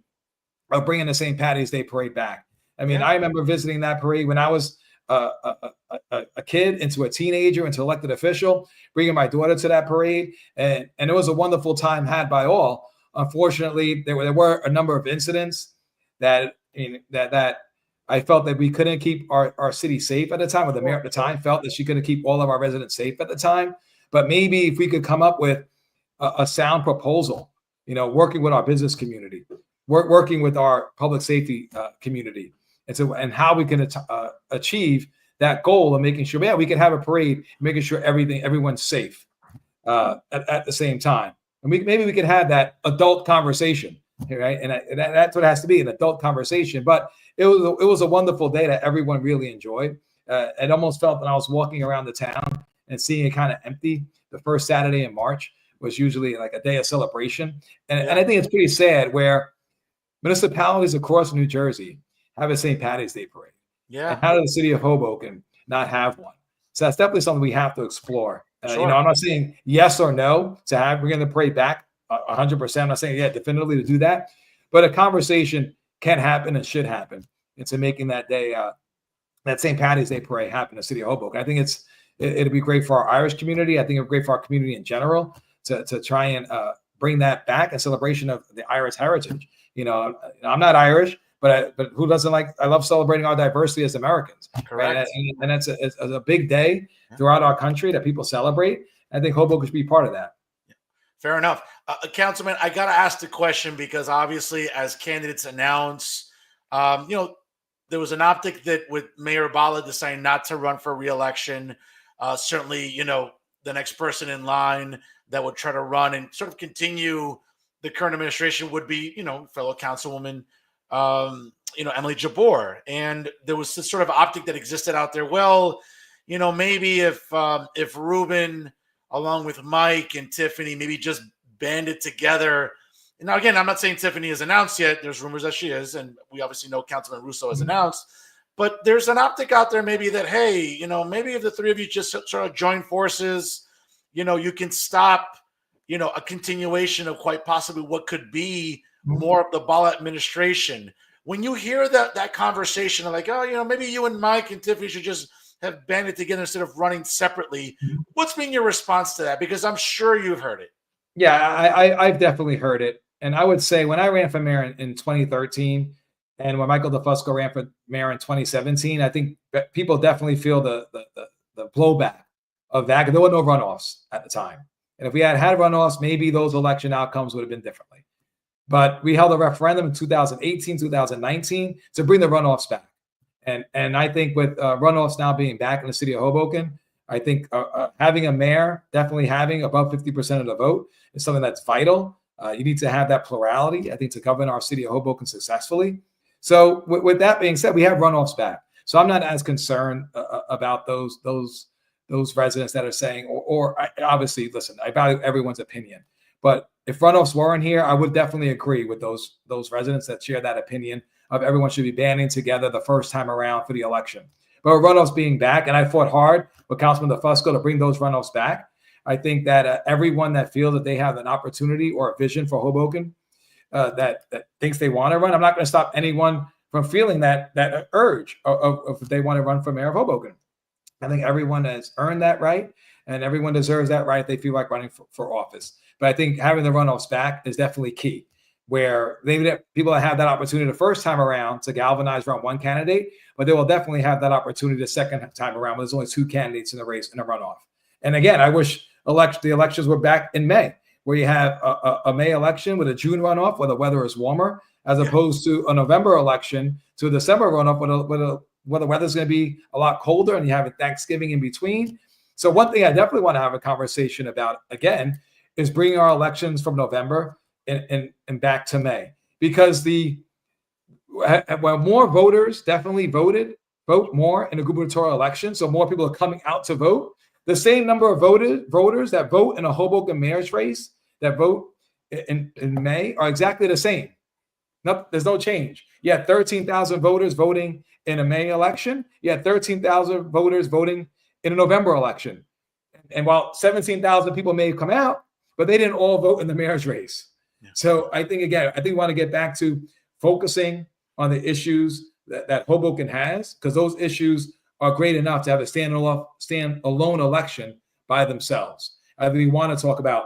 [SPEAKER 3] of bringing the St. Patty's Day parade back. I mean, I remember visiting that parade when I was a kid, into a teenager, into elected official, bringing my daughter to that parade, and it was a wonderful time had by all. Unfortunately, there were a number of incidents that I felt that we couldn't keep our city safe at the time, or the mayor at the time felt that she couldn't keep all of our residents safe at the time. But maybe if we could come up with a sound proposal, working with our business community, working with our public safety community, and how we can achieve that goal of making sure, we can have a parade, making sure everyone's safe at the same time. And maybe we could have that adult conversation, right? And that's what it has to be, an adult conversation. But it was a wonderful day that everyone really enjoyed. It almost felt that I was walking around the town and seeing it kind of empty. The first Saturday in March was usually like a day of celebration. And I think it's pretty sad where municipalities across New Jersey have a St. Patty's Day parade.
[SPEAKER 1] Yeah.
[SPEAKER 3] And how did the city of Hoboken not have one? So that's definitely something we have to explore.
[SPEAKER 1] Sure.
[SPEAKER 3] I'm not saying yes or no to bringing the parade back 100%. I'm not saying definitively to do that, but a conversation can happen and should happen into making that day, that St. Patty's Day parade happen in the city of Hoboken. I think it'll be great for our Irish community. I think it'll be great for our community in general to try and bring that back, a celebration of the Irish heritage. I'm not Irish, but who doesn't like? I love celebrating our diversity as Americans.
[SPEAKER 1] Correct.
[SPEAKER 3] Right? And it's a big day throughout our country that people celebrate. I think Hoboken should be part of that.
[SPEAKER 1] Fair enough. Councilman, I got to ask the question because obviously as candidates announce, there was an optic that with Mayor Bala deciding not to run for re-election, certainly, the next person in line that would try to run and sort of continue the current administration would be, fellow Councilwoman, Emily Jabor. And there was this sort of optic that existed out there. Well, maybe if Ruben, along with Mike and Tiffany, maybe just banded together. And now, again, I'm not saying Tiffany is announced yet. There's rumors that she is, and we obviously know Councilman Russo has announced. But there's an optic out there maybe that, hey, maybe if the three of you just sort of join forces, you can stop, a continuation of quite possibly what could be more of the Bala administration. When you hear that conversation, like, maybe you and Mike and Tiffany should just have banded together instead of running separately. What's been your response to that? Because I'm sure you've heard it.
[SPEAKER 3] Yeah, I've definitely heard it. And I would say when I ran for mayor in 2013 and when Michael DeFusco ran for mayor in 2017, I think people definitely feel the blowback of that. There were no runoffs at the time. And if we had runoffs, maybe those election outcomes would have been differently. But we held a referendum in 2018, 2019 to bring the runoffs back. And I think with runoffs now being back in the city of Hoboken, I think having a mayor, definitely having above 50% of the vote is something that's vital. You need to have that plurality, I think, to govern our city of Hoboken successfully. So with that being said, we have runoffs back. So I'm not as concerned about those residents that are saying, or obviously, listen, I value everyone's opinion. But if runoffs weren't here, I would definitely agree with those residents that share that opinion of everyone should be banding together the first time around for the election. But with runoffs being back, and I fought hard with Councilman DeFusco to bring those runoffs back, I think that everyone that feels that they have an opportunity or a vision for Hoboken that thinks they want to run, I'm not going to stop anyone from feeling that urge of if they want to run for mayor of Hoboken. I think everyone has earned that right, and everyone deserves that right. They feel like running for office. But I think having the runoffs back is definitely key, where people that have that opportunity the first time around to galvanize around one candidate, but they will definitely have that opportunity the second time around when there's only two candidates in the race in a runoff. And again, I wish the elections were back in May, where you have a May election with a June runoff where the weather is warmer as opposed to a November election to a December runoff where the weather's going to be a lot colder and you have a Thanksgiving in between. So one thing I definitely want to have a conversation about again is bringing our elections from November and back to May, because when more voters definitely vote more in a gubernatorial election, so more people are coming out to vote. The same number of voters that vote in a Hoboken mayor's race that vote in May are exactly the same. No, there's no change. You had 13,000 voters voting in a May election. You had 13,000 voters voting in a November election. And while 17,000 people may have come out, but they didn't all vote in the mayor's race. Yeah. So I think we want to get back to focusing on the issues that Hoboken has, because those issues are great enough to have a stand-alone election by themselves. I think we want to talk about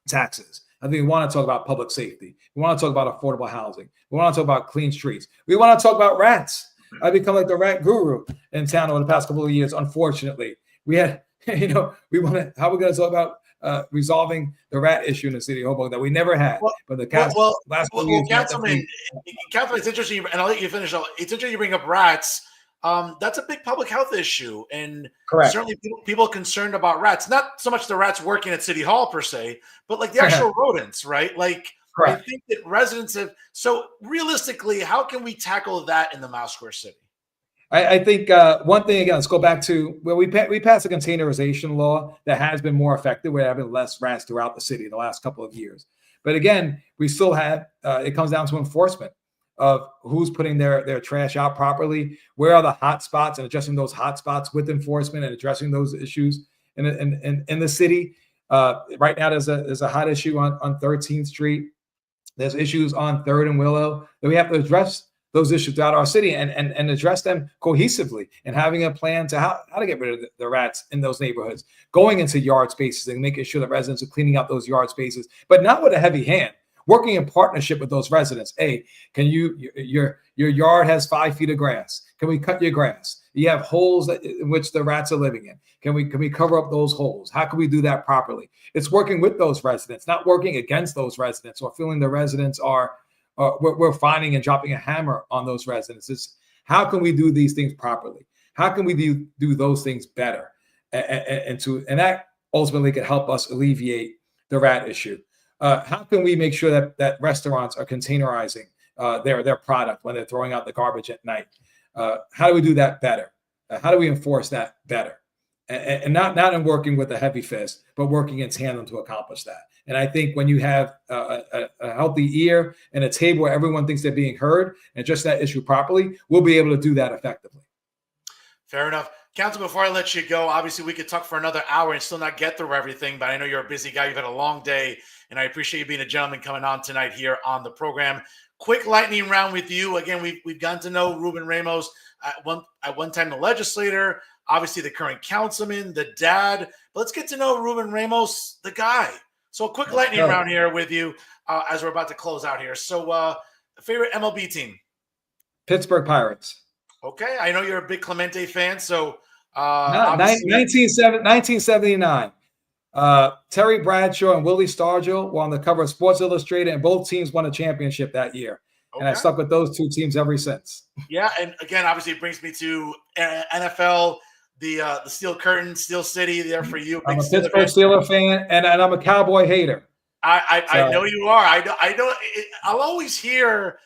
[SPEAKER 3] taxes. I think we want to talk about public safety. We want to talk about affordable housing. We want to talk about clean streets. We want to talk about rats. I've become like the rat guru in town over the past couple of years. Unfortunately, we had, how we're going to talk about resolving the rat issue in the city of Hoboken that we never had. But the last couple years,
[SPEAKER 1] Councilman, it's interesting, and I'll let you finish. It's interesting you bring up rats. That's a big public health issue, and certainly people concerned about rats. Not so much the rats working at City Hall per se, but like the actual rodents, right? Like I think that residents have. So realistically, how can we tackle that in the Mouse Square City?
[SPEAKER 3] I think one thing, again, let's go back to where we passed a containerization law that has been more effective. We're having less rats throughout the city the last couple of years. But again, we still have, it comes down to enforcement of who's putting their trash out properly, where are the hot spots, and addressing those hot spots with enforcement and addressing those issues in the city. Right now, there's a hot issue on 13th Street. There's issues on 3rd and Willow that we have to address those issues throughout our city and address them cohesively, and having a plan to how to get rid of the rats in those neighborhoods, going into yard spaces and making sure that residents are cleaning out those yard spaces, but not with a heavy hand, working in partnership with those residents. Hey, can your yard has 5 feet of grass. Can we cut your grass? You have holes in which the rats are living in. Can we cover up those holes? How can we do that properly? It's working with those residents, not working against those residents or feeling the residents are we're finding and dropping a hammer on those residents. It's how can we do these things properly? How can we do those things better? And that ultimately could help us alleviate the rat issue. How can we make sure that restaurants are containerizing their product when they're throwing out the garbage at night? How do we do that better? How do we enforce that better? And not in working with a heavy fist, but working in tandem to accomplish that. And I think when you have a healthy ear and a table where everyone thinks they're being heard and address that issue properly, we'll be able to do that effectively.
[SPEAKER 1] Fair enough. Council, before I let you go, obviously we could talk for another hour and still not get through everything, but I know you're a busy guy. You've had a long day, and I appreciate you being a gentleman coming on tonight here on the program. Quick lightning round with you. Again, we've gotten to know Ruben Ramos at one time the legislator, obviously the current councilman, the dad. But let's get to know Ruben Ramos, the guy. So a quick lightning round here with you as we're about to close out here. So favorite MLB team?
[SPEAKER 3] Pittsburgh Pirates.
[SPEAKER 1] Okay. I know you're a big Clemente fan. So
[SPEAKER 3] 1979. Terry Bradshaw and Willie Stargell were on the cover of Sports Illustrated, and both teams won a championship that year. Okay. And I stuck with those two teams ever since.
[SPEAKER 1] Yeah. And again, obviously it brings me to NFL. The Steel Curtain, Steel City, there for you.
[SPEAKER 3] I'm a Pittsburgh Steelers fan, and I'm a Cowboy hater.
[SPEAKER 1] I know you are. I'll always hear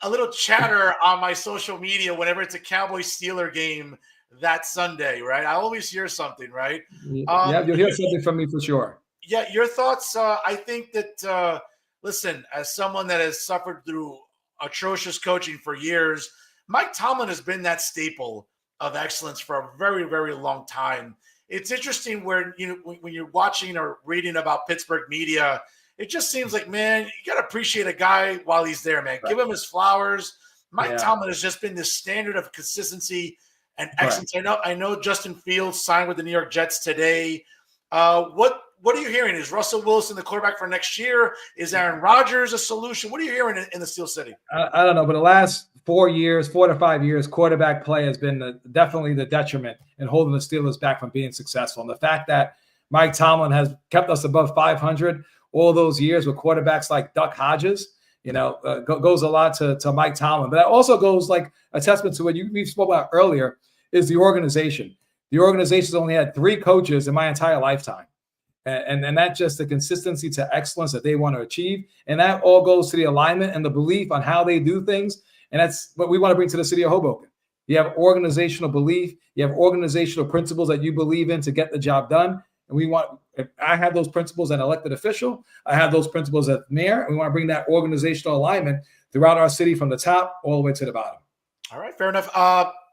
[SPEAKER 1] a little chatter on my social media whenever it's a Cowboy Steeler game that Sunday, right? I always hear something, right?
[SPEAKER 3] Yeah, you'll hear something from me for sure.
[SPEAKER 1] Yeah, your thoughts. I think that, listen, as someone that has suffered through atrocious coaching for years, Mike Tomlin has been that staple of excellence for a very, very long time. It's interesting when you're watching or reading about Pittsburgh media, it just seems like, man, you got to appreciate a guy while he's there, man. Right. Give him his flowers. Mike Tomlin has just been this standard of consistency and excellence. Right. I know Justin Fields signed with the New York Jets today. What are you hearing? Is Russell Wilson the quarterback for next year? Is Aaron Rodgers a solution? What are you hearing in the Steel City?
[SPEAKER 3] I don't know, but the last 4 to 5 years, quarterback play has been definitely the detriment in holding the Steelers back from being successful. And the fact that Mike Tomlin has kept us above 500 all those years with quarterbacks like Duck Hodges, goes a lot to Mike Tomlin. But that also goes like a testament to what we spoke about earlier is the organization. The organization's only had 3 coaches in my entire lifetime. And that's just the consistency to excellence that they want to achieve. And that all goes to the alignment and the belief on how they do things. And that's what we want to bring to the city of Hoboken. You have organizational belief. You have organizational principles that you believe in to get the job done. And if I have those principles as an elected official, I have those principles as mayor. And we want to bring that organizational alignment throughout our city from the top all the way to the bottom.
[SPEAKER 1] All right, fair enough.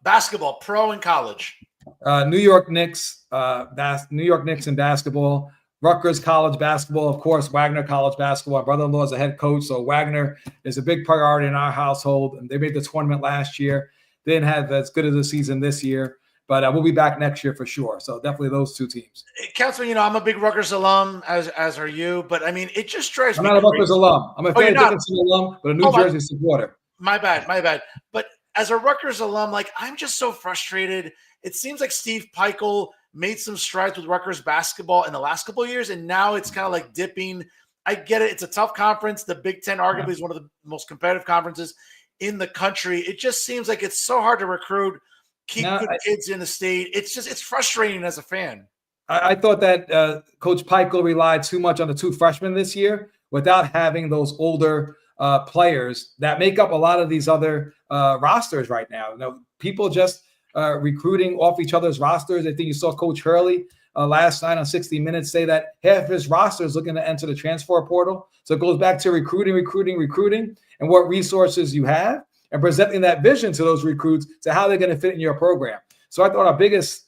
[SPEAKER 1] Basketball, pro and college.
[SPEAKER 3] New York Knicks in basketball. Rutgers College basketball, of course, Wagner College basketball. My brother-in-law is a head coach, so Wagner is a big priority in our household. And they made the tournament last year. They didn't have as good as a season this year, but we'll be back next year for sure. So definitely those 2 teams.
[SPEAKER 1] Councilman, I'm a big Rutgers alum, as are you. But I mean, it just drives me.
[SPEAKER 3] I'm not a Rutgers alum. I'm a Fannie Dickinson alum, but a New Jersey supporter.
[SPEAKER 1] My bad. But as a Rutgers alum, I'm just so frustrated. It seems like Steve Peichel made some strides with Rutgers basketball in the last couple of years, and now it's kind of dipping. I get it. It's a tough conference. The Big Ten arguably is one of the most competitive conferences in the country. It just seems like it's so hard to recruit, keep good kids in the state. It's frustrating as a fan.
[SPEAKER 3] I thought that Coach Peichel relied too much on the 2 freshmen this year without having those older players that make up a lot of these other rosters right now. People just recruiting off each other's rosters. I think you saw Coach Hurley last night on 60 Minutes say that half of his roster is looking to enter the transfer portal. So it goes back to recruiting, and what resources you have, and presenting that vision to those recruits to how they're going to fit in your program. So I thought our biggest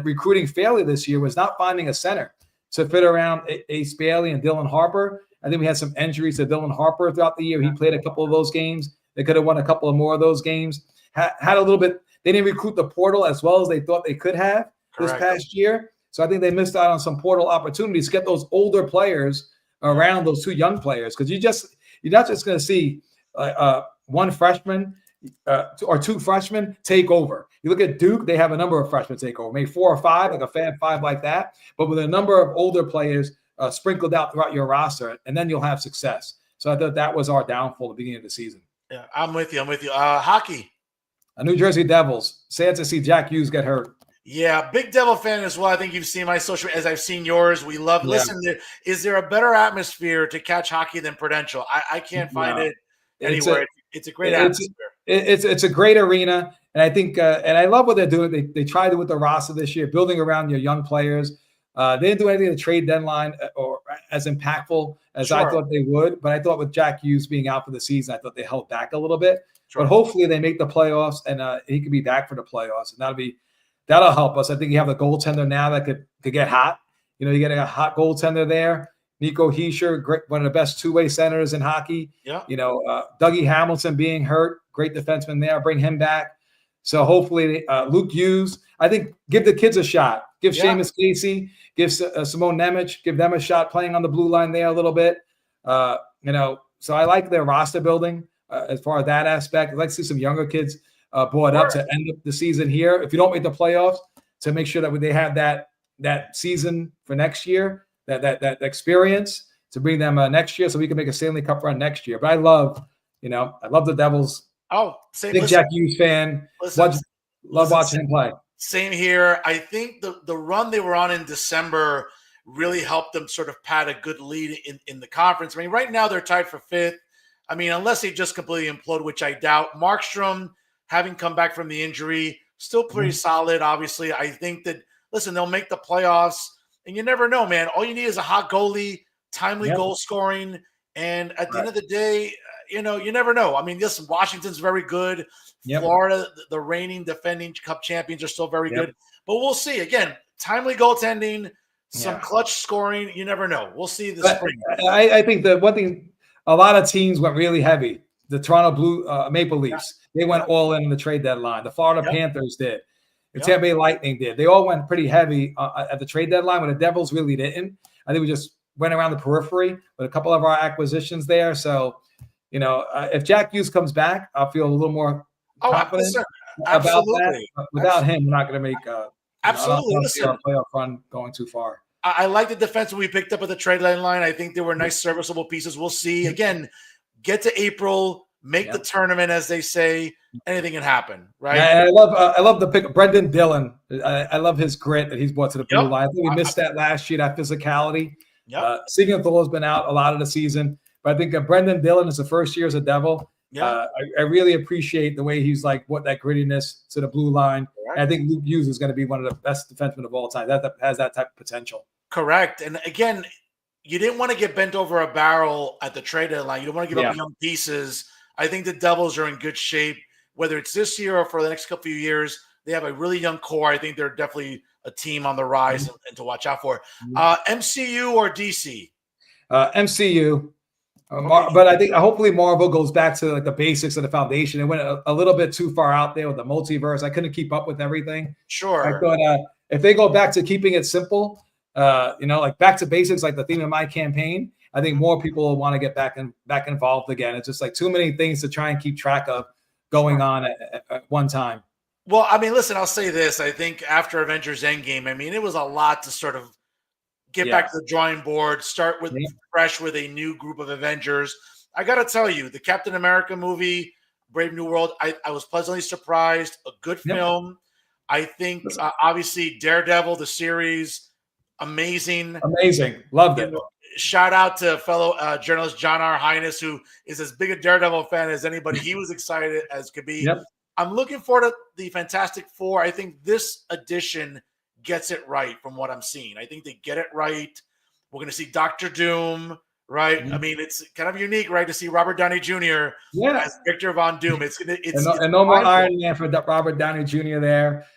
[SPEAKER 3] recruiting failure this year was not finding a center to fit around Ace Bailey and Dylan Harper. I think we had some injuries to Dylan Harper throughout the year. He played a couple of those games. They could have won a couple of more of those games. Had a little bit. They didn't recruit the portal as well as they thought they could have this past year. So I think they missed out on some portal opportunities to get those older players around those 2 young players, because you're not just going to see one freshman or 2 freshmen take over. You look at Duke; they have a number of freshmen take over, maybe 4 or 5, like a Fab 5 like that. But with a number of older players sprinkled out throughout your roster, and then you'll have success. So I thought that was our downfall at the beginning of the season.
[SPEAKER 1] Yeah, I'm with you. Hockey.
[SPEAKER 3] New Jersey Devils. Sad to see Jack Hughes get hurt.
[SPEAKER 1] Yeah, big Devil fan as well. I think you've seen my social, as I've seen yours. We love. Yeah. Listen, is there a better atmosphere to catch hockey than Prudential? I can't find it anywhere. It's a great atmosphere.
[SPEAKER 3] It's a great arena, and I think and I love what they're doing. They tried it with the roster this year, building around your young players. They didn't do anything at the trade deadline or as impactful as I thought they would. But I thought with Jack Hughes being out for the season, I thought they held back a little bit. Sure. But hopefully they make the playoffs, and he could be back for the playoffs, and that'll help us. I think you have a goaltender now that could get hot. You get a hot goaltender there. Nico Hischier, great, one of the best 2-way centers in hockey. Yeah. Dougie Hamilton being hurt, great defenseman there. Bring him back. So hopefully Luke Hughes. I think give the kids a shot. Give Seamus Casey, give Simone Nemec, give them a shot playing on the blue line there a little bit. So I like their roster building. As far as that aspect, I'd like to see some younger kids brought up to end up the season here. If you don't make the playoffs, to make sure that they have that season for next year, that experience to bring them next year, so we can make a Stanley Cup run next year. But I love the Devils. Big Jack Hughes fan. Love watching him play.
[SPEAKER 1] Same here. I think the run they were on in December really helped them sort of pad a good lead in the conference. I mean, right now they're tied for 5th. I mean, unless they just completely implode, which I doubt. Markstrom, having come back from the injury, still pretty solid, obviously. I think that, listen, they'll make the playoffs, and you never know, man. All you need is a hot goalie, timely goal scoring, and at the end of the day, you never know. I mean, listen, Washington's very good. Florida, the reigning defending Cup champions, are still very good. But we'll see. Again, timely goaltending, some clutch scoring. You never know. We'll see this spring.
[SPEAKER 3] I think the one thing, a lot of teams went really heavy. The Toronto Maple Leafs, they went all in the trade deadline. The Florida Panthers did. The Tampa Bay Lightning did. They all went pretty heavy at the trade deadline, but the Devils really didn't. I think we just went around the periphery with a couple of our acquisitions there. So, if Jack Hughes comes back, I'll feel a little more confident about that. But without him, we're not going to make a playoff run going too far.
[SPEAKER 1] I like the defense we picked up at the trade line. I think there were nice serviceable pieces. We'll see. Again, get to April, make the tournament, as they say. Anything can happen, right?
[SPEAKER 3] Yeah, I love the pick. Brendan Dillon. I love his grit that he's brought to the blue line. I think we missed that last year. That physicality. Singleton has been out a lot of the season, but I think Brendan Dillon is the first year as a Devil. I really appreciate the way he's like what that grittiness to the blue line. And I think Luke Hughes is going to be one of the best defensemen of all time. That has that type of potential.
[SPEAKER 1] Correct. And again, you didn't want to get bent over a barrel at the trade deadline. You don't want to give up young pieces. I think the Devils are in good shape, whether it's this year or for the next couple of years. They have a really young core. I think they're definitely a team on the rise and to watch out for. MCU or DC?
[SPEAKER 3] MCU. But I think hopefully Marvel goes back to like the basics of the foundation. It went a little bit too far out there with the multiverse. I couldn't keep up with everything.
[SPEAKER 1] Sure.
[SPEAKER 3] I thought if they go back to keeping it simple, like back to basics, like the theme of my campaign, I think more people will want to get back involved again. It's just like too many things to try and keep track of going on at one time.
[SPEAKER 1] Well, I mean, listen, I'll say this. I think after Avengers Endgame, I mean, it was a lot to sort of get back to the drawing board, start with fresh with a new group of Avengers. I got to tell you, the Captain America movie, Brave New World, I was pleasantly surprised. A good film. I think, obviously, Daredevil, the series, amazing.
[SPEAKER 3] Loved it.
[SPEAKER 1] Shout out to fellow journalist John R. Highness, who is as big a Daredevil fan as anybody. He was excited as could be. I'm looking forward to the Fantastic Four. I think this edition gets it right from what I'm seeing. I think they get it right. We're going to see Dr. Doom, right? I mean, it's kind of unique, right, to see Robert Downey Jr. as Victor Von Doom. It's
[SPEAKER 3] no more Iron Man for Robert Downey Jr. there.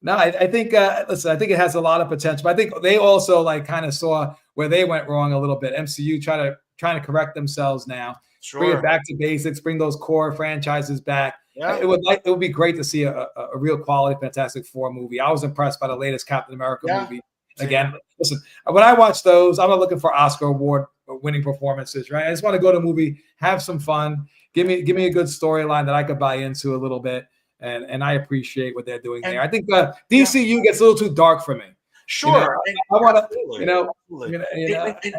[SPEAKER 3] No, I think listen, I think it has a lot of potential. But I think they also like kind of saw where they went wrong a little bit. MCU trying to correct themselves now. Bring it back to basics, bring those core franchises back. It would be great to see a real quality Fantastic Four movie. I was impressed by the latest Captain America movie. Again, listen, when I watch those, I'm not looking for Oscar award winning performances, right? I just want to go to a movie, have some fun, give me a good storyline that I could buy into a little bit, and I appreciate what they're doing there. I think DCU gets a little too dark for me.
[SPEAKER 1] Sure.
[SPEAKER 3] I want
[SPEAKER 1] to,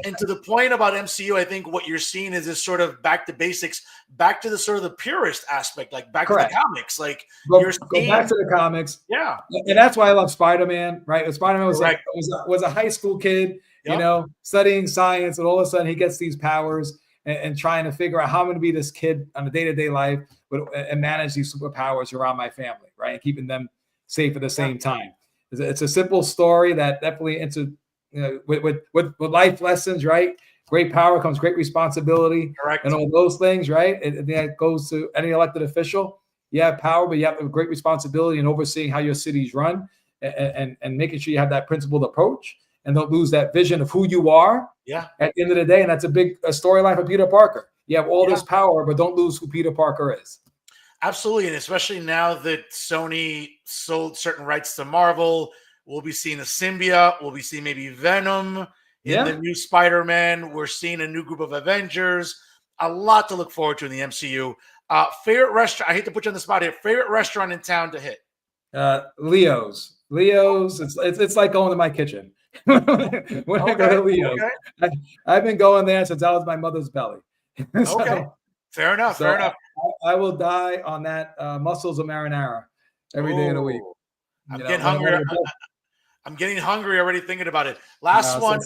[SPEAKER 1] and to the point about MCU, I think what you're seeing is this sort of back to basics, back to the sort of the purist aspect, like back to the comics. Like
[SPEAKER 3] go back to the comics.
[SPEAKER 1] Yeah.
[SPEAKER 3] And that's why I love Spider-Man, right? Spider-Man was a high school kid, studying science, and all of a sudden he gets these powers and trying to figure out how I'm going to be this kid on a day-to-day life and manage these superpowers around my family, right? And keeping them safe at the same time. It's a simple story that definitely with life lessons, right? Great power comes great responsibility, and all those things, right? And that goes to any elected official. You have power, but you have a great responsibility in overseeing how your cities run and making sure you have that principled approach and don't lose that vision of who you are. At the end of the day, and that's a big storyline for Peter Parker. You have all this power, but don't lose who Peter Parker is.
[SPEAKER 1] Absolutely, and especially now that Sony sold certain rights to Marvel, we'll be seeing a symbiote. We'll be seeing maybe Venom in the new Spider-Man. We're seeing a new group of Avengers. A lot to look forward to in the MCU. Favorite restaurant? I hate to put you on the spot here. Favorite restaurant in town to hit?
[SPEAKER 3] Leo's. It's like going to my kitchen. When I go to Leo's, I've been going there since I was my mother's belly.
[SPEAKER 1] Fair enough.
[SPEAKER 3] I will die on that mussels of marinara every day of the week.
[SPEAKER 1] I'm getting hungry. I'm getting hungry already thinking about it. Last one.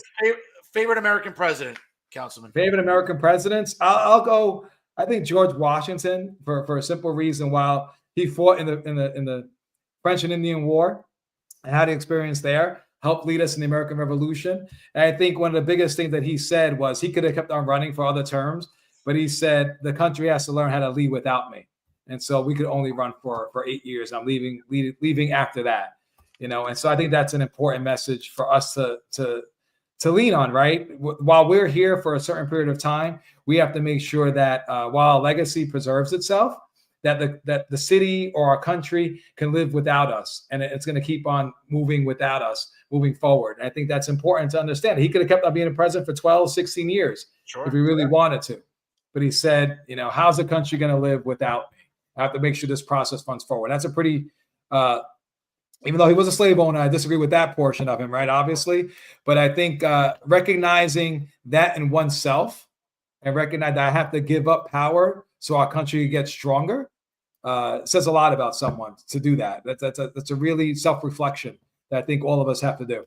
[SPEAKER 1] Favorite American president, Councilman.
[SPEAKER 3] Favorite American presidents? I'll go. I think George Washington for a simple reason. While he fought in the French and Indian War and had experience there, helped lead us in the American Revolution. And I think one of the biggest things that he said was he could have kept on running for other terms. But he said the country has to learn how to lead without me, and so we could only run for 8 years. I'm leaving after that, And so I think that's an important message for us to lean on, right? While we're here for a certain period of time, we have to make sure that while our legacy preserves itself, that the city or our country can live without us, and it's going to keep on moving without us, moving forward. And I think that's important to understand. He could have kept on being a president for 12, 16 years if he really wanted to. But he said, how's the country going to live without me? I have to make sure this process runs forward. That's a pretty, even though he was a slave owner, I disagree with that portion of him, right? Obviously. But I think recognizing that in oneself and recognize that I have to give up power so our country gets stronger, says a lot about someone to do that. That's a really self-reflection that I think all of us have to do.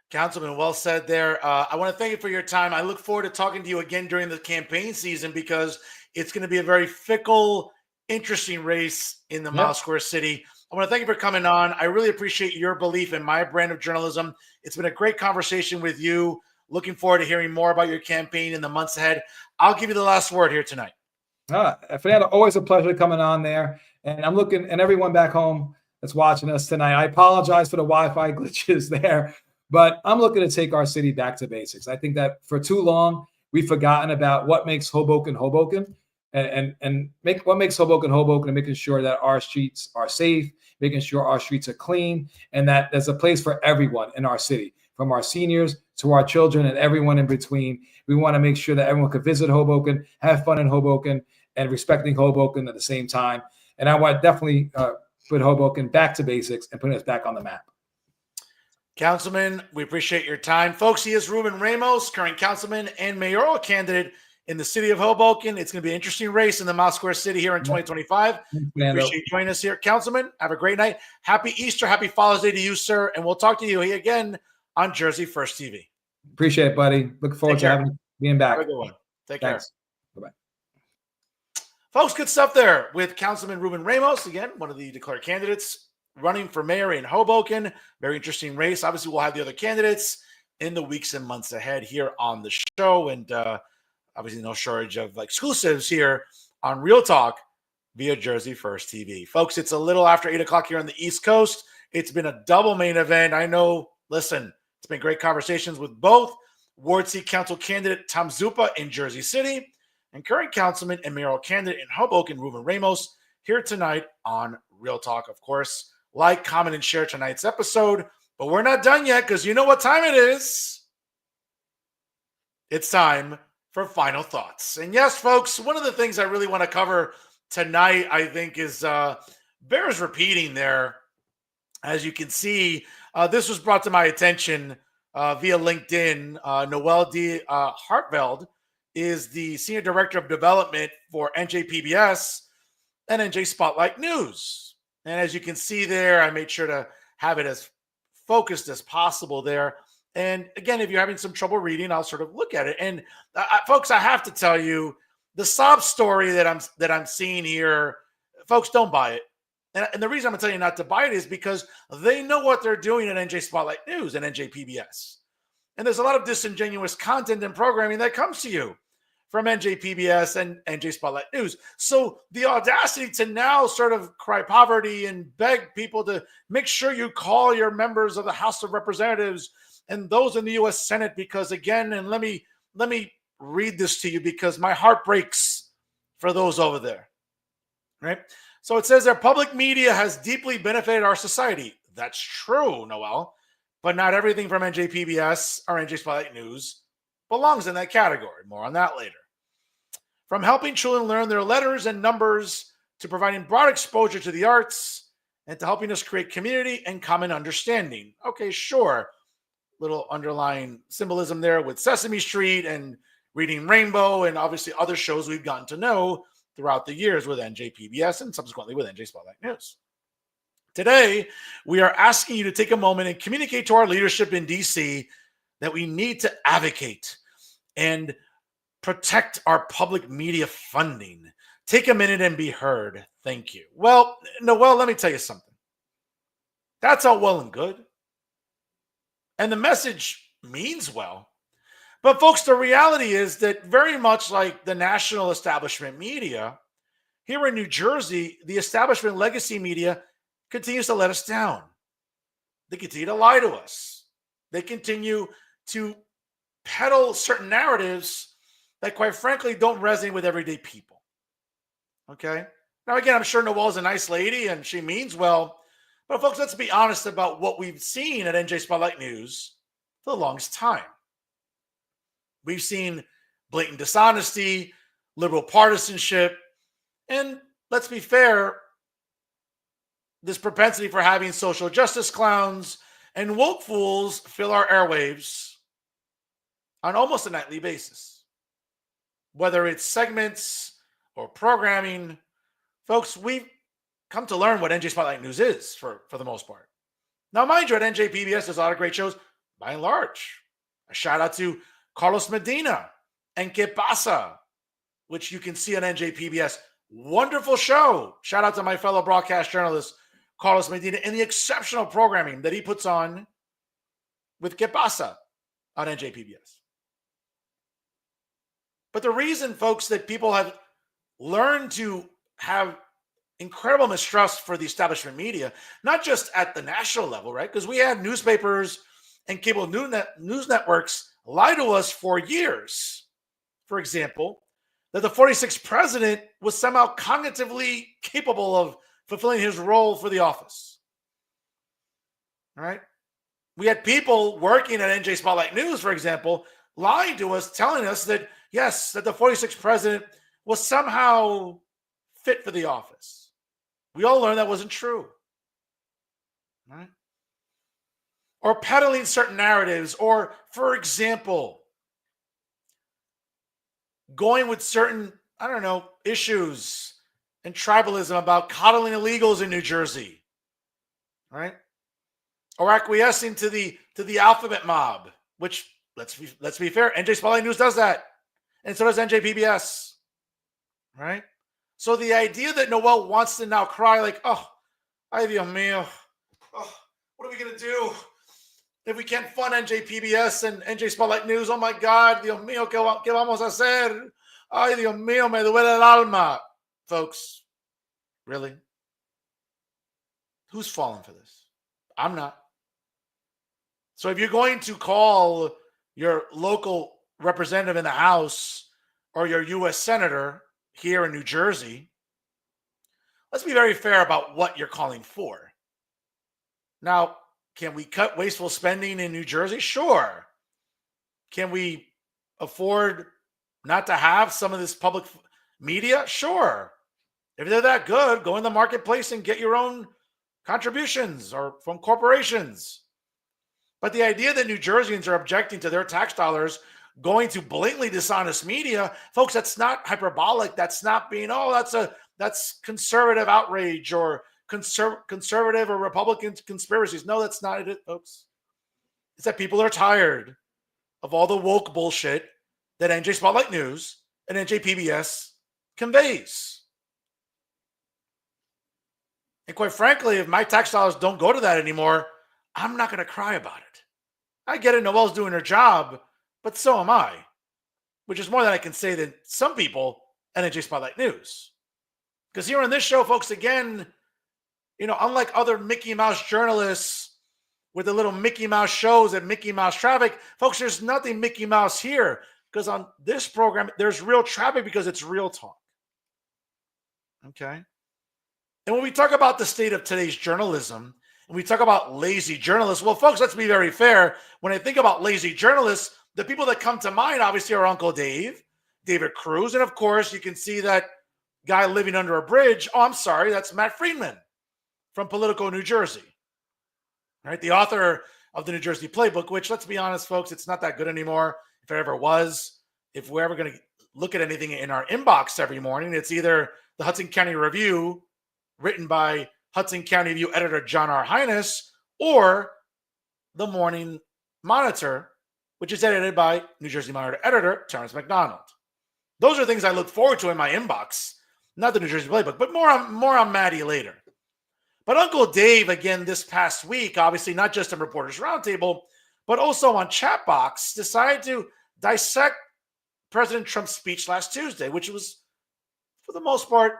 [SPEAKER 1] Councilman, well said there. I want to thank you for your time. I look forward to talking to you again during the campaign season because it's going to be a very fickle, interesting race in the Mile Square City. I want to thank you for coming on. I really appreciate your belief in my brand of journalism. It's been a great conversation with you. Looking forward to hearing more about your campaign in the months ahead. I'll give you the last word here tonight.
[SPEAKER 3] Fernando, always a pleasure coming on there. And I'm looking, and everyone back home that's watching us tonight, I apologize for the Wi-Fi glitches there, but I'm looking to take our city back to basics. I think that for too long, we've forgotten about what makes Hoboken Hoboken, and what makes Hoboken Hoboken, and making sure that our streets are safe, making sure our streets are clean, and that there's a place for everyone in our city, from our seniors to our children and everyone in between. We want to make sure that everyone could visit Hoboken, have fun in Hoboken, and respecting Hoboken at the same time. And I want to definitely put Hoboken back to basics and putting us back on the map.
[SPEAKER 1] Councilman, we appreciate your time. Folks, he is Ruben Ramos, current councilman and mayoral candidate in the city of Hoboken. It's going to be an interesting race in the Mile Square City here in 2025. We appreciate you joining us here. Councilman, have a great night. Happy Easter. Happy Father's Day to you, sir. And we'll talk to you again on Jersey First TV.
[SPEAKER 3] Appreciate it, buddy. Looking forward to being back.
[SPEAKER 1] Have a good one. Take care.
[SPEAKER 3] Bye-bye.
[SPEAKER 1] Folks, good stuff there with Councilman Ruben Ramos, again, one of the declared candidates running for mayor in Hoboken. Very interesting race. Obviously, we'll have the other candidates in the weeks and months ahead here on the show. And obviously, no shortage of exclusives here on Real Talk via Jersey First TV. Folks, it's a little after 8 o'clock here on the East Coast. It's been a double main event. I know, listen, it's been great conversations with both Ward C Council candidate Tom Zuppa in Jersey City and current councilman and mayoral candidate in Hoboken, Ruben Ramos, here tonight on Real Talk. Of course, like, comment, and share tonight's episode. But we're not done yet because you know what time it is. It's time for final thoughts. And yes, folks, one of the things I really want to cover tonight, I think, is bears repeating there. As you can see, this was brought to my attention via LinkedIn. Noel D. Hartveld is the Senior Director of Development for NJPBS and NJ Spotlight News. And as you can see there, I made sure to have it as focused as possible there. And again, if you're having some trouble reading, I'll sort of look at it. And folks, I have to tell you, the sob story that I'm seeing here, folks, don't buy it. And the reason I'm telling you not to buy it is because they know what they're doing at NJ Spotlight News and NJPBS. And there's a lot of disingenuous content and programming that comes to you from NJPBS and NJ Spotlight News. So the audacity to now sort of cry poverty and beg people to make sure you call your members of the House of Representatives and those in the U.S. Senate, because again, and let me read this to you because my heart breaks for those over there, right? So it says their public media has deeply benefited our society. That's true, Noel, but not everything from NJPBS or NJ Spotlight News belongs in that category. More on that later. From helping children learn their letters and numbers to providing broad exposure to the arts and to helping us create community and common understanding. Okay, sure. Little underlying symbolism there with Sesame Street and Reading Rainbow and obviously other shows we've gotten to know throughout the years with NJPBS and subsequently with NJ Spotlight News. Today, we are asking you to take a moment and communicate to our leadership in DC that we need to advocate and protect our public media funding. Take a minute and be heard. Thank you. Well, Noel, let me tell you something. That's all well and good. And the message means well. But folks, the reality is that very much like the national establishment media, here in New Jersey, the establishment legacy media continues to let us down. They continue to lie to us. They continue to peddle certain narratives that, quite frankly, don't resonate with everyday people. Okay? Now, again, I'm sure Noel's a nice lady and she means well. But folks, let's be honest about what we've seen at NJ Spotlight News for the longest time. We've seen blatant dishonesty, liberal partisanship, and let's be fair, this propensity for having social justice clowns and woke fools fill our airwaves on almost a nightly basis. whether it's segments or programming. Folks, we've come to learn what NJ Spotlight News is for the most part. Now, mind you, at NJPBS, there's a lot of great shows by and large. A shout out to Carlos Medina and Que Pasa, which you can see on NJPBS. Wonderful show. Shout out to my fellow broadcast journalist, Carlos Medina, and the exceptional programming that he puts on with Que Pasa on NJPBS. But the reason, folks, that people have learned to have incredible mistrust for the establishment media, not just at the national level, right? Because we had newspapers and cable news networks lie to us for years. For example, that the 46th president was somehow cognitively capable of fulfilling his role for the office. All right? We had people working at NJ Spotlight News, for example, lying to us, telling us that, yes, that the 46th president was somehow fit for the office. We all learned that wasn't true. All right? Or peddling certain narratives, or, for example, going with certain, issues and tribalism about coddling illegals in New Jersey, right? Or acquiescing to the alphabet mob, which, let's be fair, NJ Spotlight News does that, and so does NJPBS, right? So the idea that Noel wants to now cry like, oh, ay Dios mío, oh, what are we gonna do if we can't fund NJPBS and NJ Spotlight News? Oh my God, Dios mío, ¿qué vamos a hacer? Ay, Dios mío, me duele el alma. Folks, really? Who's falling for this? I'm not. So if you're going to call your local representative in the House or your U.S. Senator here in New Jersey, let's be very fair about what you're calling for. Now, can we cut wasteful spending in New Jersey? Sure. Can we afford not to have some of this public media? Sure. If they're that good, go in the marketplace and get your own contributions or from corporations. But the idea that New Jerseyans are objecting to their tax dollars going to blatantly dishonest media, folks, that's not hyperbolic. That's not being, that's conservative outrage or conservative or Republican conspiracies. No, that's not it, folks. It's that people are tired of all the woke bullshit that NJ Spotlight News and NJPBS conveys. And quite frankly, if my tax dollars don't go to that anymore, I'm not going to cry about it. I get it, Noel's doing her job, but so am I, which is more than I can say than some people at NJ Spotlight News. Because here on this show, folks, again, unlike other Mickey Mouse journalists with the little Mickey Mouse shows and Mickey Mouse traffic, folks, there's nothing Mickey Mouse here. Because on this program, there's real traffic because it's real talk. Okay? And when we talk about the state of today's journalism, and we talk about lazy journalists, well, folks, let's be very fair. When I think about lazy journalists, the people that come to mind, obviously, are Uncle Dave, David Cruz, and of course, you can see that guy living under a bridge. Oh, I'm sorry, that's Matt Friedman from Politico, New Jersey. Right? The author of the New Jersey Playbook, which, let's be honest, folks, it's not that good anymore. If it ever was, if we're ever going to look at anything in our inbox every morning, it's either the Hudson County Review, written by Hudson County Review editor John R. Hines, or the Morning Monitor, which is edited by New Jersey Monitor editor Terrence McDonald. Those are things I look forward to in my inbox, not the New Jersey Playbook, but more on Maddie later. But Uncle Dave, again, this past week, obviously not just on Reporters Roundtable, but also on Chatbox, decided to dissect President Trump's speech last Tuesday, which was, for the most part,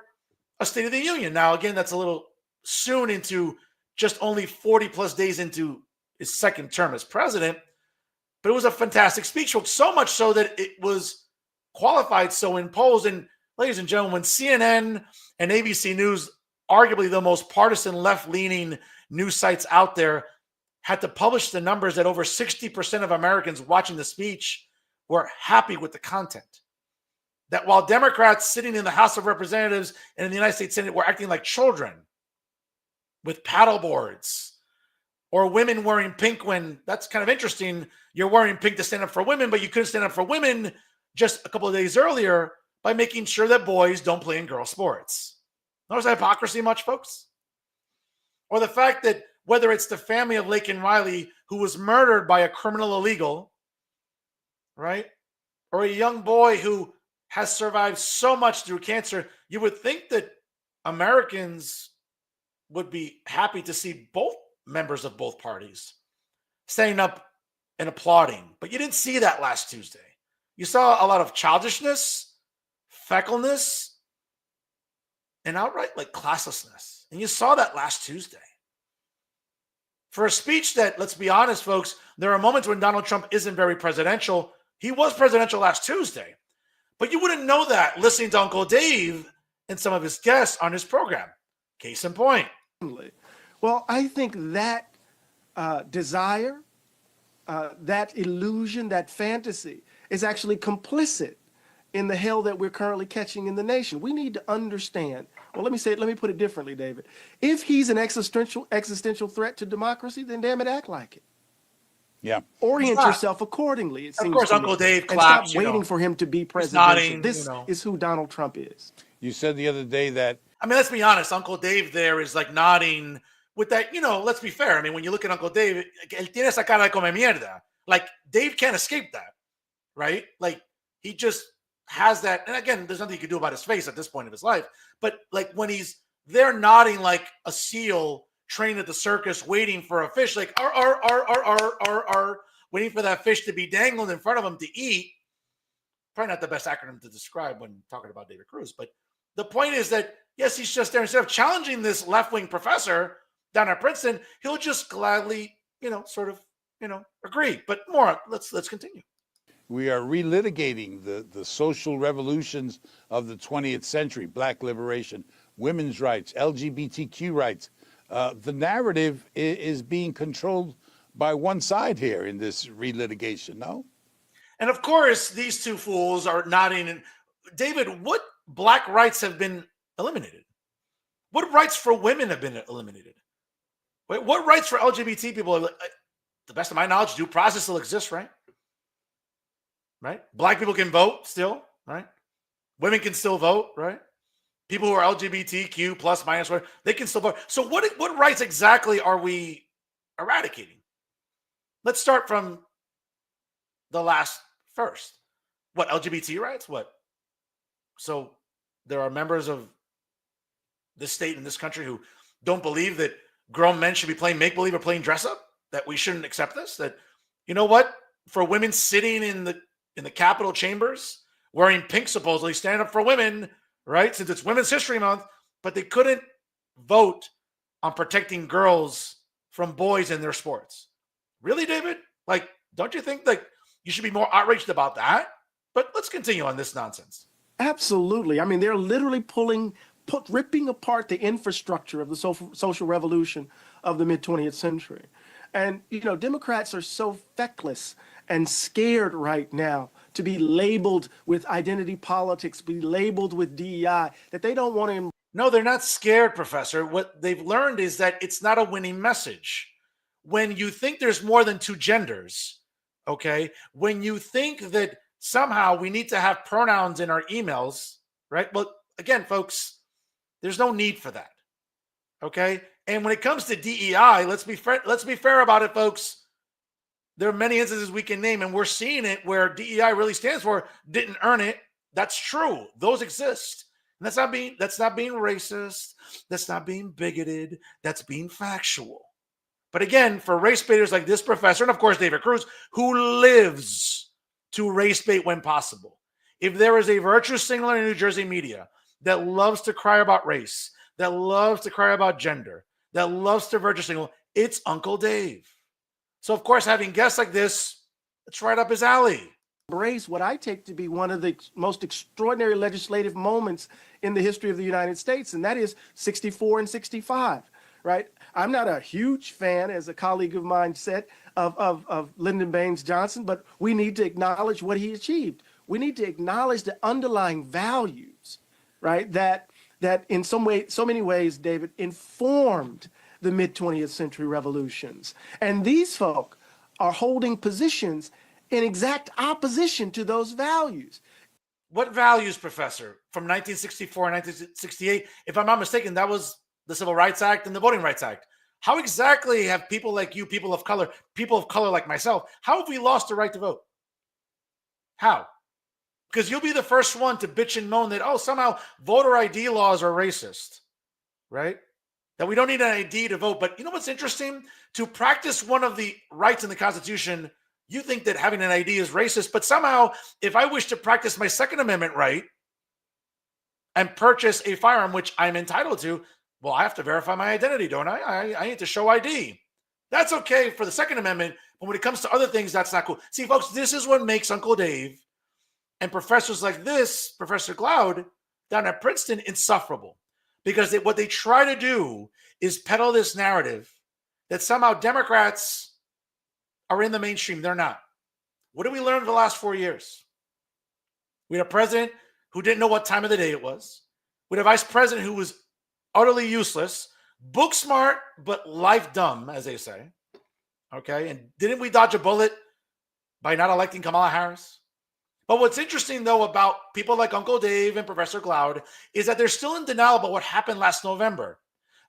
[SPEAKER 1] a State of the Union. Now, again, that's a little soon into just only 40 plus days into his second term as president, but it was a fantastic speech, so much so that it was qualified, so imposed. And ladies and gentlemen, when CNN and ABC News, arguably the most partisan left-leaning news sites out there, had to publish the numbers that over 60% of Americans watching the speech were happy with the content. That while Democrats sitting in the House of Representatives and in the United States Senate were acting like children with paddle boards, or women wearing pink when, that's kind of interesting, you're wearing pink to stand up for women, but you couldn't stand up for women just a couple of days earlier by making sure that boys don't play in girl sports. Notice that hypocrisy much, folks? Or the fact that whether it's the family of Laken Riley, who was murdered by a criminal illegal, right? Or a young boy who has survived so much through cancer, you would think that Americans would be happy to see both members of both parties standing up and applauding. But you didn't see that last Tuesday. You saw a lot of childishness, feckleness, and outright like classlessness. And you saw that last Tuesday. For a speech that, let's be honest, folks, there are moments when Donald Trump isn't very presidential. He was presidential last Tuesday. But you wouldn't know that listening to Uncle Dave and some of his guests on his program. Case in point.
[SPEAKER 4] Well, I think that desire, that illusion, that fantasy is actually complicit in the hell that we're currently catching in the nation. We need to understand. Well, let me put it differently, David. If he's an existential threat to democracy, then damn it, act like it.
[SPEAKER 5] Yeah.
[SPEAKER 4] Orient yourself accordingly, it seems.
[SPEAKER 1] Of course,
[SPEAKER 4] to
[SPEAKER 1] Uncle
[SPEAKER 4] me,
[SPEAKER 1] Dave
[SPEAKER 4] and
[SPEAKER 1] claps.
[SPEAKER 4] stop waiting for him to be presidential.
[SPEAKER 1] nodding,
[SPEAKER 4] this is who Donald Trump is.
[SPEAKER 5] You said the other day that.
[SPEAKER 1] I mean, let's be honest. Uncle Dave there is like nodding with that, let's be fair. I mean, when you look at Uncle Dave, él tiene esa cara de come mierda. Like, Dave can't escape that, right? Like, he just has that. And again, there's nothing you can do about his face at this point of his life. But like when he's there nodding like a seal trained at the circus waiting for a fish, like, waiting for that fish to be dangled in front of him to eat. Probably not the best acronym to describe when talking about David Cruz. But the point is that, yes, he's just there. Instead of challenging this left-wing professor down at Princeton, he'll just gladly, agree. But more, let's continue.
[SPEAKER 5] We are relitigating the social revolutions of the 20th century, Black liberation, women's rights, LGBTQ rights. The narrative is being controlled by one side here in this relitigation, no?
[SPEAKER 1] And of course, these two fools are nodding. And David, what Black rights have been eliminated? What rights for women have been eliminated? Wait, what rights for LGBT people? To the best of my knowledge, due process still exists, right? Right? Black people can vote still, right? Women can still vote, right? People who are LGBTQ plus minus, they can still vote. So what rights exactly are we eradicating? Let's start from the last first. What, LGBT rights? What? So there are members of this state in this country who don't believe that grown men should be playing make-believe or playing dress-up? That we shouldn't accept this? That, you know what? For women sitting in the Capitol chambers, wearing pink, supposedly, stand up for women, right? Since it's Women's History Month, but they couldn't vote on protecting girls from boys in their sports. Really, David? Like, don't you think that you should be more outraged about that? But let's continue on this nonsense.
[SPEAKER 4] Absolutely. I mean, they're literally ripping apart the infrastructure of the social revolution of the mid-20th century. And, Democrats are so feckless and scared right now to be labeled with identity politics, be labeled with DEI, that they don't want to.
[SPEAKER 1] No, they're not scared, Professor. What they've learned is that it's not a winning message. When you think there's more than two genders, okay, when you think that somehow we need to have pronouns in our emails, right? Well, again, folks, there's no need for that, okay? And when it comes to DEI, let's be fair about it, folks. There are many instances we can name, and we're seeing it where DEI really stands for didn't earn it. That's true. Those exist. And that's not being racist. That's not being bigoted. That's being factual. But again, for race baiters like this professor, and of course David Cruz, who lives to race bait when possible. If there is a virtue signaler in New Jersey media that loves to cry about race, that loves to cry about gender, that loves to virtue signal, it's Uncle Dave. So, of course, having guests like this, it's right up his alley.
[SPEAKER 4] Embrace what I take to be one of the most extraordinary legislative moments in the history of the United States, and that is 64 and 65, right? I'm not a huge fan, as a colleague of mine said, of Lyndon Baines Johnson, but we need to acknowledge what he achieved. We need to acknowledge the underlying values, right, that in so many ways, David, informed the mid-20th century revolutions. And these folk are holding positions in exact opposition to those values.
[SPEAKER 1] What values, Professor, from 1964 and 1968? If I'm not mistaken, that was the Civil Rights Act and the Voting Rights Act. How exactly have people like you, people of color like myself, how have we lost the right to vote? How? Because you'll be the first one to bitch and moan that, oh, somehow voter ID laws are racist, right? That we don't need an ID to vote. But you know what's interesting? To practice one of the rights in the Constitution, you think that having an ID is racist, but somehow if I wish to practice my Second Amendment right and purchase a firearm, which I'm entitled to, well, I have to verify my identity, don't I? I need to show ID. That's okay for the Second Amendment, but when it comes to other things, that's not cool. See, folks, this is what makes Uncle Dave and professors like this, Professor Cloud, down at Princeton, insufferable. Because what they try to do is peddle this narrative that somehow Democrats are in the mainstream. They're not. What did we learn in the last 4 years? We had a president who didn't know what time of the day it was. We had a vice president who was utterly useless, book smart, but life dumb, as they say. Okay. And didn't we dodge a bullet by not electing Kamala Harris? But what's interesting, though, about people like Uncle Dave and Professor Cloud is that they're still in denial about what happened last November.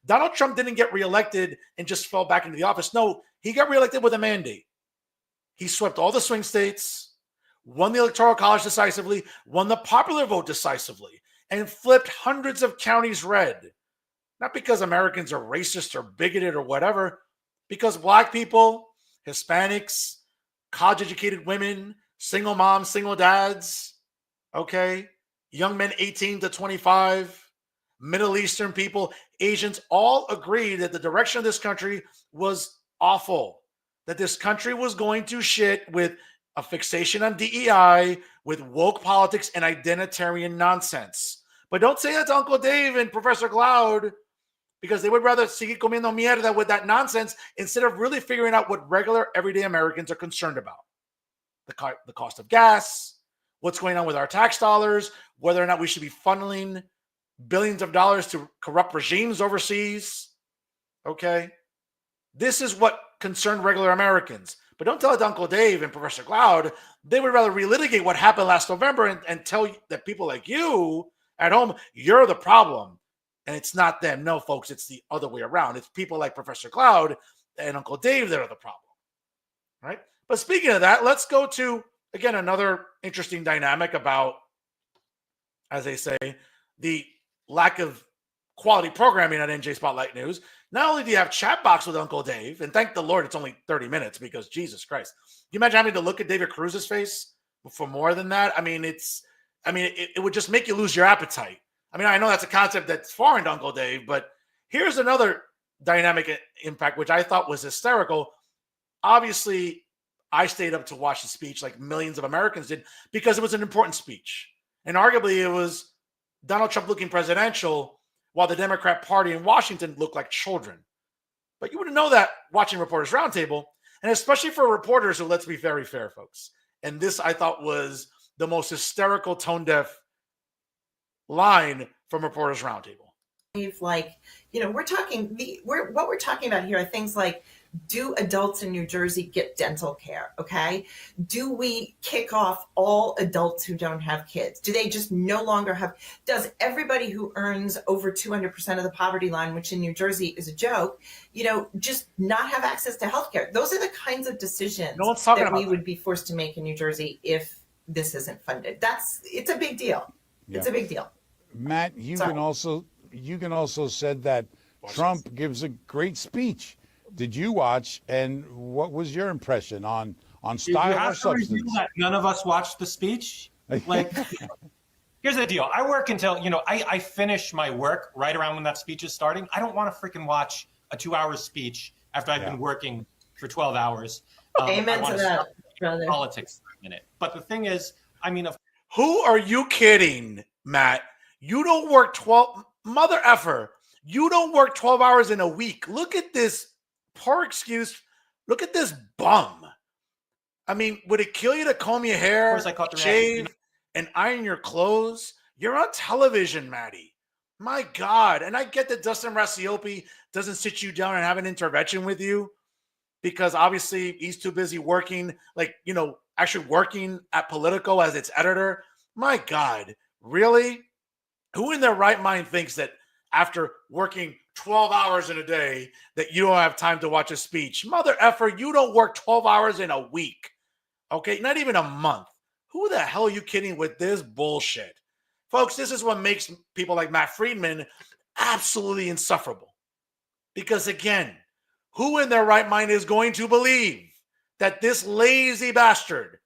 [SPEAKER 1] Donald Trump didn't get reelected and just fell back into the office. No, he got reelected with a mandate. He swept all the swing states, won the Electoral College decisively, won the popular vote decisively, and flipped hundreds of counties red. Not because Americans are racist or bigoted or whatever, because Black people, Hispanics, college-educated women, single moms, single dads, okay, young men 18 to 25, Middle Eastern people, Asians, all agreed that the direction of this country was awful, that this country was going to shit with a fixation on DEI, with woke politics and identitarian nonsense. But don't say that to Uncle Dave and Professor Cloud, because they would rather seguir comiendo mierda with that nonsense instead of really figuring out what regular, everyday Americans are concerned about. The cost of gas, what's going on with our tax dollars, whether or not we should be funneling billions of dollars to corrupt regimes overseas. Okay? This is what concerned regular Americans. But don't tell it to Uncle Dave and Professor Cloud. They would rather relitigate what happened last November and tell that people like you at home, you're the problem. And it's not them. No, folks, it's the other way around. It's people like Professor Cloud and Uncle Dave that are the problem. Right? But speaking of that, let's go to, again, another interesting dynamic about, as they say, the lack of quality programming at NJ Spotlight News. Not only do you have chat box with Uncle Dave, and thank the Lord it's only 30 minutes because Jesus Christ. Can you imagine having to look at David Cruz's face for more than that? I mean, it would just make you lose your appetite. I mean, I know that's a concept that's foreign to Uncle Dave, but here's another dynamic impact, which I thought was hysterical. Obviously, I stayed up to watch the speech like millions of Americans did because it was an important speech. And arguably it was Donald Trump looking presidential while the Democrat Party in Washington looked like children. But you wouldn't know that watching Reporters Roundtable, and especially for reporters who, let's be very fair, folks. And this, I thought, was the most hysterical, tone-deaf line from Reporters Roundtable.
[SPEAKER 6] Like, we're talking, what we're talking about here are things like, do adults in New Jersey get dental care? Okay. Do we kick off all adults who don't have kids? Do they just no longer have, does everybody who earns over 200% of the poverty line, which in New Jersey is a joke, just not have access to healthcare? Those are the kinds of decisions that we would be forced to make in New Jersey if this isn't funded. It's a big deal. Yeah. It's a big deal.
[SPEAKER 5] Matt, you can also said that Trump gives a great speech. Did you watch, and what was your impression on style or substance?
[SPEAKER 7] None of us watched the speech. Like, here's the deal. I work until, I finish my work right around when that speech is starting. I don't want to freaking watch a 2-hour speech after I've been working for 12 hours.
[SPEAKER 6] Amen to that, brother.
[SPEAKER 7] Politics in it. But the thing is,
[SPEAKER 1] who are you kidding, Matt? You don't work 12, mother effer. You don't work 12 hours in a week. Look at this. Poor excuse. Look at this bum. I mean, would it kill you to comb your hair, shave, and iron your clothes? You're on television, Maddie. My God. And I get that Dustin Rassiopi doesn't sit you down and have an intervention with you. because obviously he's too busy working, actually working at Politico as its editor. My God, really? Who in their right mind thinks that after working 12 hours in a day that you don't have time to watch a speech? Mother effer, you don't work 12 hours in a week. Okay, not even a month. Who the hell are you kidding with this bullshit? Folks, this is what makes people like Matt Friedman absolutely insufferable. Because again, who in their right mind is going to believe that this lazy bastard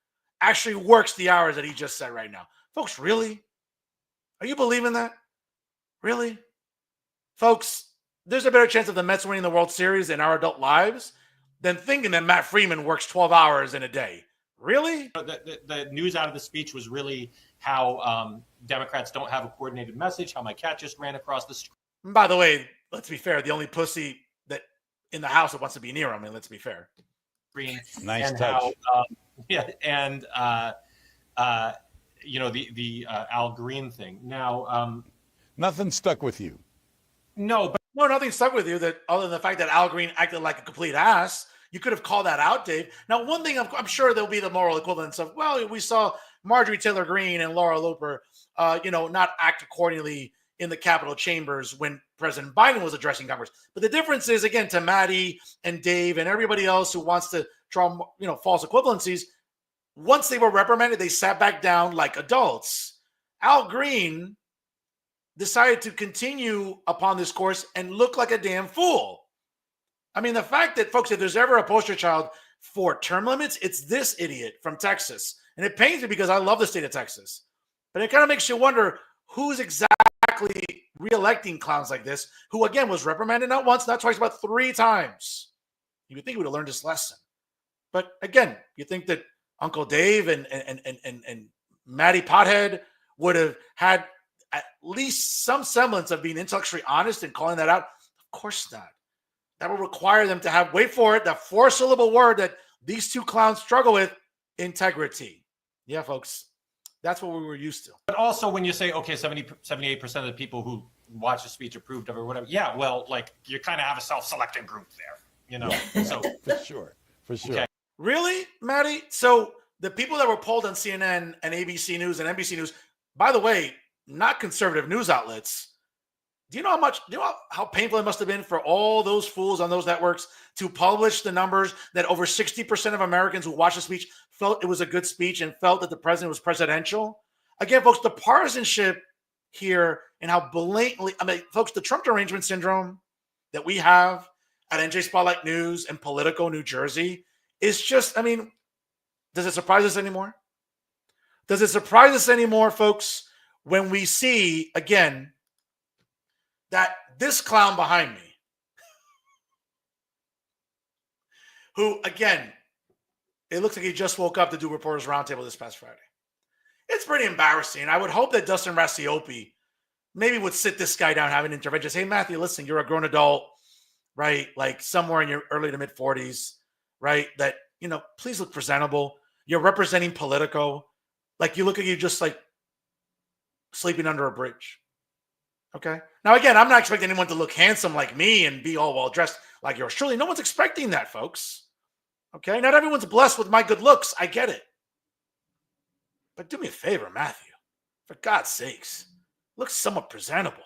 [SPEAKER 1] actually works the hours that he just said right now? Folks, really? Are you believing that? Really? Folks, there's a better chance of the Mets winning the World Series in our adult lives than thinking that Matt Friedman works 12 hours in a day. Really?
[SPEAKER 7] The news out of the speech was really how Democrats don't have a coordinated message, how my cat just ran across the street.
[SPEAKER 1] By the way, let's be fair. The only pussy that in the house that wants to be near him, and let's be fair.
[SPEAKER 5] Nice
[SPEAKER 7] and
[SPEAKER 5] touch.
[SPEAKER 7] How, the Al Green thing. Now,
[SPEAKER 5] Nothing stuck with you.
[SPEAKER 7] no, but
[SPEAKER 1] No, nothing stuck with you that other than the fact that Al Green acted like a complete ass. You could have called that out, Dave. Now, one thing I'm sure there'll be the moral equivalence of, well, we saw Marjorie Taylor Greene and Laura Looper, not act accordingly in the Capitol chambers when President Biden was addressing Congress. But the difference is, again, to Maddie and Dave and everybody else who wants to draw, false equivalencies, once they were reprimanded, they sat back down like adults. Al Green decided to continue upon this course and look like a damn fool. I mean, the fact that, folks, if there's ever a poster child for term limits, it's this idiot from Texas. And it pains me because I love the state of Texas. But it kind of makes you wonder who's exactly reelecting clowns like this, who, again, was reprimanded not once, not twice, but 3 times. You would think he would have learned this lesson. But, again, you think that Uncle Dave and Matty Pothead would have had at least some semblance of being intellectually honest and calling that out? Of course not. That will require them to have, wait for it, that 4-syllable word that these 2 clowns struggle with, integrity. Yeah, folks, that's what we were used to.
[SPEAKER 7] But also when you say, okay, 78% of the people who watch the speech approved of it or whatever, yeah, well, like you kind of have a self-selected group there, So
[SPEAKER 5] For sure.
[SPEAKER 7] Okay.
[SPEAKER 1] Really, Maddie? So the people that were polled on CNN and ABC News and NBC News, by the way, not conservative news outlets. Do you know how painful it must have been for all those fools on those networks to publish the numbers that over 60% of Americans who watched the speech felt it was a good speech and felt that the president was presidential? Again, folks, the partisanship here and how blatantly, folks, the Trump derangement syndrome that we have at NJ Spotlight News and Politico, New Jersey is just, does it surprise us anymore? Does it surprise us anymore, folks, when we see, again, that this clown behind me, who, again, it looks like he just woke up to do Reporters Roundtable this past Friday. It's pretty embarrassing. I would hope that Dustin Rassiopi maybe would sit this guy down, have an intervention. Say, hey, Matthew, listen, you're a grown adult, right? Like somewhere in your early to mid 40s, right? That, please look presentable. You're representing Politico. Like you look like you just like sleeping under a bridge. Okay. Now, again, I'm not expecting anyone to look handsome like me and be all well dressed like yours truly. No one's expecting that, folks. Okay. Not everyone's blessed with my good looks. I get it. But do me a favor, Matthew. For God's sakes, look somewhat presentable.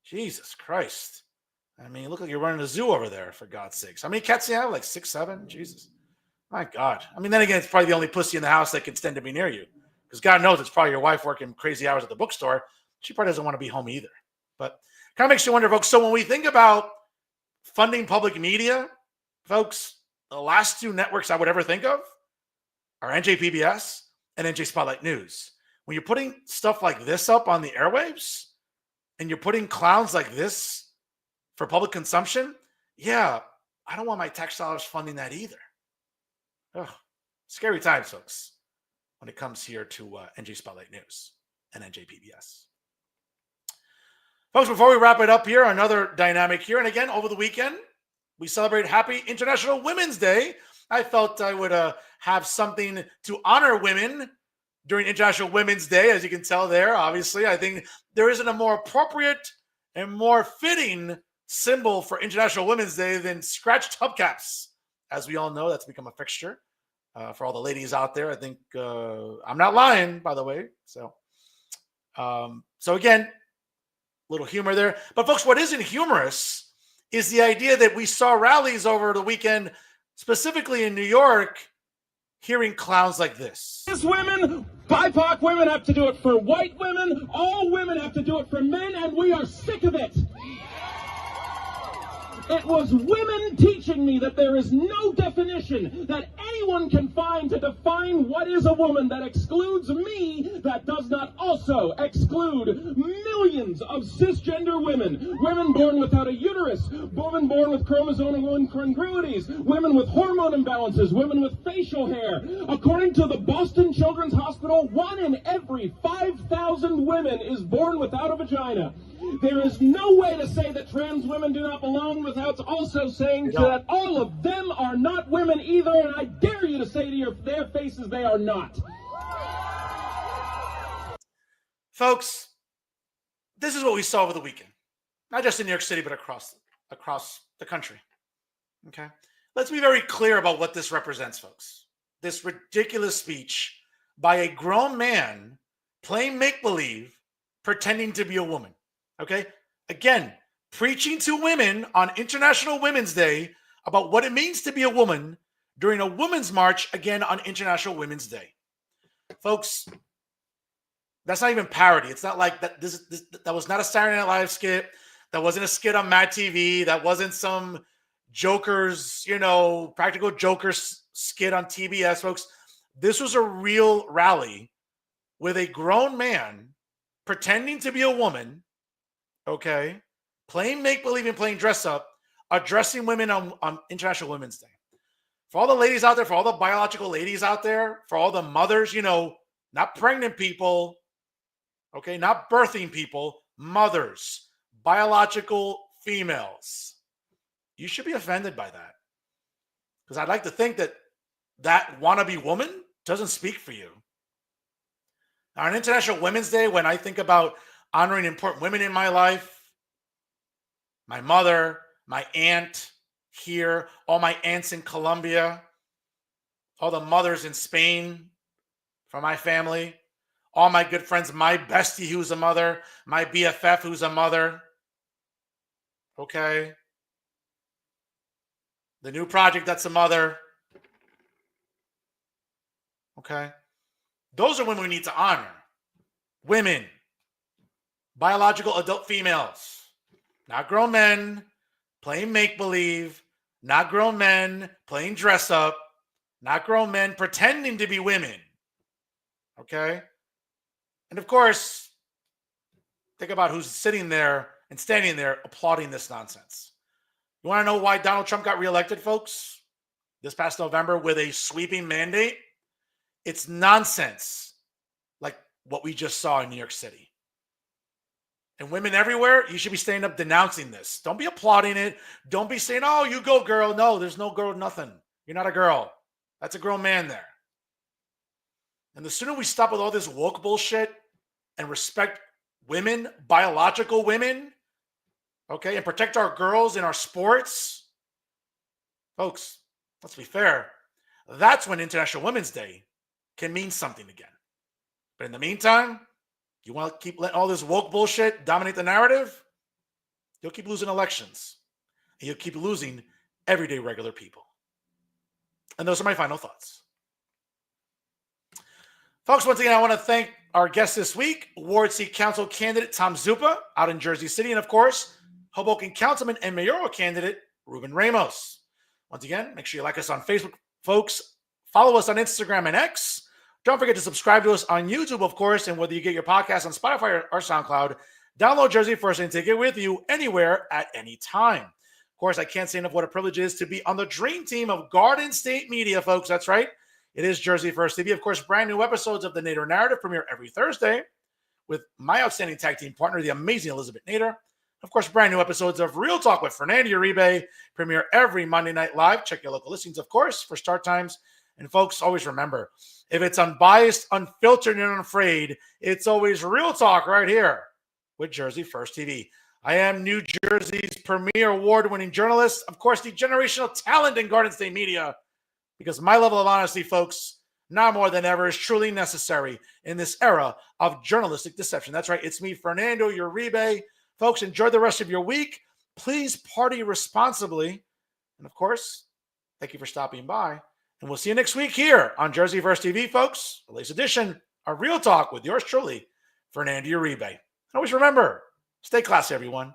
[SPEAKER 1] Jesus Christ. You look like you're running a zoo over there, for God's sakes. How many cats do you have? Like 6, 7? Jesus. My God. Then again, it's probably the only pussy in the house that can stand to be near you. Because God knows it's probably your wife working crazy hours at the bookstore. She probably doesn't want to be home either. But kind of makes you wonder, folks. So when we think about funding public media, folks, the last 2 networks I would ever think of are NJPBS and NJ Spotlight News. When you're putting stuff like this up on the airwaves and you're putting clowns like this for public consumption, yeah, I don't want my tax dollars funding that either. Ugh, scary times, folks, when it comes here to NJ Spotlight News and NJPBS. Folks, before we wrap it up here, another dynamic here. And again, over the weekend, we celebrate Happy International Women's Day. I felt I would have something to honor women during International Women's Day. As you can tell there, obviously, I think there isn't a more appropriate and more fitting symbol for International Women's Day than scratched hubcaps as we all know, that's become a fixture for all the ladies out there. I think I'm not lying, by the way. So again, little humor there. But folks, what isn't humorous is the idea that we saw rallies over the weekend, specifically in New York, hearing clowns like this.
[SPEAKER 8] These women, BIPOC women have to do it for white women. All women have to do it for men, and we are sick of it. It was women teaching me that there is no definition that anyone can find to define what is a woman that excludes me, that does not also exclude millions of cisgender women. Women born without a uterus, women born with chromosomal incongruities, women with hormone imbalances, women with facial hair. According to the Boston Children's Hospital, 1 in every 5,000 women is born without a vagina. There is no way to say that trans women do not belong without also saying that all of them are not women either, and I dare you to say to their faces they are not.
[SPEAKER 1] Folks, this is what we saw over the weekend. Not just in New York City, but across the country. Okay? Let's be very clear about what this represents, folks. This ridiculous speech by a grown man playing make-believe, pretending to be a woman. Okay? Again, preaching to women on International Women's Day about what it means to be a woman during a women's march, again, on International Women's Day. Folks, that's not even parody. It's not like that. That was not a Saturday Night Live skit. That wasn't a skit on Mad TV. That wasn't some Joker's, practical Joker's skit on TBS, folks. This was a real rally with a grown man pretending to be a woman, okay, playing make-believe and playing dress-up, addressing women on International Women's Day. For all the ladies out there, for all the biological ladies out there, for all the mothers, not pregnant people, okay, not birthing people, mothers, biological females. You should be offended by that. Because I'd like to think that wannabe woman doesn't speak for you. Now, on International Women's Day, when I think about honoring important women in my life, my mother, my aunt here, all my aunts in Colombia, all the mothers in Spain from my family, all my good friends, my bestie who's a mother, my BFF who's a mother, okay? The new project that's a mother, okay? Those are women we need to honor. Women, biological adult females, not grown men playing make-believe, not grown men playing dress-up, not grown men pretending to be women, okay? And of course, think about who's sitting there and standing there applauding this nonsense. You want to know why Donald Trump got reelected, folks, this past November with a sweeping mandate? It's nonsense, like what we just saw in New York City. And women everywhere, you should be standing up denouncing this. Don't be applauding it. Don't be saying, oh, you go, girl. No, there's no girl, nothing. You're not a girl. That's a grown man there. And the sooner we stop with all this woke bullshit and respect women, biological women, okay, and protect our girls in our sports, folks, let's be fair. That's when International Women's Day can mean something again. But in the meantime, you want to keep letting all this woke bullshit dominate the narrative? You'll keep losing elections. And you'll keep losing everyday regular people. And those are my final thoughts. Folks, once again, I want to thank our guest this week, Ward Seat Council candidate Tom Zuppa out in Jersey City, and of course, Hoboken Councilman and Mayoral candidate Ruben Ramos. Once again, make sure you like us on Facebook, folks. Follow us on Instagram and X. Don't forget to subscribe to us on YouTube, of course, and whether you get your podcast on Spotify or SoundCloud, download Jersey First and take it with you anywhere at any time. Of course, I can't say enough what a privilege it is to be on the dream team of Garden State Media, folks. That's right. It is Jersey First TV. Of course, brand new episodes of the Nader Narrative premiere every Thursday with my outstanding tag team partner, the amazing Elizabeth Nader. Of course, brand new episodes of Real Talk with Fernando Uribe premiere every Monday night live. Check your local listings, of course, for start times. And folks, always remember, if it's unbiased, unfiltered, and unafraid, it's always Real Talk right here with Jersey First TV. I am New Jersey's premier award-winning journalist, of course, the generational talent in Garden State Media, because my level of honesty, folks, now more than ever, is truly necessary in this era of journalistic deception. That's right. It's me, Fernando Uribe. Folks, enjoy the rest of your week. Please party responsibly. And of course, thank you for stopping by. And we'll see you next week here on Jersey First TV, folks. The latest edition of Real Talk with yours truly, Fernando Uribe. And always remember, stay classy, everyone.